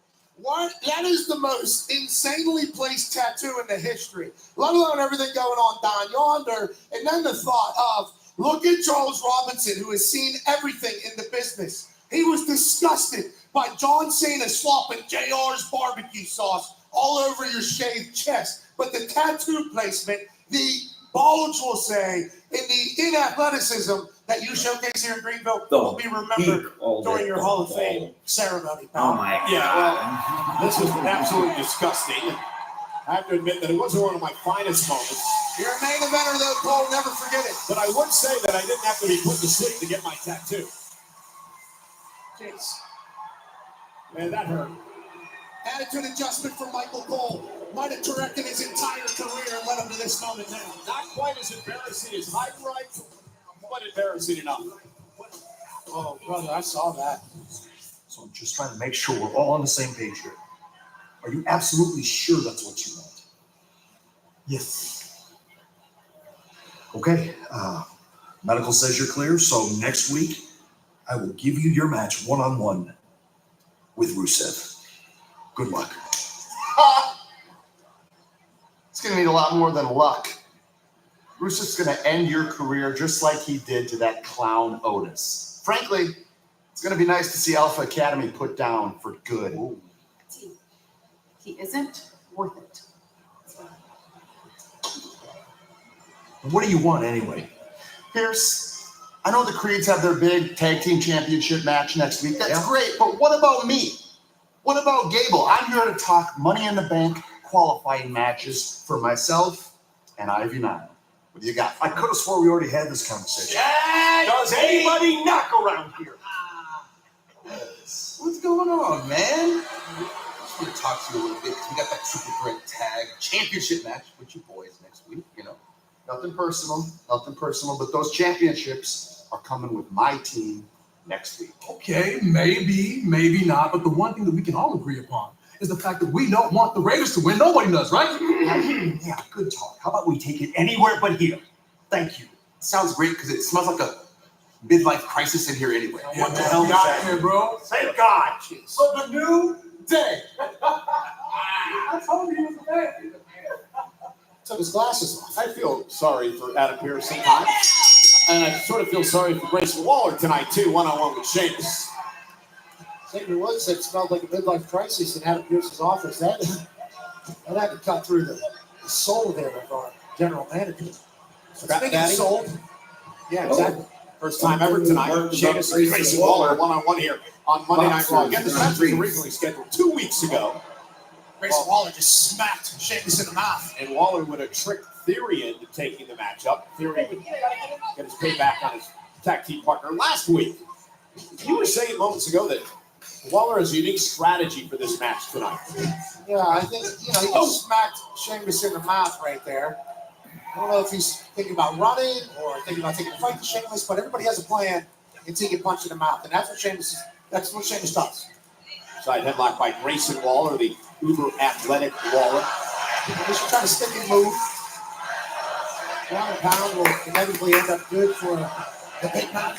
That is the most insanely placed tattoo in the history, let alone everything going on down yonder. And then the thought of, look at Charles Robinson, who has seen everything in the business. He was disgusted by John Cena slopping JR's barbecue sauce all over your shaved chest. But the tattoo placement, the bulge will say, in the inathleticism that you showcase here in Greenville will be remembered during your Hall of Fame ceremony. Oh my God. Yeah, well, this was absolutely disgusting. I have to admit that it wasn't one of my finest moments. You're a main eventer, though, Cole. Never forget it. But I would say that I didn't have to be put to sleep to get my tattoo. Jeez. Man, that hurt. Attitude adjustment for Michael Cole. Might have directed his entire career and led him to this moment now. Not quite as embarrassing as high right, but embarrassing enough. Oh, brother, I saw that. So I'm just trying to make sure we're all on the same page here. Are you absolutely sure that's what you want? Yes. Okay. Medical says you're clear, so next week I will give you your match one-on-one with Rusev. Good luck. It's going to need a lot more than luck. Rusev's going to end your career just like he did to that clown Otis. Frankly, it's going to be nice to see Alpha Academy put down for good. He isn't worth it. What do you want anyway? Pierce, I know the Creeds have their big tag team championship match next week. That's great, but what about me? What about Gable? I'm here to talk Money in the Bank qualifying matches for myself and Ivy Nile. What do you got? I could have swore we already had this conversation. Does anybody knock around here? What's going on, man? I just want to talk to you a little bit because we got that super great tag championship match with you boys next week, you know. Nothing personal, but those championships are coming with my team next week. Okay, maybe not, but the one thing that we can all agree upon is the fact that we don't want the Raiders to win. Nobody does, right? Yeah, good talk. How about we take it anywhere but here? Thank you. Sounds great because it smells like a midlife crisis in here anyway. What the hell got here, bro? Thank God. For the new day. I told you he was a man. Took his glasses off. I feel sorry for Adam Pearce sometimes. And I sort of feel sorry for Grayson Waller tonight, too, one-on-one with Sheamus. Xavier Woods said it smelled like a midlife crisis in Adam Pearce's office. That had to cut through the soul there of our general manager. Scrap Speaking of Daddy. soul, yeah, exactly. First time ever tonight. Sheamus and Grayson Waller one-on-one here on Monday Night Raw. Again, this match was originally scheduled 2 weeks ago. Grayson Waller just smacked Sheamus in the mouth. And Waller would have tricked Theory into taking the matchup. Theory would get his payback on his tag team partner last week. You were saying moments ago that Waller has a unique strategy for this match tonight. Yeah, I think, he just smacked Sheamus in the mouth right there. I don't know if he's thinking about running or thinking about taking a fight to Sheamus, but everybody has a plan until you punch in the mouth. And that's what Sheamus does. Side headlock by Grayson Waller, the uber athletic Waller. They should try to stick and move. Ground and pound will inevitably end up good for the big man.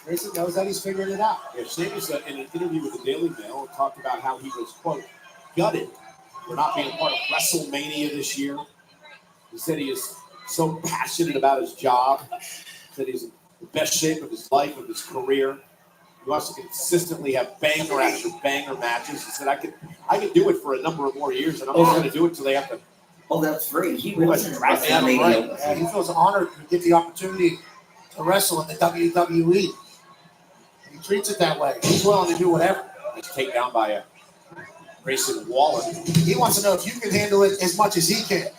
Grayson knows that he's figured it out. Yeah, Sheamus, in an interview with the Daily Mail, talked about how he was, quote, gutted for not being part of WrestleMania this year. He said he is so passionate about his job. He said he's in the best shape of his life, of his career. He wants to consistently have banger after banger matches. He said, I could do it for a number of more years, and I'm not going to do it until they have to. Oh, that's right. He pretty much wasn't draft him, WrestleMania. right? Yeah, he feels honored to get the opportunity to wrestle in the WWE. He treats it that way. He's willing to do whatever. He's taken down by Grayson Waller. He wants to know if you can handle it as much as he can.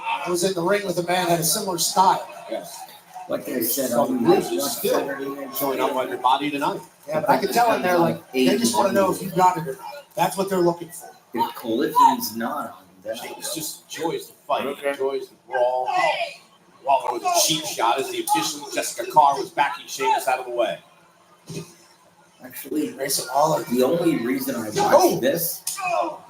I was in the ring with a man that had a similar style. Yes. Like they said, Some on bruises still showing up on your body tonight. Yeah, but I can tell in there, like, they just want to know if you got it or not. That's what they're looking for. If Collision's not on, then I Sheamus just enjoys the fight. He enjoys the brawl. Waller with a cheap shot as the official Jessica Carr was backing Sheamus out of the way. Actually, Grayson Waller. The only reason I watched this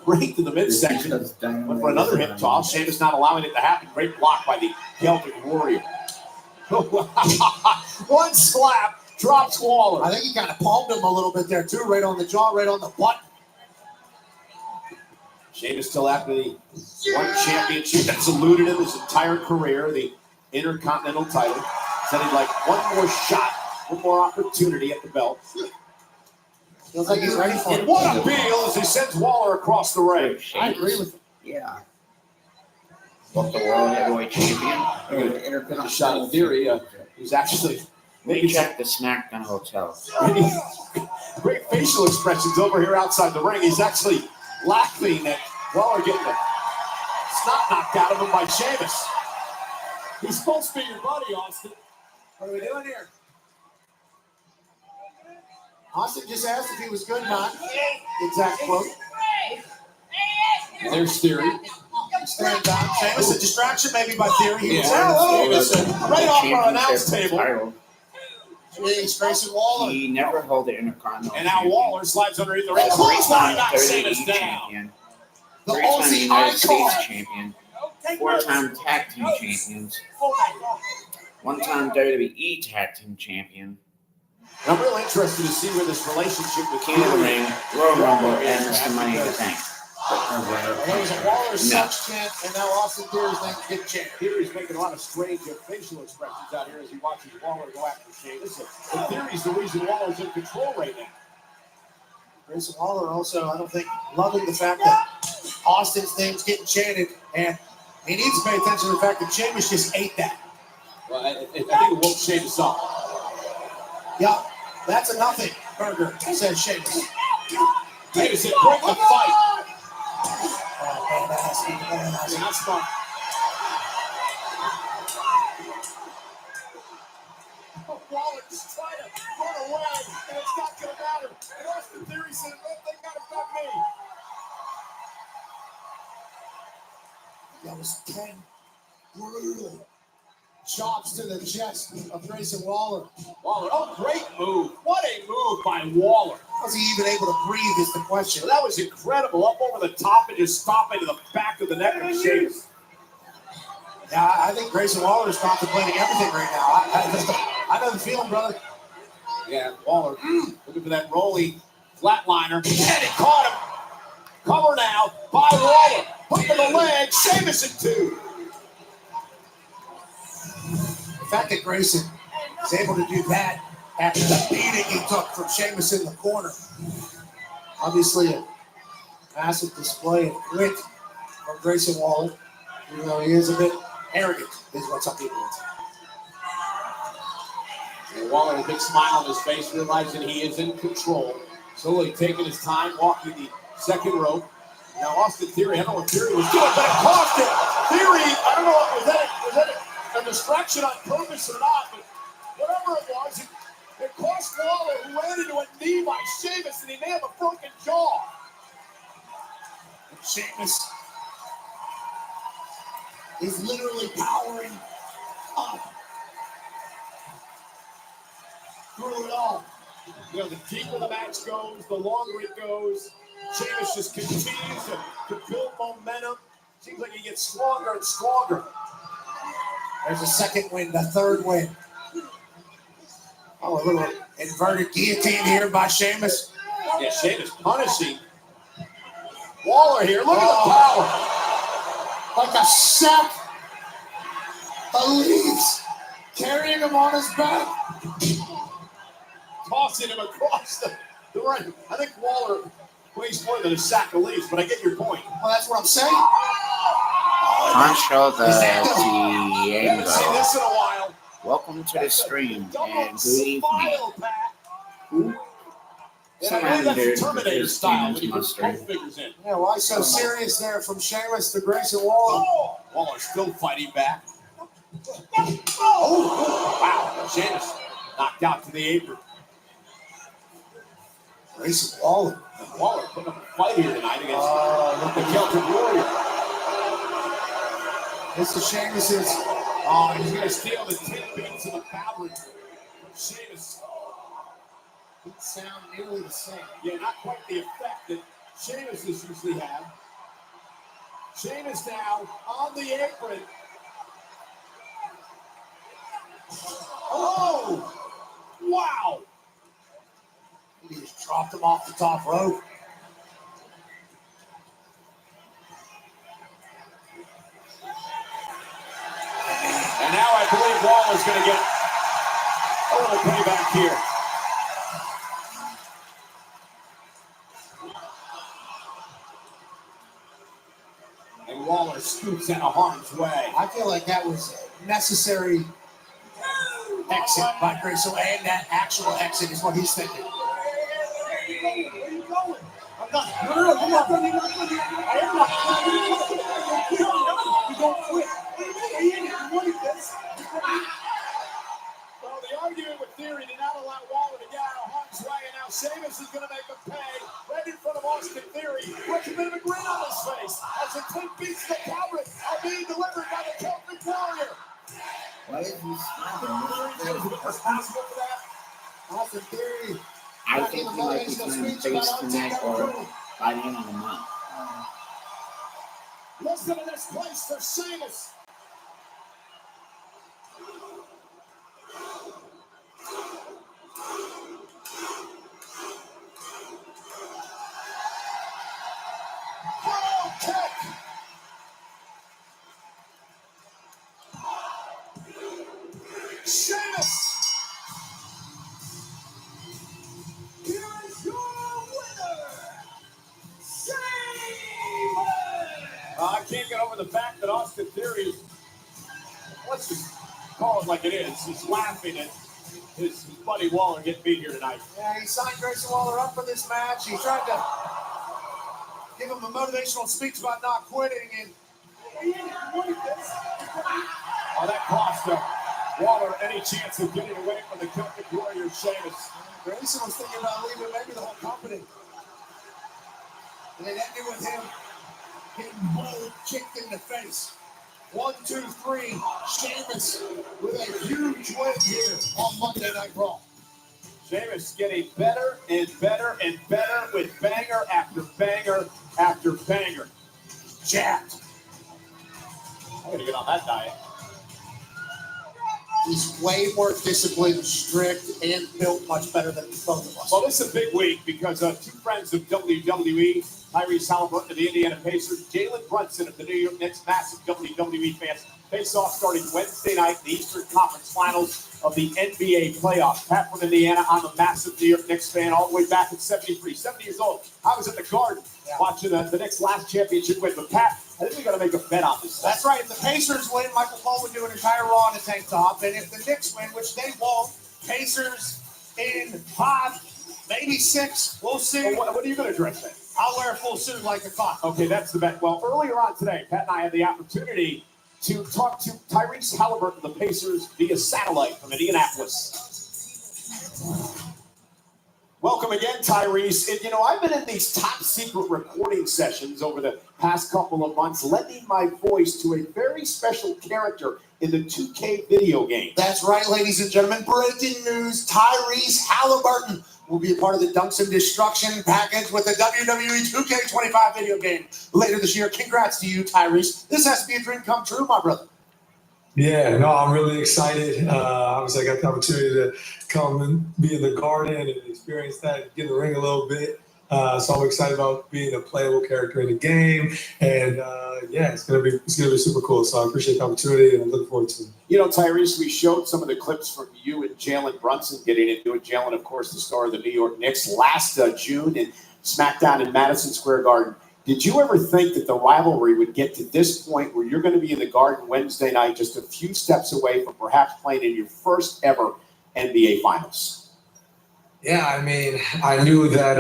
right to the midsection. Went for another hip toss. Sheamus not allowing it to happen. Great block by the Celtic Warrior. One slap drops Waller. I think he kind of palmed him a little bit there too, right on the jaw, right on the butt. Sheamus still after the one championship that's eluded him his entire career, the Intercontinental title. Said he'd like one more shot, one more opportunity at the belt. Feels like he's ready for it. What a deal as he sends Waller across the ring. I agree with him. Yeah. Book the world heavyweight champion. Good shot in theory. He's actually We checked the SmackDown hotel. great facial expressions over here outside the ring. He's actually laughing at Waller getting the snot knocked out of him by Sheamus. He's supposed to be your buddy, Austin. What are we doing here? Austin just asked if he was good or not. Exact quote. There's Theory. Stand down. Sheamus, a distraction maybe by Theory. He was right off our announce table. Jeez, Grayson Waller. He never held the Intercontinental. And now Waller slides underneath the ring. Clothesline got Sheamus down. Champion. The Three-time Aussie United icon. States champion. 4-time tag team champions. 1-time WWE tag team champion. And I'm really interested to see where this relationship with King of the Ring, Royal Rumble, and is. Mr. Money in the Bank. There was a Waller sucks chant, and now Austin Theory's name get chant. Theory's making a lot of strange facial expressions out here as he watches Waller go after Sheamus. And Theory's the reason Waller's in control right now. Grayson Waller also, I don't think, loving the fact that Austin's name's getting chanted, and he needs to pay attention to the fact that Sheamus just ate that. Well, I think it woke Sheamus up. Yeah, that's a nothing burger, says Sheamus. Sheamus said, break the fight. Yeah, that's fun. Waller just trying to run away, and it's not going to matter. And Austin Theory said, they got it, not me. That was 10 brutal chops to the chest of Grayson Waller. Waller, oh, great move. What a move by Waller. Was he even able to breathe is the question. Well, that was incredible. Up over the top and just stomping to the back of the neck of Sheamus. Yeah, I think Grayson Waller is contemplating everything right now. I know the feeling, brother. Yeah, Waller looking for that rolling flatliner. And he caught him. Cover now by Waller. Hook to the leg. Sheamus in 2. The fact that Grayson is able to do that after the beating he took from Sheamus in the corner. Obviously a massive display of grit from Grayson Waller. Even though he is a bit arrogant, is what some people would say. And Waller, a big smile on his face, realizing he is in control. Slowly taking his time, walking the second rope. Now Austin Theory, I don't know what Theory was doing, but it cost him. Theory, I don't know, was that a distraction on purpose or not, but whatever it was, it cost Waller, who ran into a knee by Sheamus, and he may have a broken jaw. And Sheamus is literally powering up. through it all. You know, the deeper the match goes, the longer it goes. Sheamus just continues to build momentum. Seems like he gets stronger and stronger. There's a second win, the third win. Oh, a little inverted guillotine here by Sheamus. Yeah, Sheamus punishing Waller here. Look at the power. Like a sack of leaves, carrying him on his back. Tossing him across the ring. I think Waller weighs more than a sack of leaves, but I get your point. Well, that's what I'm saying. Concho the Haven't seen Diego. this in a while. Welcome to the stream and good evening. And I believe that's Terminator style when you put both fingers in. Yeah, why so serious there from Sheamus to Grayson Waller? Waller still fighting back. Oh, wow. Sheamus knocked out to the apron. Grayson Waller. And Waller putting up a fight here tonight against the Celtic Warrior. This is Sheamus's. Oh, he's going to steal the tidbits of the fabric. Sheamus. It sound nearly the same. Yeah, not quite the effect that Sheamus has usually had. Sheamus now on the apron. Oh! Wow! He just dropped him off the top rope. And now I believe Waller's going to get a little payback here. And Waller scoots out of harm's way. I feel like that was a necessary exit by Grayson, and that actual exit is what he's thinking. Where are you going? I'm not. No, I'm not going. I am not. You don't quit. Well, the argument with Theory did not allow Waller to get out of harm's way, and now Sheamus is going to make him pay right in front of Austin Theory with a bit of a grin on his face as the 10 beats of the fabric are being delivered by the Celtic Warrior. Why is he smiling? Responsible for that? Austin Theory. I think he might be playing face connect or by the end of the month. Listen to this place for Sheamus. Sheamus! Here is your winner, Sheamus! I can't get over the fact that Austin Theory is, let's just call it like it is, he's laughing at his buddy Waller getting beat here tonight. Yeah, he signed Grayson Waller up for this match. He tried to give him a motivational speech about not quitting, and oh, that cost Waller any chance of getting away from the Celtic Warrior Sheamus. Grayson was thinking about leaving maybe the whole company. And it ended with him getting bold kicked in the face. 1, 2, 3. Sheamus with a huge win here on Monday Night Raw. Sheamus getting better and better and better with banger after banger after banger. Jacked. I'm going to get on that diet. He's way more disciplined, strict, and built much better than both of us. Well, this is a big week because two friends of WWE, Tyrese Halliburton of the Indiana Pacers, Jalen Brunson of the New York Knicks, massive WWE fans, face off starting Wednesday night in the Eastern Conference Finals of the NBA playoffs. Pat from Indiana, I'm a massive New York Knicks fan all the way back at 73, 70 years old. I was at the Garden watching the Knicks last championship win. But Pat, I think we got to make a bet on this. That's right. If the Pacers win, Michael Cole would do an entire Raw in a tank top. And if the Knicks win, which they won't, Pacers in 5, maybe 6. We'll see. Well, what are you going to dress in? I'll wear a full suit like a cop. Okay, that's the bet. Well, earlier on today, Pat and I had the opportunity to talk to Tyrese Halliburton of the Pacers via satellite from Indianapolis. Welcome again, Tyrese. And, you know, I've been in these top secret recording sessions over the past couple of months, lending my voice to a very special character in the 2K video game. That's right, ladies and gentlemen. Breaking news: Tyrese Halliburton will be a part of the Dunks and Destruction package with the WWE 2K25 video game later this year. Congrats to you, Tyrese. This has to be a dream come true, my brother. Yeah, no, I'm really excited. Obviously, I got the opportunity to come and be in the Garden and experience that, get in the ring a little bit. So I'm excited about being a playable character in the game, and yeah, it's gonna be super cool. So I appreciate the opportunity, and I'm looking forward to it. You know, Tyrese, we showed some of the clips from you and Jalen Brunson getting into it. Jalen, of course, the star of the New York Knicks last June in SmackDown in Madison Square Garden. Did you ever think that the rivalry would get to this point where you're going to be in the Garden Wednesday night, just a few steps away from perhaps playing in your first ever NBA Finals? Yeah, I mean, I knew that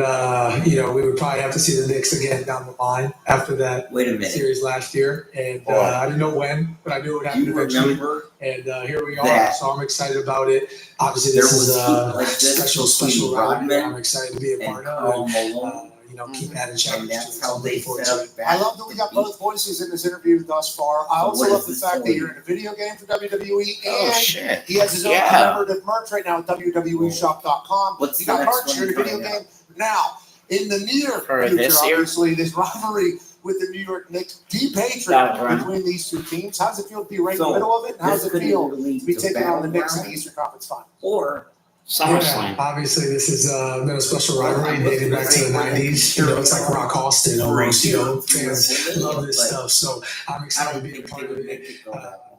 we would probably have to see the Knicks again down the line after that series last year, and I didn't know when, but I knew it would happen eventually. And here we are, so I'm excited about it. Obviously, this is a special rivalry. I'm excited to be a part of it. Keep adding championships. How they set up I love that we got both voices in this interview thus far. I also love the fact that you're in a video game for WWE, and he has his own commemorative merch right now at WWEshop.com. You got merch, you're in a video game. Now, in the near future, obviously, this rivalry with the New York Knicks, deep hatred between these two teams. How does it feel to be right in the middle of it? How does it feel to be taking on the Knicks in the Eastern Conference Finals? Or SummerSlam. Obviously, this has been a special rivalry dating back to the 90s. It's like Rock Austin almost, fans love this stuff. So I'm excited to be a part of it.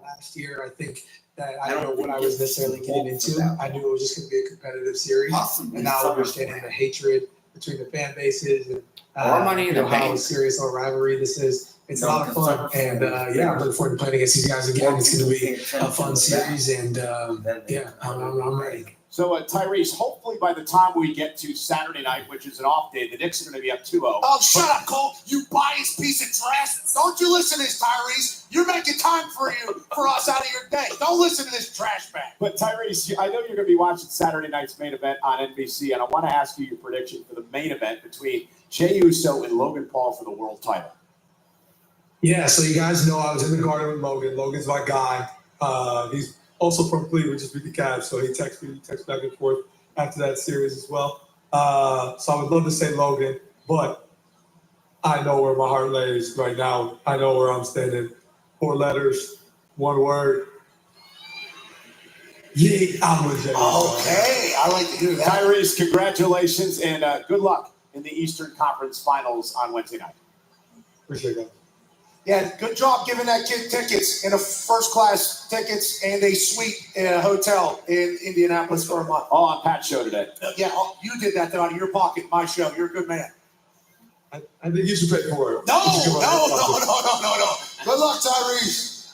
Last year, I think that I don't know what I was necessarily getting into. I knew it was just going to be a competitive series. And now understanding the hatred between the fan bases and how serious our rivalry this is. It's a lot of fun. And yeah, I'm looking forward to playing against these guys again. It's going to be a fun series. And yeah, I'm ready. So, Tyrese, hopefully by the time we get to Saturday night, which is an off day, the Knicks are going to be up 2-0. Oh, shut up, Cole. You biased piece of trash. Don't you listen to this, Tyrese. You're making time for us out of your day. Don't listen to this trash bag. But, Tyrese, I know you're going to be watching Saturday night's main event on NBC, and I want to ask you your prediction for the main event between Jey Uso and Logan Paul for the world title. Yeah, so you guys know I was in the Garden with Logan. Logan's my guy. He's also from Cleveland, just beat the Cavs, so he texts back and forth after that series as well. So I would love to say Logan, but I know where my heart lays right now. I know where I'm standing. 4 letters, 1 word. Yeah, I'm with Jey. Okay, I like to hear that. Tyrese, congratulations, and good luck in the Eastern Conference Finals on Wednesday night. Appreciate that. Yeah, good job giving that kid tickets in a first-class tickets and a suite in a hotel in Indianapolis for a month. All on Pat's show today. Yeah, you did that out of your pocket, my show. You're a good man. I think you should pay for it. No. Good luck, Tyrese.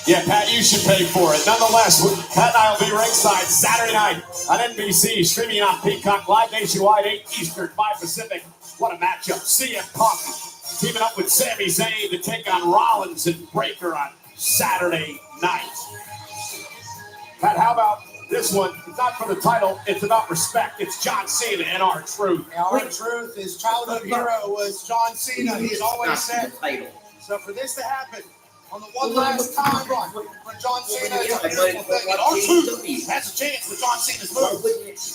Yeah, Pat, you should pay for it. Nonetheless, Pat and I will be ringside Saturday night on NBC, streaming on Peacock, live nationwide, 8 Eastern, 5 Pacific. What a matchup. CM Punk teaming up with Sami Zayn to take on Rollins and Breakker on Saturday night. Pat, how about this one? It's not for the title, it's about respect. It's John Cena and R-Truth. R-Truth, his childhood hero was John Cena. He's always said. So for this to happen, on the one last time run for John Cena, it's a beautiful thing. And R-Truth has a chance with John Cena's move.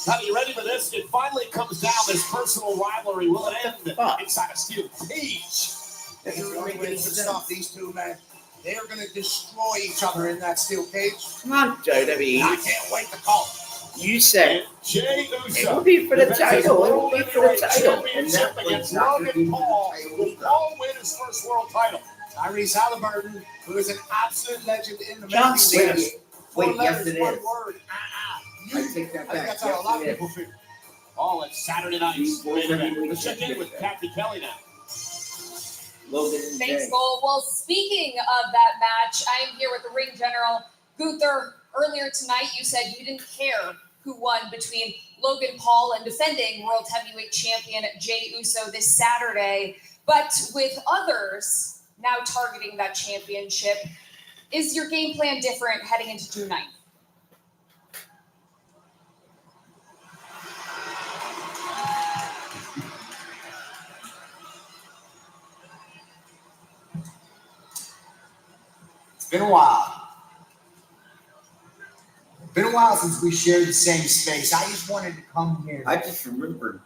Are you ready for this? It finally comes down. This personal rivalry will end inside a steel cage. There's a only way to stop these two men. They are going to destroy each other in that steel cage. Come on, WWE. I can't wait to call it. You said Jey Uso. It will be for the title. It will be for the title. And that against Logan Paul. Will Paul win his first world title? Tyrese Halliburton, who is an absolute legend in the John making. Cena. Wait, yes, it one is. word. I take that I think back. that's how a lot of people feel. All at Saturday night's main event. Let's check in with Kathy Kelly now. Logan and Thanks, Jey. Cole. Well, speaking of that match, I am here with the ring general, Gunther. Earlier tonight, you said you didn't care who won between Logan Paul and defending World Heavyweight Champion Jey Uso this Saturday. But with others now targeting that championship, is your game plan different heading into June 9th? It's been a while. Been a while since we shared the same space. I just wanted to come here. I just remembered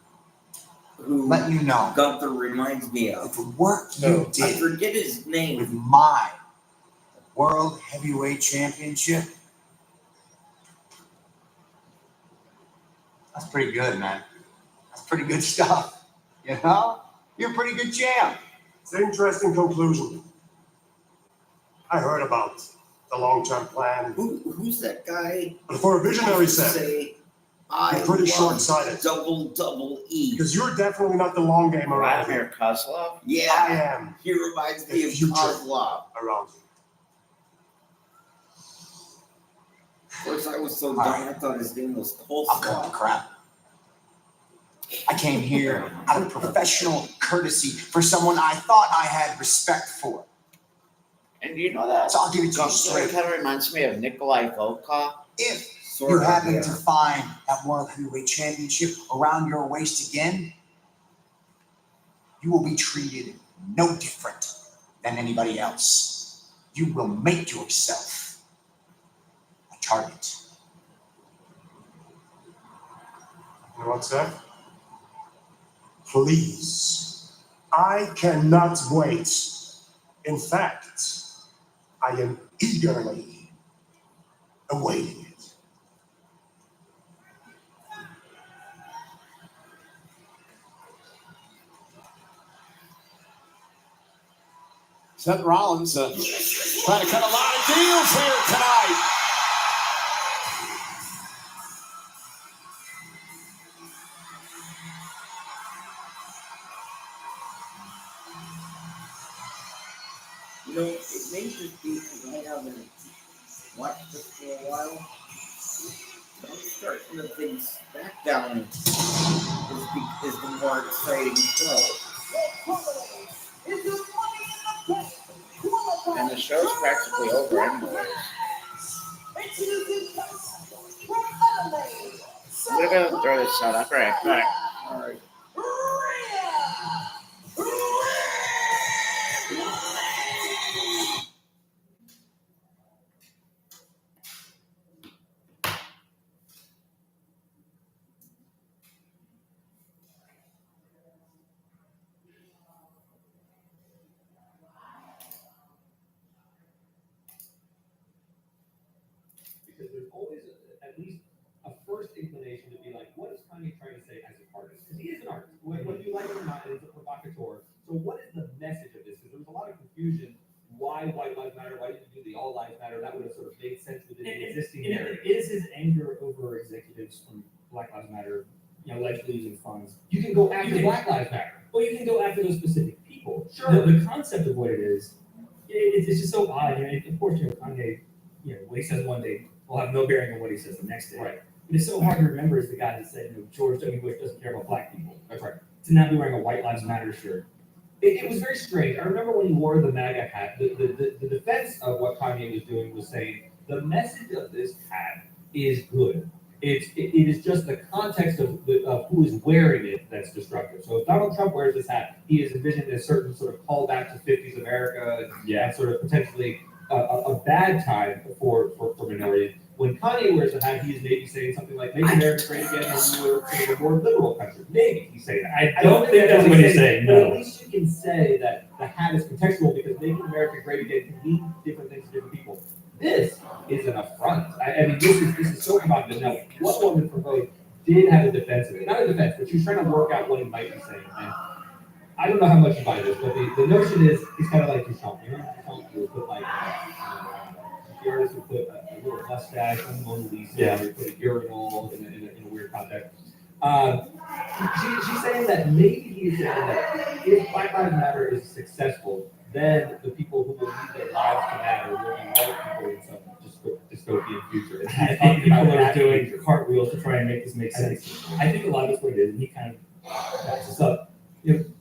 who Let you know. Gunther reminds me of. The work you I did forget his name. with my World Heavyweight Championship. That's pretty good, man. That's pretty good stuff. You know? You're a pretty good champ. It's an interesting conclusion. I heard about the long-term plan. Who's that guy? But for a visionary set, Say, you're pretty short-sighted. Double E. Because you're definitely not the long game around Vladimir here. Kozlov? Yeah. I am He reminds me the of future Kozlov. around you. Of course, I was so dumb, I thought his name was I'll cut the Coleslaw. crap. I came here out of professional courtesy for someone I thought I had respect for. And you know that? So I'll give it to you Gunther straight. kind of reminds me of Nikolai Volkov. If Sort you of, happen yeah. to find that World Heavyweight Championship around your waist again, you will be treated no different than anybody else. You will make yourself a target. You know what, Seth? Please. I cannot wait. In fact, I am eagerly awaiting it. Seth Rollins trying to cut a lot of deals here tonight. You know, it may just be because I haven't watched this for a while. I'm starting to think SmackDown is the more exciting show. And the show's practically over anyway. I'm gonna go throw this out. I'll be right back. All right. Because there's always at least a first inclination to be like, what is Kanye trying to say as an artist? Because he is an artist, whether you like it or not, and it's a provocateur. So what is the message of this? Because there was a lot of confusion. Why White Lives Matter? Why didn't you do the All Lives Matter? That would have sort of made sense within the existing narrative. Is his anger over executives from Black Lives Matter, allegedly using funds? You can go after Black Lives Matter. Well, you can go after those specific people. Sure. The concept of what it is, it's just so odd. Of course, Kanye, what he says one day will have no bearing on what he says the next day. Right. But it's so hard to remember as the guy that said, George W. Bush doesn't care about black people. That's right. To now be wearing a White Lives Matter shirt. It was very strange. I remember when he wore the MAGA hat, the defense of what Kanye was doing was saying, the message of this hat is good. It is just the context of who is wearing it that's destructive. So if Donald Trump wears this hat, he is envisioned a certain sort of callback to 50s America and sort of potentially a bad time for minorities. When Kanye wears a hat, he is maybe saying something like, "Make America great again," and we were in a more liberal country. Maybe he's saying that. I don't think that's what he's saying. But at least you can say that the hat is contextual because making America great again can mean different things to different people. This is an affront. I mean, this is so provocative. Now, what woman proposed did have a defense of it. Not a defense, but she was trying to work out what he might be saying. And I don't know how much you buy this, but the notion is he's kind of like Duchamp. You know, Duchamp would put like the artist would put a little mustache on the Mona Lisa, or put a urinal in a weird context. She's saying that maybe he's saying that if Black Lives Matter is successful, then the people who will need their lives to matter will be white people in some dystopian future. I think people are doing cartwheels to try and make this make sense. I think a lot of it's what it is, and he kind of backs this up.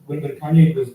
When Kanye was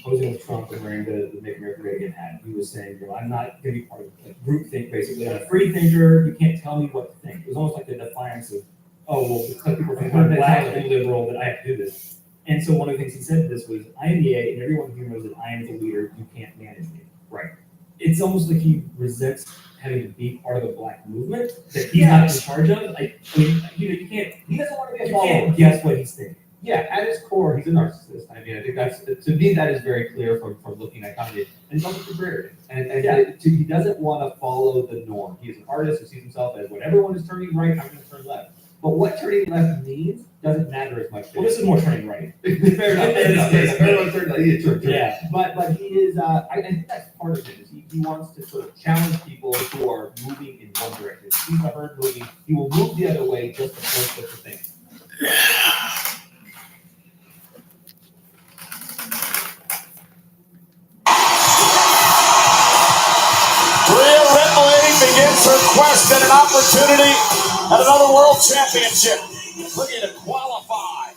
posing with Trump and wearing the Make America Great Again hat, he was saying, I'm not going to be part of groupthink, basically. I'm a free thinker. You can't tell me what to think. It was almost like the defiance of, because people think I'm black and liberal that I have to do this. And so one of the things he said to this was, I am the A, and everyone here knows that I am the leader. You can't manage me. Right. It's almost like he resents having to be part of the black movement that he's not in charge of. I mean, you can't. He doesn't want to be a follower. You can't guess what he's thinking. Yeah, at his core, he's a narcissist. I mean, I think that's, to me, that is very clear from looking at Kanye. And he's also contrarian. And he doesn't want to follow the norm. He is an artist who sees himself as when everyone is turning right, I'm going to turn left. But what turning left means doesn't matter as much. Well, this is more turning right. Fair enough. Everyone turns right. Yeah, but he is. I think that's part of it. Is he wants to sort of challenge people who are moving in one direction. If he's the herd moving, he will move the other way just to force such a thing. Rhea Ripley begins her quest at an opportunity at another world championship. Looking to qualify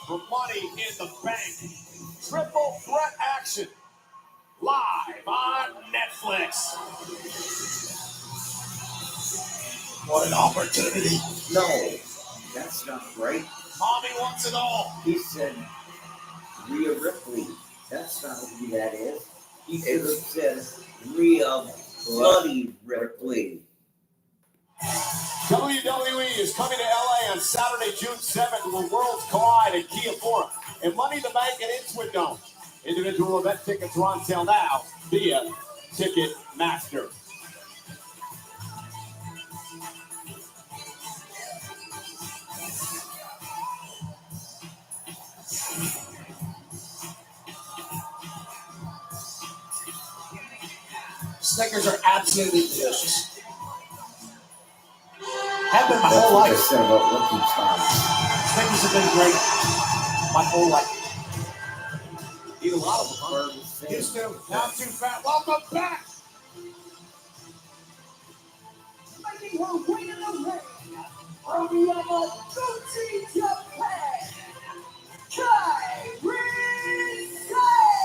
for Money in the Bank. Triple threat action. Live on Netflix. What an opportunity. No, that's not right. Mommy wants it all. He said Rhea Ripley. That's not who that is. He should have said Rhea Bloody Ripley. WWE is coming to LA on Saturday, June 7th, where worlds collide at Kia Forum and Money in the Bank at Intuit Dome. Individual event tickets are on sale now via Ticketmaster. Snickers are absolutely delicious. Have been my whole life. That's what I said about Lucky Charms. Snickers have been great my whole life. Eat a lot of them, huh? Used to. Now I'm too fat. Welcome back. Making her way in the ring from Yamaguchi, Japan, Kairi Sane.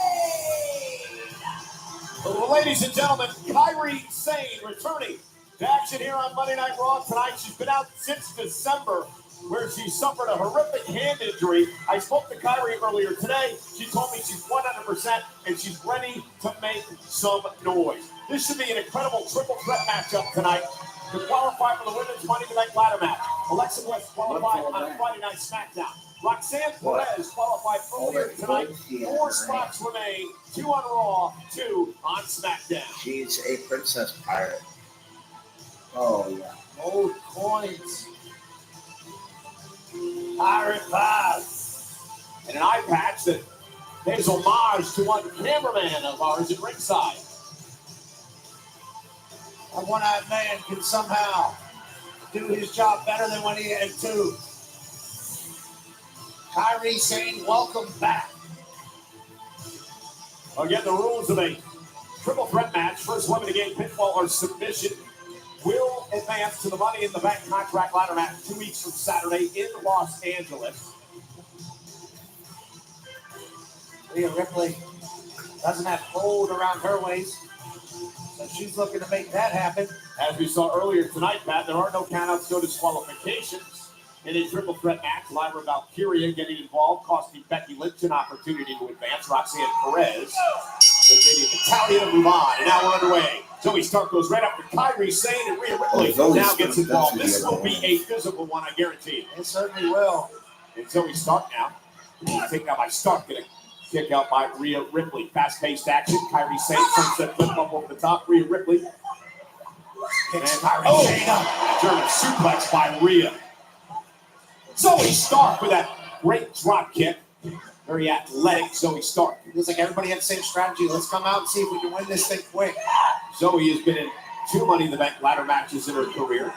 Well, ladies and gentlemen, Kairi Sane returning to action here on Monday Night Raw tonight. She's been out since December, where she suffered a horrific hand injury. I spoke to Kairi earlier today. She told me she's 100% and she's ready to make some noise. This should be an incredible triple threat matchup tonight to qualify for the Women's Money in the Bank ladder match. Alexa Bliss qualified on Friday Night SmackDown. Roxanne Perez qualified earlier tonight. 4 spots remain, 2 on Raw, 2 on SmackDown. She's a princess pirate. Oh, yeah. Old coins. Pirate Pass. And an eye patch that pays homage to one cameraman of ours at ringside. A one-eyed man can somehow do his job better than when he had 2. Kairi Sane, welcome back. Again, the rules of a triple threat match. First women to gain pinfall or submission will advance to the Money in the Bank contract ladder match 2 weeks from Saturday in Los Angeles. Rhea Ripley doesn't have hold around her waist, so she's looking to make that happen. As we saw earlier tonight, Pat, there are no countouts, no disqualifications in a triple threat match. Lyra Valkyria getting involved, costing Becky Lynch an opportunity to advance. Roxanne Perez, Virginia Battalion to move on. And now we're underway. Zoe Stark goes right up to Kairi Sane, and Rhea Ripley now gets involved. This will be a physical one, I guarantee. It certainly will. And Zoe Stark now. Taken out by Stark, getting kick out by Rhea Ripley. Fast-paced action. Kairi Sane, sunset flip up over the top. Rhea Ripley. Kicks Kairi Sane up. German suplex by Rhea. Zoe Stark with that great drop kick. Very athletic Zoe Stark. It looks like everybody had the same strategy. Let's come out and see if we can win this thing quick. Zoe has been in 2 Money in the Bank ladder matches in her career.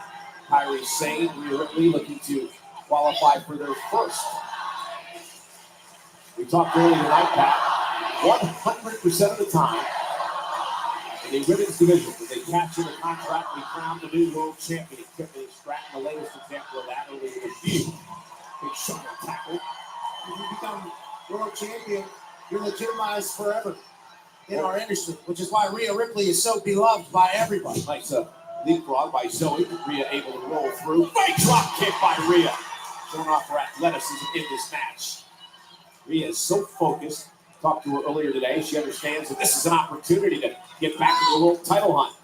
Kairi Sane, Rhea Ripley looking to qualify for their first. We talked earlier tonight, Pat, 100% of the time in the women's division, when they capture the contract, we crown the new world champion. Tiffany Stratton, the latest example of that, earlier this year. Big shoulder tackle. When you become world champion, you're legitimized forever in our industry, which is why Rhea Ripley is so beloved by everybody. Nice leapfrog by Zoe. Rhea able to roll through. Big drop kick by Rhea. Showing off her athleticism in this match. Rhea is so focused. Talked to her earlier today. She understands that this is an opportunity to get back to the world title hunt.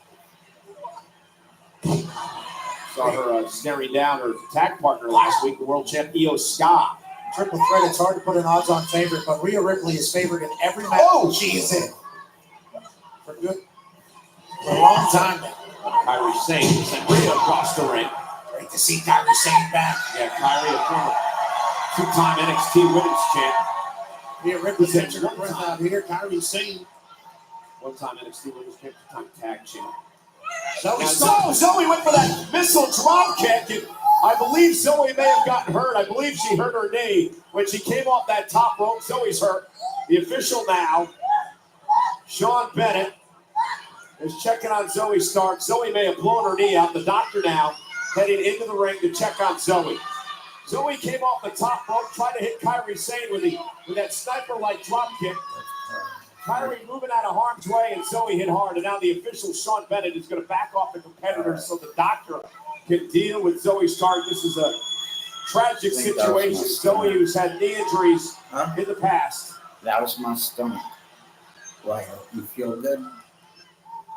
Saw her staring down her tag partner last week, the world champ Io Sky. Triple threat, it's hard to put an odds-on favorite, but Rhea Ripley is favored in every match she is in. For good. For a long time now. Kairi Sane sent Rhea across the ring. Great to see Kairi Sane back. Yeah, Kairi, a former two-time NXT Women's Champ. Rhea Ripley catching her breath out here. Kairi Sane. One-time NXT Women's Champ, two-time Tag Champ. Zoe went for that missile drop kick, and I believe Zoe may have gotten hurt. I believe she hurt her knee when she came off that top rope. Zoe's hurt. The official now, Sean Bennett, is checking on Zoe Stark. Zoe may have blown her knee out. The doctor now heading into the ring to check on Zoe. Zoe came off the top rope, tried to hit Kairi Sane with that sniper-like drop kick. Kairi moving out of harm's way, and Zoe hit hard. And now the official, Sean Bennett, is going to back off the competitors so the doctor can deal with Zoe Stark. This is a tragic situation. Zoe, who's had knee injuries in the past. That was my stomach. Why? You feel good?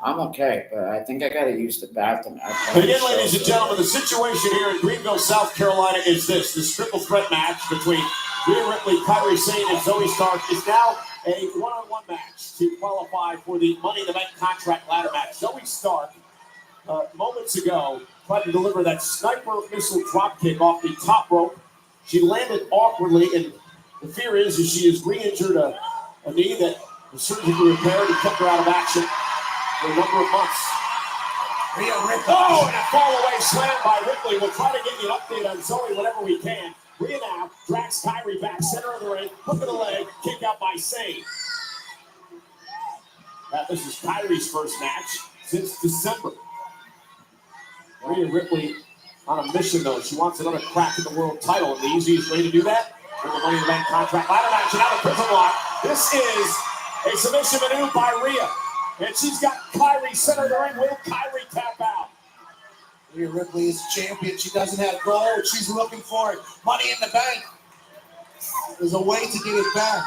I'm okay, but I think I got to use the bathroom. Again, ladies and gentlemen, the situation here in Greenville, South Carolina is this triple threat match between Rhea Ripley, Kairi Sane, and Zoe Stark is now a one-on-one match to qualify for the Money in the Bank contract ladder match. Zoe Stark, moments ago, tried to deliver that sniper missile drop kick off the top rope. She landed awkwardly, and the fear is she has re-injured a knee that was surgically repaired and kept her out of action for a number of months. Rhea Ripley. Oh, and a fall-away slam by Ripley. We'll try to get you an update on Zoe whenever we can. Rhea now drags Kairi back, center of the ring, hook of the leg, kick out by Sane. This is Kairi's first match since December. Rhea Ripley on a mission, though. She wants another crack at the world title, and the easiest way to do that with the Money in the Bank contract ladder match. And now the prison lock. This is a submission maneuver by Rhea. And she's got Kairi center of the ring. Will Kairi tap out? Rhea Ripley is champion. She doesn't have gold. She's looking for it. Money in the Bank. There's a way to get it back.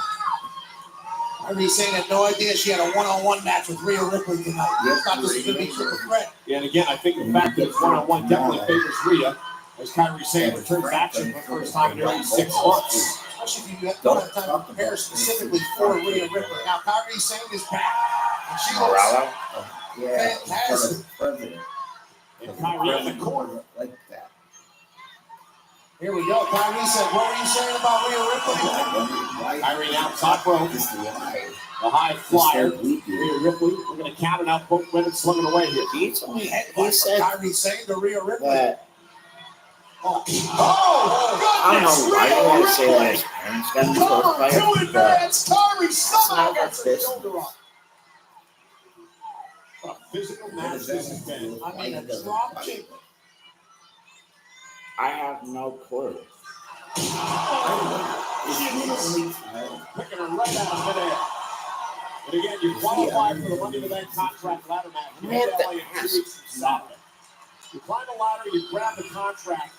Kairi Sane had no idea she had a one-on-one match with Rhea Ripley tonight. Yes, thought this was going to be triple threat. Yeah, and again, I think the fact that it's one-on-one definitely favors Rhea as Kairi Sane returns to action for the first time in nearly 6 months. Especially if you don't have time to prepare specifically for Rhea Ripley. Now, Kairi Sane is back. And she looks fantastic. And Kairi in the corner. Like that. Here we go. Kairi said, what were you saying about Rhea Ripley? Kairi now top rope. The high flyer. Rhea Ripley. We're going to count it out. Both women swinging away here. He said Kairi Sane to Rhea Ripley. that. Oh, I don't know why you want to say that his parents got him close by to it, advance. Kairi it's not like gets this. What a physical match this has been. I mean, a drop kick. I have no clue. Picking her right out of midair. And again, you qualify for the Money in the Bank contract ladder match. You have to stop it. You climb the ladder, you grab the contract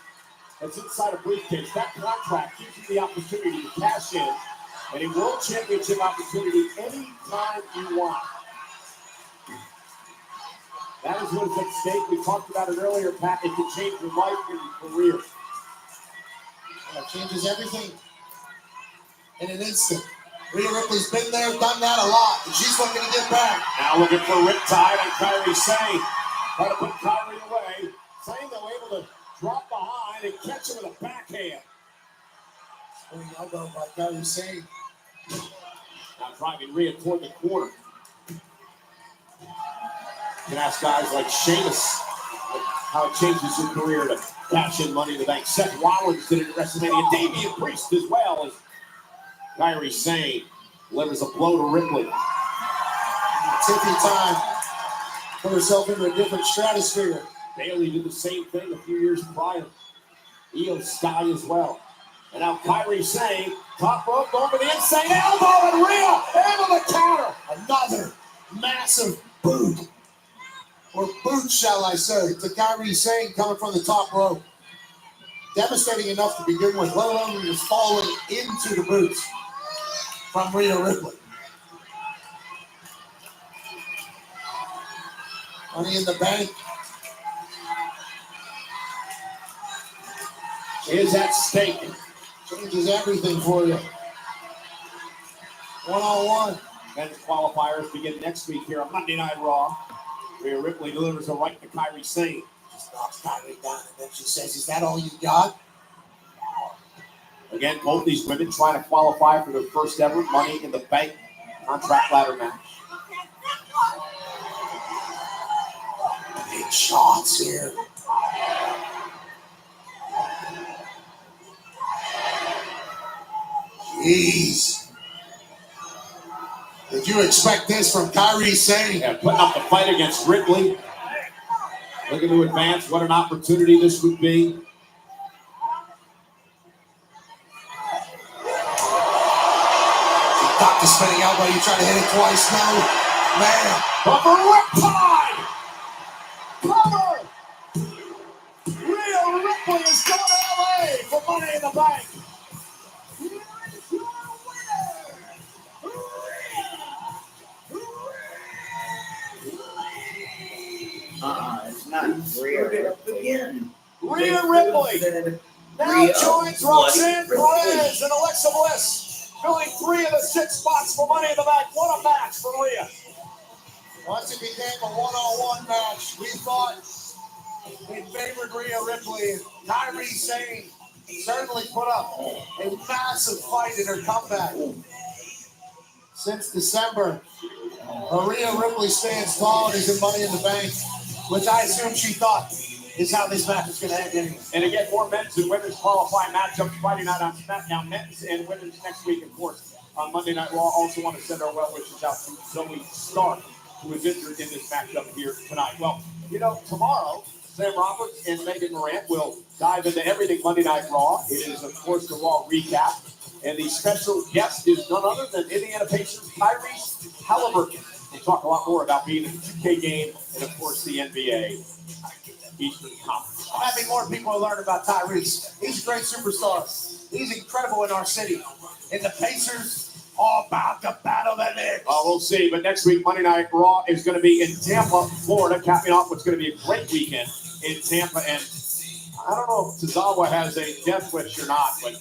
that's inside a briefcase. That contract gives you the opportunity to cash in and a world championship opportunity anytime you want. That is what is at stake. We talked about it earlier, Pat. It can change your life and your career. It changes everything in an instant. Rhea Ripley's been there, done that a lot, and she's looking to get back. Now looking for Riptide on Kairi Sane. Try to put Kairi away. Sane, though, able to drop behind and catch her with a backhand. Spinning elbow by Kairi Sane. Now driving Rhea toward the corner. You can ask guys like Sheamus how it changes your career to cash in Money in the Bank. Seth Rollins did it at WrestleMania. Damian Priest as well as Kairi Sane delivers a blow to Ripley. Tippy time. Put herself into a different stratosphere. Bayley did the same thing a few years prior. Io Sky as well. And now Kairi Sane, top rope going for the insane elbow, and Rhea able to counter. Another massive boot. Or boot, shall I say, to Kairi Sane coming from the top rope. Devastating enough to begin with, let alone just falling into the boots from Rhea Ripley. Money in the Bank. is at stake. Changes everything for you. One-on-one. Men's qualifiers begin next week here on Monday Night Raw. Rhea Ripley delivers a right to Kairi Sane. Just knocks Kyrie down, and then she says, "Is that all you got?" Again, both these women trying to qualify for their first ever Money in the Bank contract ladder match. Big shots here. Jeez. Did you expect this from Kairi Sane? Yeah, putting up the fight against Ripley. Looking to advance. What an opportunity this would be. Got the spinning elbow. You try to hit it twice. No. Man. Cover Riptide! Cover! Rhea Ripley is going to LA for Money in the Bank. It's not Rhea Ripley again. Rhea Ripley now joins Roxanne Perez and Alexa Bliss, filling 3 of the 6 spots for Money in the Bank. What a match for Rhea. Once it became a one-on-one match, we thought it favored Rhea Ripley. And Kairi Sane certainly put up a massive fight in her comeback. Since December, Rhea Ripley stands tall and is in Money in the Bank, which I assume she thought is how this match is going to end anyway. And again, more men's and women's qualifying matchups Friday night on SmackDown. Men's and women's next week, of course, on Monday Night Raw. Also want to send our well wishes out to Zoe Stark, who is injured in this matchup here tonight. Well, tomorrow, Sam Roberts and Megan Morant will dive into everything Monday Night Raw. It is, of course, the Raw recap. And the special guest is none other than Indiana Pacers' Tyrese Halliburton. We'll talk a lot more about being in the 2K game and, of course, the NBA Eastern Conference. I'm having more people learn about Tyrese. He's a great superstar. He's incredible in our city. And the Pacers are about to battle the Knicks. Oh, we'll see. But next week, Monday Night Raw is going to be in Tampa, Florida, capping off what's going to be a great weekend in Tampa. And I don't know if Tozawa has a death wish or not, but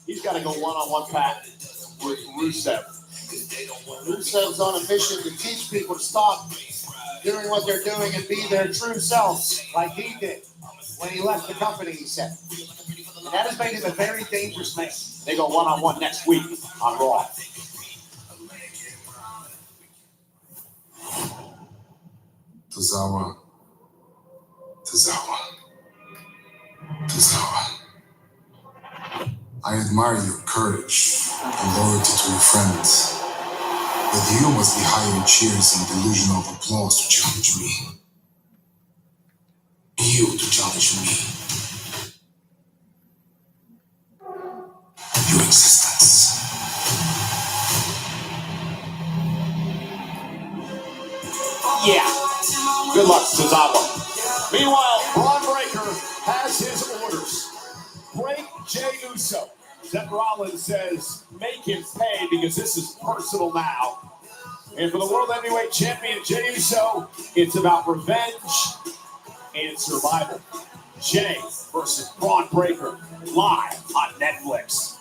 he's got to go one-on-one pat with Rusev. Rusev's on a mission to teach people to stop doing what they're doing and be their true selves, like he did when he left the company, he said. And that has made him a very dangerous man. They go one-on-one next week on Raw. Tozawa. I admire your courage and loyalty to your friends. But you must be hiring cheers and delusional applause to challenge me. You to challenge me. Your existence. Yeah. Good luck, Tozawa. Meanwhile, Braun Breaker has his orders. Break Jey Uso. Seth Rollins says, make him pay because this is personal now. And for the World Heavyweight Champion Jey Uso, it's about revenge and survival. Jey versus Braun Breaker, live on Netflix.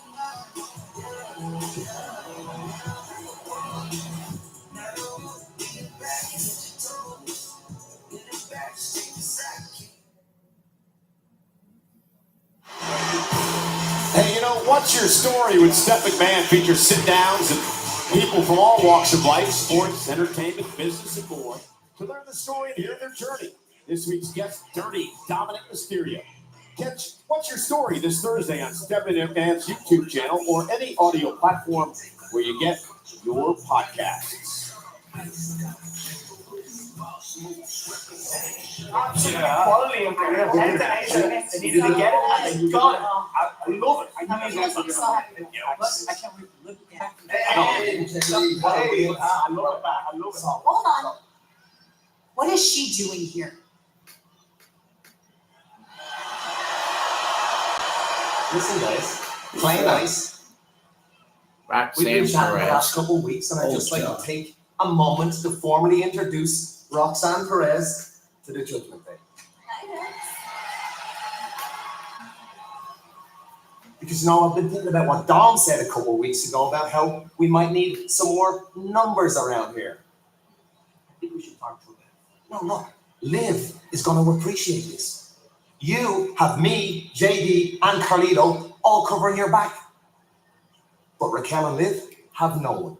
Hey, What's Your Story with Steph McMahon features sit-downs and people from all walks of life, sports, entertainment, business, and more, to learn the story and hear their journey. This week's guest, Dirty Dominic Mysterio. Catch What's Your Story this Thursday on Steph McMahon's YouTube channel or any audio platform where you get your podcasts. Did you get it? I got it. I love it. I can't wait to look back. I love it. Hold on. What is she doing here? Listen, guys, playing nice. We've been chatting the last couple of weeks, and I'd just like to take a moment to formally introduce Roxanne Perez to the Judgment Day. Because, I've been thinking about what Dom said a couple of weeks ago about how we might need some more numbers around here. I think we should talk to him. No, look, Liv is going to appreciate this. You have me, JD, and Carlito all covering your back. But Raquel and Liv have no one.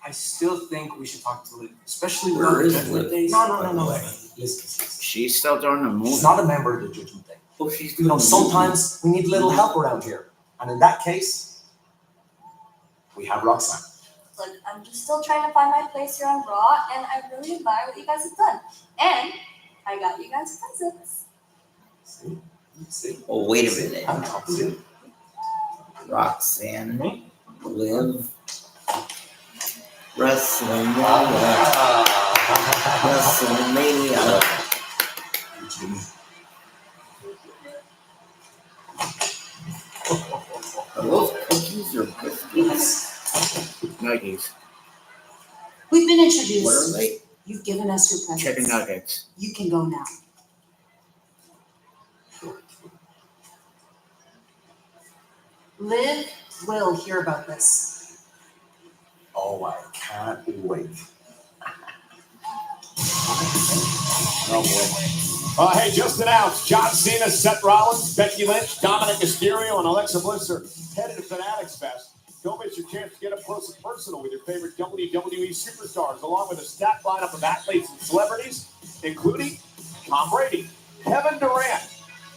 I still think we should talk to Liv, especially Where with is Judgment Liv? Day. No. Listen. She's still doing the movie. She's not a member of the Judgment Day. Oh, she's Sometimes we need a little help around here. And in that case, we have Roxanne. Look, I'm just still trying to find my place here on Raw, and I really admire what you guys have done. And I got you guys presents. See? Oh, wait a minute. I'm talking to you. Roxanne, Liv, WrestleMania. Are those cookies or biscuits? Nuggets. We've been introduced. What are they? You've given us your presents. Chicken nuggets. You can go now. Liv will hear about this. Oh, I can't wait. Oh boy. Hey, just announced John Cena, Seth Rollins, Becky Lynch, Dominic Mysterio, and Alexa Bliss are headed to Fanatics Fest. Don't miss your chance to get up close and personal with your favorite WWE superstars, along with a stacked lineup of athletes and celebrities, including Tom Brady, Kevin Durant,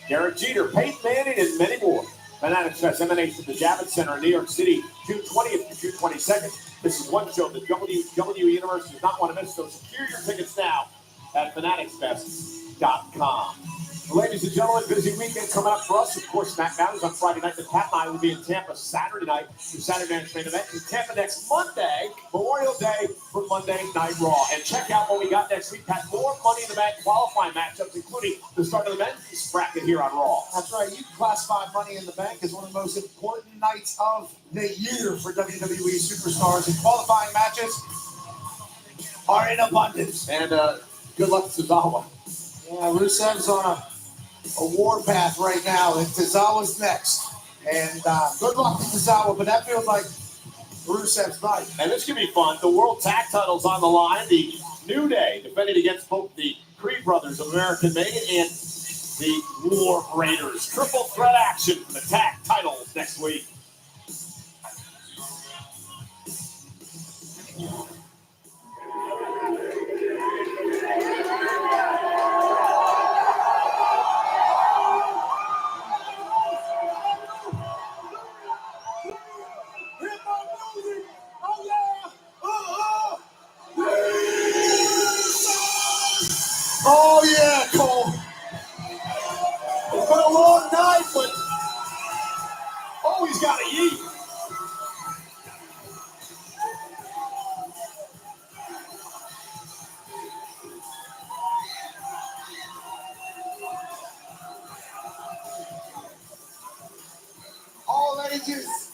Derek Jeter, Peyton Manning, and many more. Fanatics Fest emanates from the Javits Center in New York City, June 20th to June 22nd. This is one show that WWE Universe does not want to miss, so secure your tickets now at fanaticsfest.com. Ladies and gentlemen, busy weekend coming up for us. Of course, SmackDown is on Friday night. The Pat and I will be in Tampa Saturday night for Saturday Night's main event. In Tampa next Monday, Memorial Day for Monday Night Raw. And check out what we got next week. Pat, more Money in the Bank qualifying matchups, including the start of the men's bracket here on Raw. That's right. You classify Money in the Bank as one of the most important nights of the year for WWE superstars, and qualifying matches are in abundance. And good luck to Tozawa. Yeah, Rusev's on a war path right now, and Tozawa's next. And good luck to Tozawa, but that feels like Rusev's night. And this could be fun. The World Tag Title's on the line. The New Day defending against both the Creed Brothers of American Made and the War Raiders. Triple threat action for the tag titles next week. Oh, yeah, Cole. It's been a long night, but oh, he's got to eat. all ages,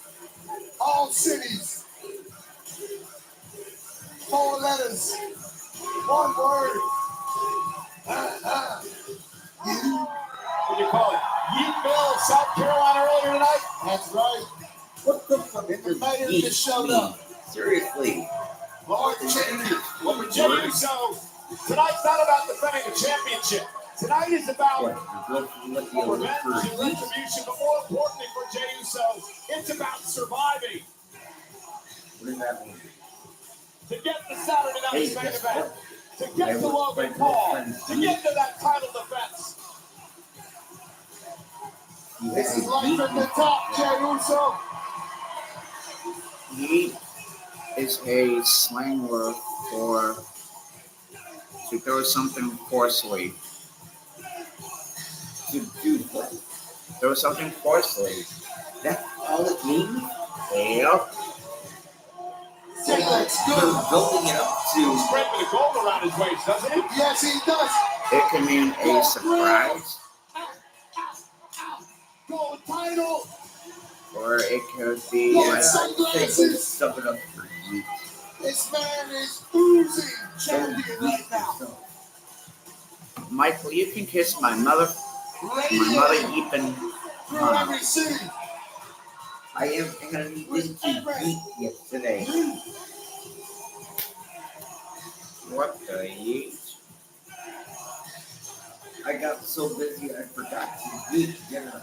all cities, 4 letters, 1 word. What do you call it? Yeetville, South Carolina earlier tonight? That's right. What the fuck The mayor just showed up. Seriously. Lord Change. Well, for Jey Uso, tonight's not about defending a championship. Tonight is about revenge and retribution, but more importantly for Jey Uso, it's about surviving. What does that mean? To get the Saturday night's main event, to get to Logan Paul, to get to that title defense. This is life at the top, Jey Uso. Yeet is a slang word for to throw something forcefully. To do what? Throw something forcefully. That's all it means? Yep. That's good. They're building it up to. He's scraping the gold around his waist, doesn't he? Yes, he does. It can mean a surprise, Gold title. or it could be Gold sunglasses. Stuff it up for you. This man is oozing champion right now. Michael, you can kiss my mother. My mother Yeepin through every city. I haven't had any dinky yet today. What the yeet? I got so busy I forgot to eat dinner.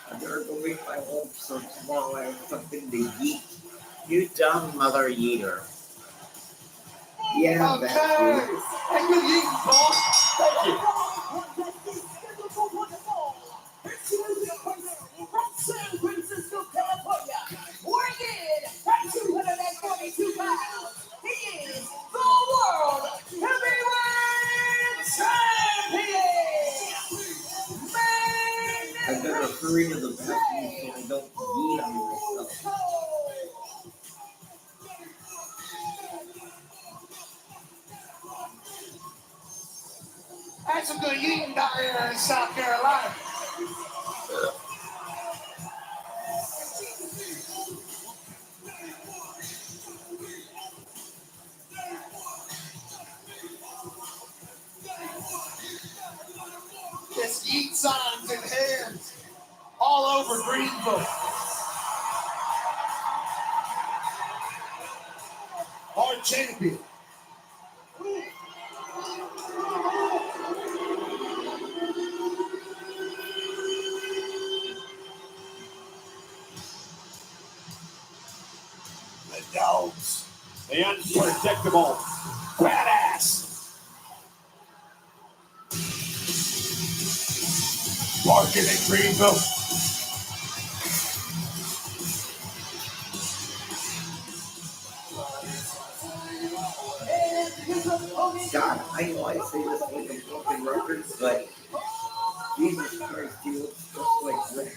I better go make my home so tomorrow I have something to eat. You dumb mother eater. Yeah, Okay. that's you. Hey, good eating, Paul. Thank you. From San Francisco, California, weighing in at 242 pounds, he is the World Heavyweight Champion! I better hurry to the bathroom so I don't eat on myself. That's some good eating down here in South Carolina. Just eat signs and hands all over Greenville. Our champion. The Dogs. The unpredictable badass. Market in Greenville. God, I know I say this like a broken record, but Jesus Christ, he looks just like Rick.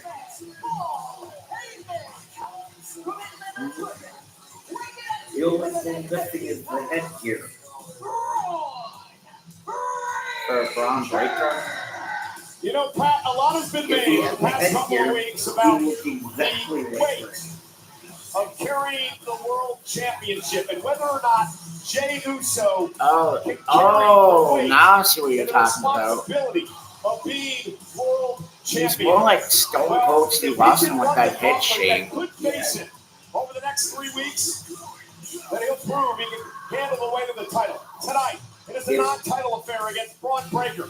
The only thing missing is the headgear. For a Braun Breaker. You know, Pat, a lot has been made in the past couple of weeks about the weight of carrying the world championship and whether or not Jey Uso can carry the weight now I see what you're and the talking about. responsibility of being world champion. He's more like Stone Cold Steve Austin with that head shape. shape. Could face it over the next 3 weeks, that he'll prove he can handle the weight of the title. Tonight, it is a non-title affair against Braun Breaker.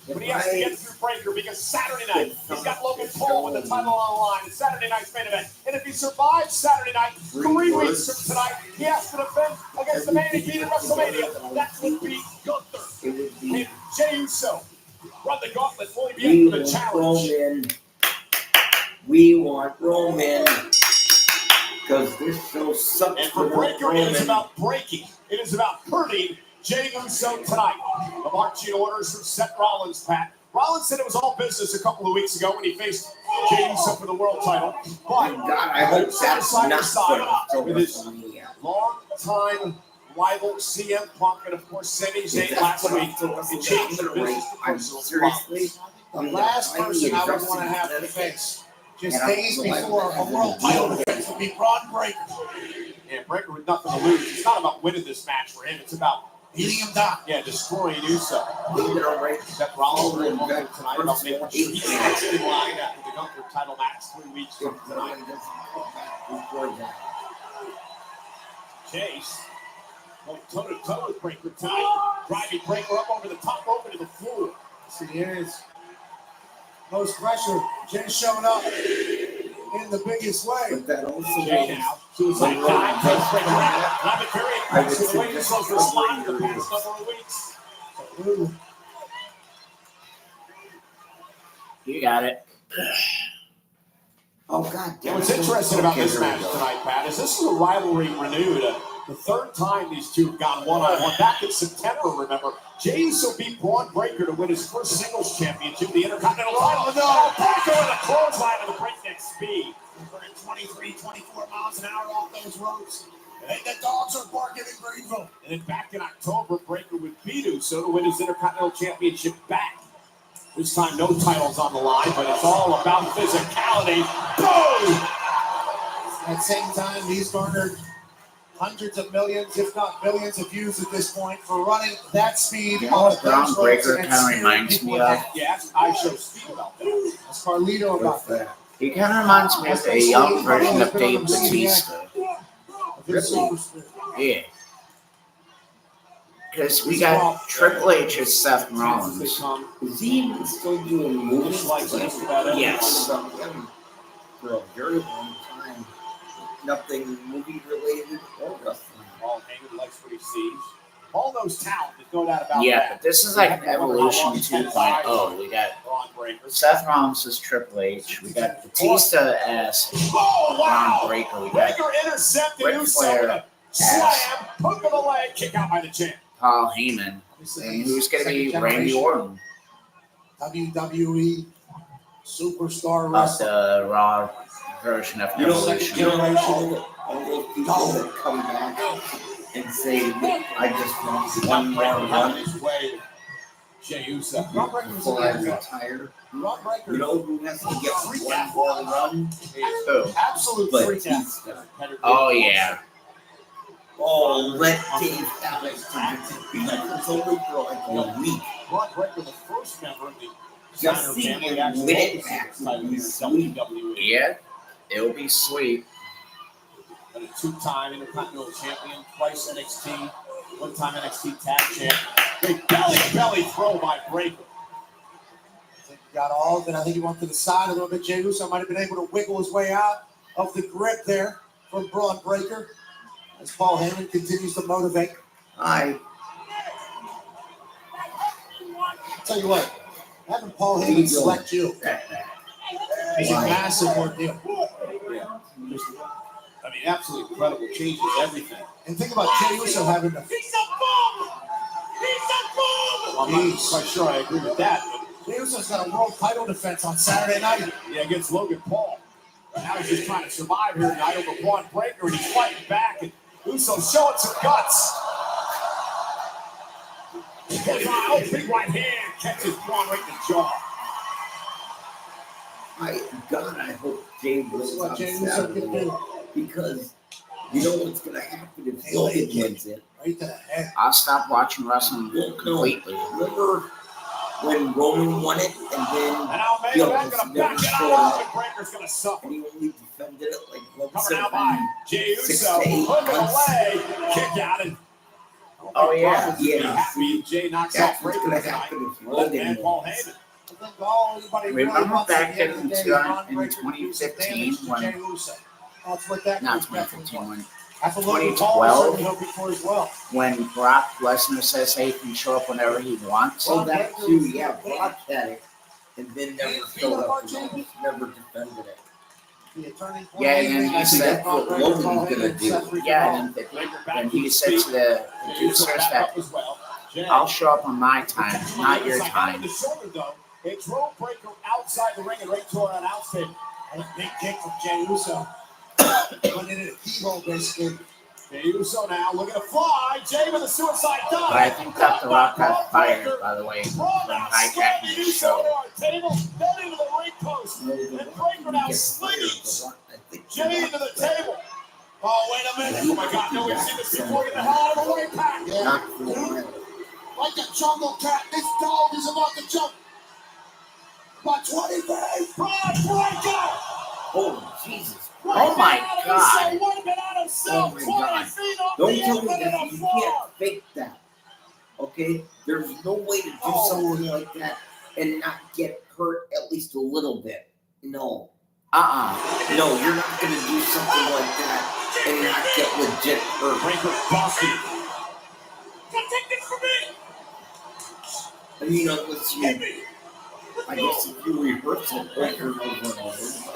But he has to get through Breaker because Saturday night, he's got Logan Paul with the title on the line. It's Saturday night's main event. And if he survives Saturday night, 3 weeks from tonight, he has to defend against the man he beat at WrestleMania. That would be Gunther. And Jey Uso run the gauntlet. Will he be We up for the want challenge? Roman. We want Roman. Because this show sucks. And for Breaker, it is about breaking. It is about hurting Jey Uso tonight. The marching orders from Seth Rollins, Pat. Rollins said it was all business a couple of weeks ago when he faced Jey Uso for the world title. But God, I hope that's side not to side for with his long-time rival CM Punk and of course Sami Zayn last week. It changed their business to personal seriously. The last person I would want to have to face just days before a world title defense would be Braun Breaker. And Breaker with nothing to lose. It's not about winning this match for him. It's about beating him down. Yeah, destroying Uso. Seth Rollins will come here tonight about making sure he's next in line after the Gunther title match 3 weeks from tonight. Chase going toe-to-toe with Breaker tonight, driving Breaker up over the top rope into the floor. See, here it is. Most pressure. Jay showing up in the biggest way. But that also Jay now. Suicide dive, takes Breaker out. And I've been very impressed with the way Uso's responded the past couple of weeks. You got it. Oh, God. And what's interesting about this match tonight, Pat, is this is a rivalry renewed. The third time these two have gone one-on-one. Back in September, remember, Jey Uso beat Braun Breaker to win his first singles championship, the Intercontinental title. Oh, Breaker with a clothesline at a breakneck speed. 23, 24 miles an hour off those ropes. And the dogs are barking in Greenville. And then back in October, Breaker would beat Uso to win his Intercontinental Championship back. This time, no titles on the line, but it's all about physicality. Boom! At the same time, he's garnered hundreds of millions, if not billions, of views at this point for running that speed You know on the what Braun bench Breaker ropes kind of and reminds people me in of? that. Yes, I show Steve about that. That's Carlito about that. He kind of reminds me of a young version of Dave Bautista. Yeah. Because we got Triple H as Seth Rollins. Is he even still doing movies like this? Yes. For a very long time. Nothing movie related or wrestling. Paul Heyman likes what he sees. All those talent, there's no doubt about Yeah, that. but this is like Evolution 2.0. We got Seth Rollins as Triple H. We got Batista as Braun Breaker. We got Breaker intercepted Ric Uso with Flair a slam, hook of the leg, kick out by the champ. Paul Heyman. And who's going to be Randy Orton? WWE superstar Of wrestler. the Raw version of Evolution. All those people that come back and say, I just want one more run His way, Jey Uso. before I retire. You know who has to get one more run? Who? Absolute freak out. Batista. Oh, yeah. Oh, let Dave have it. It's only for like a week. Braun Breaker, the first member of the Just Steiner see family, him actually win holds it the back. title here in He's sweet. WWE. Yeah, it'll be sweet. And a two-time Intercontinental Champion, twice NXT, one-time NXT Tag Champ. Big belly throw by Breaker. I think he got all of it. I think he went to the side a little bit. Jey Uso might have been able to wiggle his way out of the grip there from Braun Breaker as Paul Heyman continues to motivate. I Tell you what, having Paul Heyman select you is a massive ordeal. Yeah. I mean, absolutely incredible. Changes everything. And think about Jey Uso having to. Well, I'm not quite sure I agree with that, but Jey Uso's got a world title defense on Saturday night. yeah, against Logan Paul. Now he's just trying to survive here tonight over Braun Breaker, and he's fighting back. And Uso showing some guts. Oh, big right hand catches Braun right in the jaw. God, I hope Jay wins what on Jey Uso can Saturday, do. because you know what's going to happen if Logan wins it. Right to the head. I'll stop watching wrestling completely. Remember when Roman won it and then And now he Mayweather almost gonna never back it showed out. up, Breaker's gonna suffer. and he only defended it like once Coming out by Jey every 6 Uso, to 8 hook of the months. leg, kick out, and Oh, yeah. Yeah. happy Jay knocks That's out what's Breaker going to tonight. happen if And Logan Paul wins. Heyman. I think all anybody really Remember wants back at the end of in the day is Braun Breaker 2015 damage to when- Jey Uso. That's what that Not group definitely 2015, wants. when That's what Logan Paul 2012. was certainly hoping for as well. when Brock Lesnar says hey, he can show up whenever he wants. So that too, yeah, Brock had it, and then never showed up, and almost never defended it. The attorney for Yeah, and then Heyman, he I think said that's what what Logan's Logan's gonna do. Seth Freaking Yeah, Rollins. and he said to the producers that as well. Jay. I'll show up on my time, not your It's like out of time. the shoulder, though. It drove Breaker outside the ring and right to an announce table. And a big kick from Jey Uso. Went into the keyhole, basically. Jey Uso now looking to fly. Jay with a suicide dive. But I think that The Rock got fired, by the way, from hijacking the show. Table, then into the ring post. And Breaker now slings Jay into the table. Oh, wait a minute. Oh, my God. No, we've seen this before. Get the hell out of the way, Pack. Yeah. Like a jungle cat, this dog is about to jump. By 20 feet. Braun Breaker. Oh, Jesus. Oh my God. Would have been out of Oh my God. Don't tell me that you can't fake that. Okay? There's no way to do something like that and not get hurt at least a little bit. No. No, you're not going to do something like that and not get legit hurt. Breaker busted. I mean, unless you, I guess if you reverse it over and over and over. Jey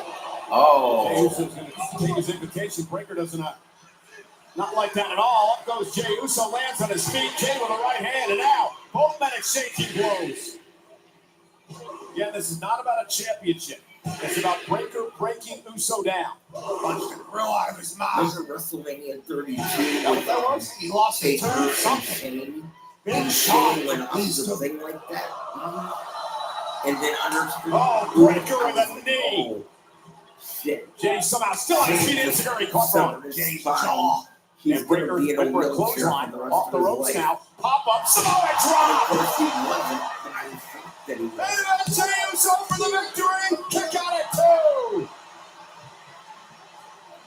Oh, Uso's going to take his invitation. Breaker doesn't not like that at all. Up goes Jey Uso, lands on his feet. Jay with a right hand, and now both men exchanging blows. Yeah, this is not about a championship. It's about Breaker breaking Uso down. Punched the grill out of his mouth. Was it WrestleMania 32? That what that was? He lost his turn or something. And Shane went up the thing like that. And then Undertaker. Oh, Breaker with a knee. Oh, shit. Jay somehow still on his feet. It's very caught Severed his Jay's spine. jaw. He's And gonna Breaker be in a went for a wheelchair clothesline for the rest off of the his ropes life. now. Pop up, Samoa Of drop. course he wasn't, but I'm shocked that he was. And Jey Uso for the victory. Kick out at 2.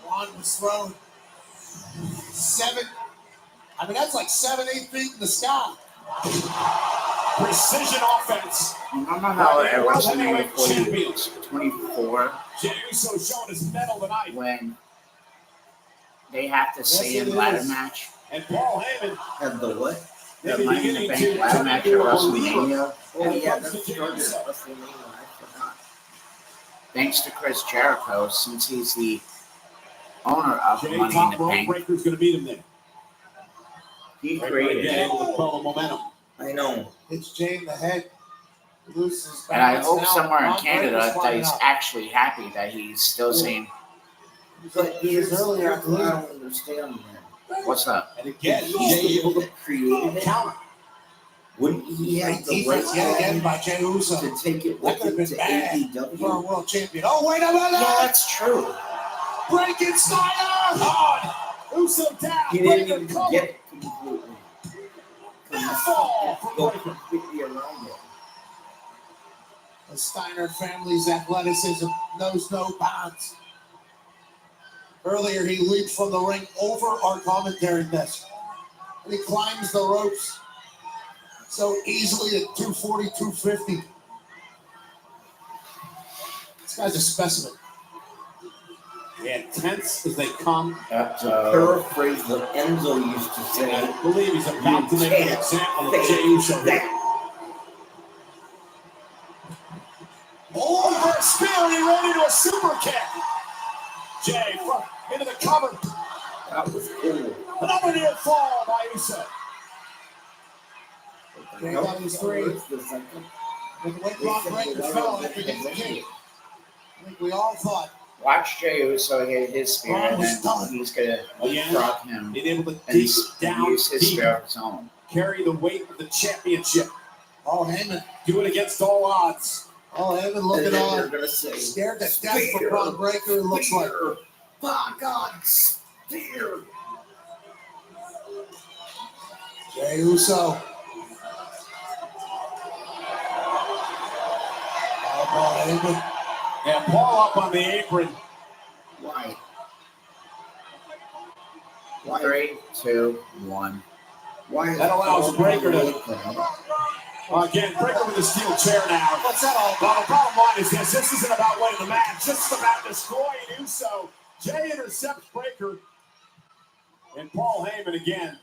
Ron was thrown 7. I mean, that's like 7, 8 feet in the sky. Precision offense. Remember how at World WrestleMania Heavyweight 40, Champions. 24, Jey Uso showing his medal tonight. when they have to say Yes, in it ladder is. match, And Paul Heyman. And the what? the maybe Money in the beginning Bank ladder to match be at a believer. WrestleMania, Oh And it yeah, comes that to Jey started Uso. at WrestleMania. I forgot. thanks to Chris Jericho, since he's the owner of Jay Money in top the rope Bank, breaker's going to meet him there. he Breaker created again it. able to quell the momentum. I know. Hits Jay in the head. Loses And I balance. hope Now somewhere in Ron Canada Breaker's that climbing he's up. actually happy that he's still saying, But here's earlier, I I believe. don't understand that. what's up? And again, He's Jay the able one to that created it. counter. Wouldn't he have the Defense right yet again by Jey Uso. to take it That with could him have to been bad for a AEW? world champion. Oh, wait a minute! Yeah, that's true. Breaking Steiner! On. Uso down. He didn't Breaker even cover. get it completely. Fall from Go Breaker. completely around it. The Steiner family's athleticism knows no bounds. Earlier, he leaped from the ring over our commentary desk. And he climbs the ropes so easily at 240, 250. This guy's a specimen. Yeah, tense as they come. To paraphrase what Enzo used to And say, I believe he's about to make an example of Jey Uso. Over a spear and he ran into a super kick. Jay into the cover. that was cool. Another near fall by Uso. Jay got his 3. What's the second? With the way Ron Breaker fell after getting kicked. I think we all thought Watch Jey Uso hit his spear, Ron and was then done. he's going to leapfrog him Being able to and dig down use his deep, spear of his own. carry the weight of the championship. Oh, Heyman. Do it against all odds. Oh, Heyman And looking then they're on. gonna say, Scared to death for Ron Breaker, it looks like. spear. By God, spear. Jey Uso. Oh, Heyman. And Paul up on the apron. Why? 3, 2, 1. Why is That allows Paul Breaker to- Breaker? Again, Breaker with the steel chair now. What's that all Well, about? the bottom line is this. This isn't about winning the match. This is about destroying Uso. Jay intercepts Breaker. And Paul Heyman again.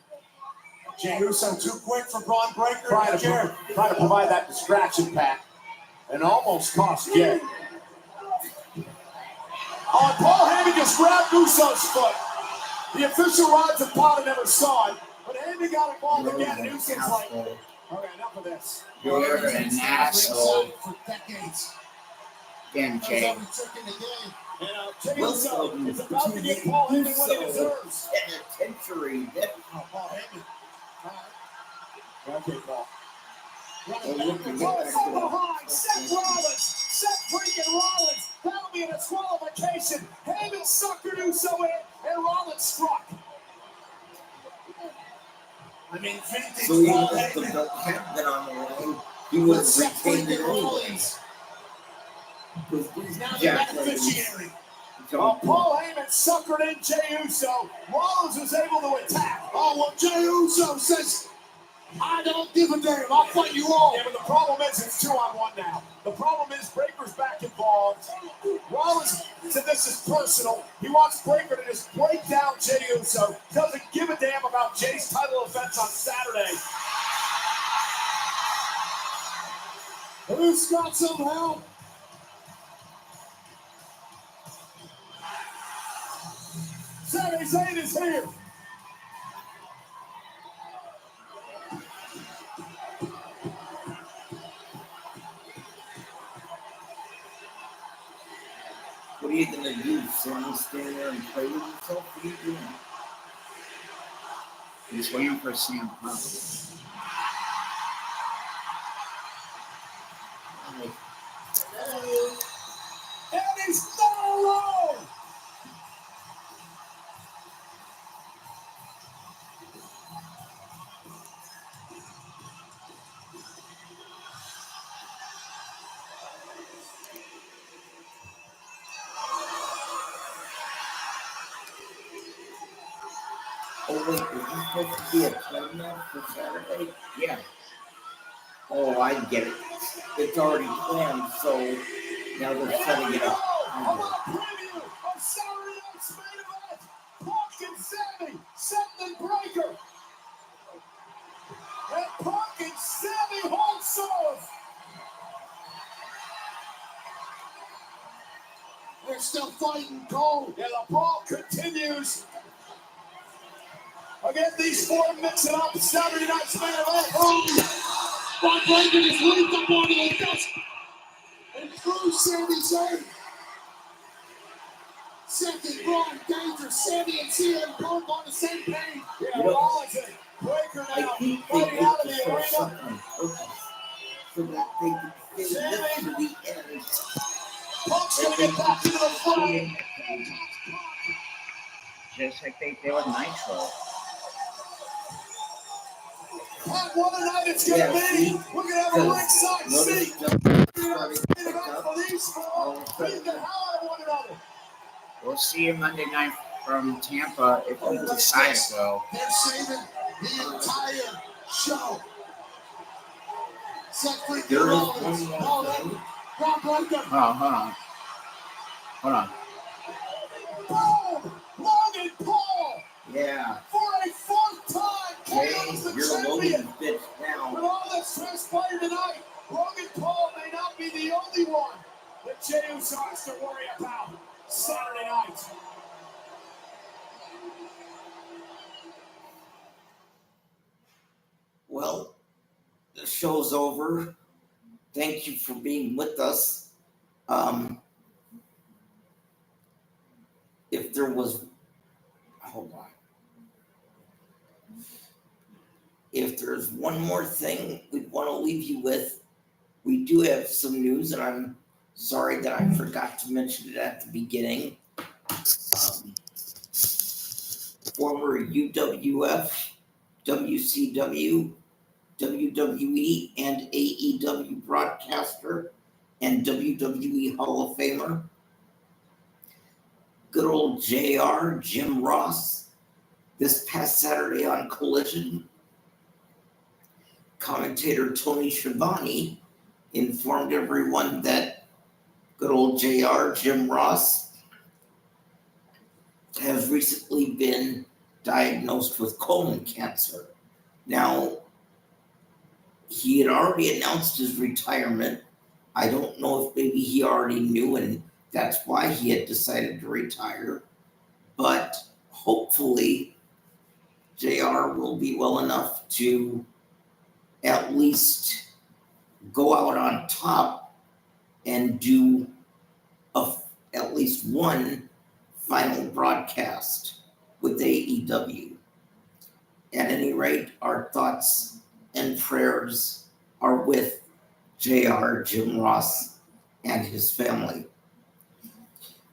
Jey Uso too quick for Ron Breaker. Trying to provide that distraction pack. And almost cost Jay. Oh, and Paul Heyman just grabbed Uso's foot. The official rods and Potter never saw it. But Heyman got involved again. And Uso's like, okay, enough of this. You're an asshole. For decades. Again, Knows Jay. every trick in the game. And Jey Uso is about to get Paul Heyman what he deserves. Penitentiary. Oh, Paul Heyman. Okay, Paul. From behind, Seth Rollins. Seth freaking Rollins. That'll be a disqualification. Heyman suckered Uso in, and Rollins struck. I mean, vintage So even Paul if the Heyman. belt had been on the line, he would have With Seth retained it freaking anyway. Rollins. Because these Now the jack beneficiary. Well, Paul Heyman suckered in Jey Uso. Rollins was able to attack. Oh, well, Jey Uso says, I don't give a damn. I'll fight you all. Yeah, but the problem is it's 2-on-1 now. The problem is Breaker's back involved. Rollins said this is personal. He wants Breaker to just break down Jey Uso. Doesn't give a damn about Jay's title defense on Saturday. Who's got some help? Sami Zayn is here. What are you gonna do? Stand there and play with yourself? What are you doing? He's waiting for CM Punk. And he's not alone. Oh wait, is this supposed to be a time match for Saturday? Yeah. Oh, I get it. It's already planned, so now they're setting it up. How about a preview of Saturday night's main event? Punk and Sammy, Seth and Breaker. And Punk and Sammy Holtsoff. They're still fighting Cole. Yeah, the brawl continues. Again, these four mixing up Saturday night's main event. Von Breaker just leaped up onto the desk and threw Sammy's head. Second Braun Danger, Sammy and CM Punk on the same page. Yeah, Rollins and Breaker I now think they fighting need out of to the show arena. something on purpose so that they can get this to the end. Punk's gonna get back into the fray. Just like they did with Nitro. Pat, what a night it's gonna be. We're gonna have a ringside seat. For these four, beating how out of one another. We'll see you Monday night from Tampa if we decide to go. They're saving the entire show. Seth freaking There is Rollins. one more thing. Braun Breaker. Hold on. Boom! Logan Paul Yeah. for a fourth time. Jay, KO's the you're champion. Logan's bitch With now. all that's transpired tonight, Logan Paul may not be the only one that Jey Uso has to worry about Saturday night. Well, the show's over. Thank you for being with us. If there was, hold on. If there's one more thing we'd want to leave you with, we do have some news, and I'm sorry that I forgot to mention it at the beginning. Former UWF, WCW, WWE, and AEW broadcaster and WWE Hall of Famer, good old JR, Jim Ross, this past Saturday on Collision, commentator Tony Schiavone informed everyone that good old JR, Jim Ross, has recently been diagnosed with colon cancer. Now, he had already announced his retirement. I don't know if maybe he already knew and that's why he had decided to retire. But hopefully, JR will be well enough to at least go out on top and do at least one final broadcast with AEW. At any rate, our thoughts and prayers are with JR, Jim Ross, and his family.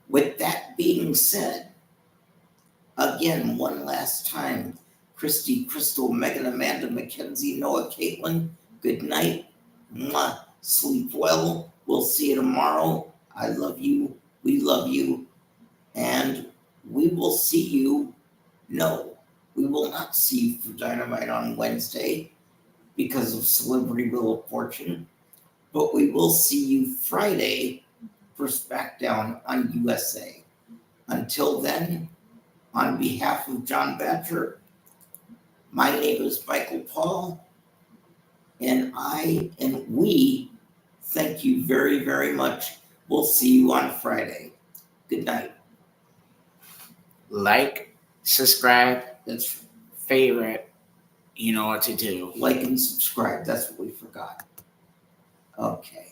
With that being said, again, one last time, Christy, Crystal, Megan, Amanda, Mackenzie, Noah, Caitlin, good night. Mwah. Sleep well. We'll see you tomorrow. I love you. We love you. And we will see you. No, we will not see you for Dynamite on Wednesday because of Celebrity Wheel of Fortune. But we will see you Friday for SmackDown on USA. Until then, on behalf of John Badger, my name is Michael Paul, and I and we thank you very, very much. We'll see you on Friday. Good night. Like, subscribe, favorite. You know what to do. Like and subscribe. That's what we forgot. Okay.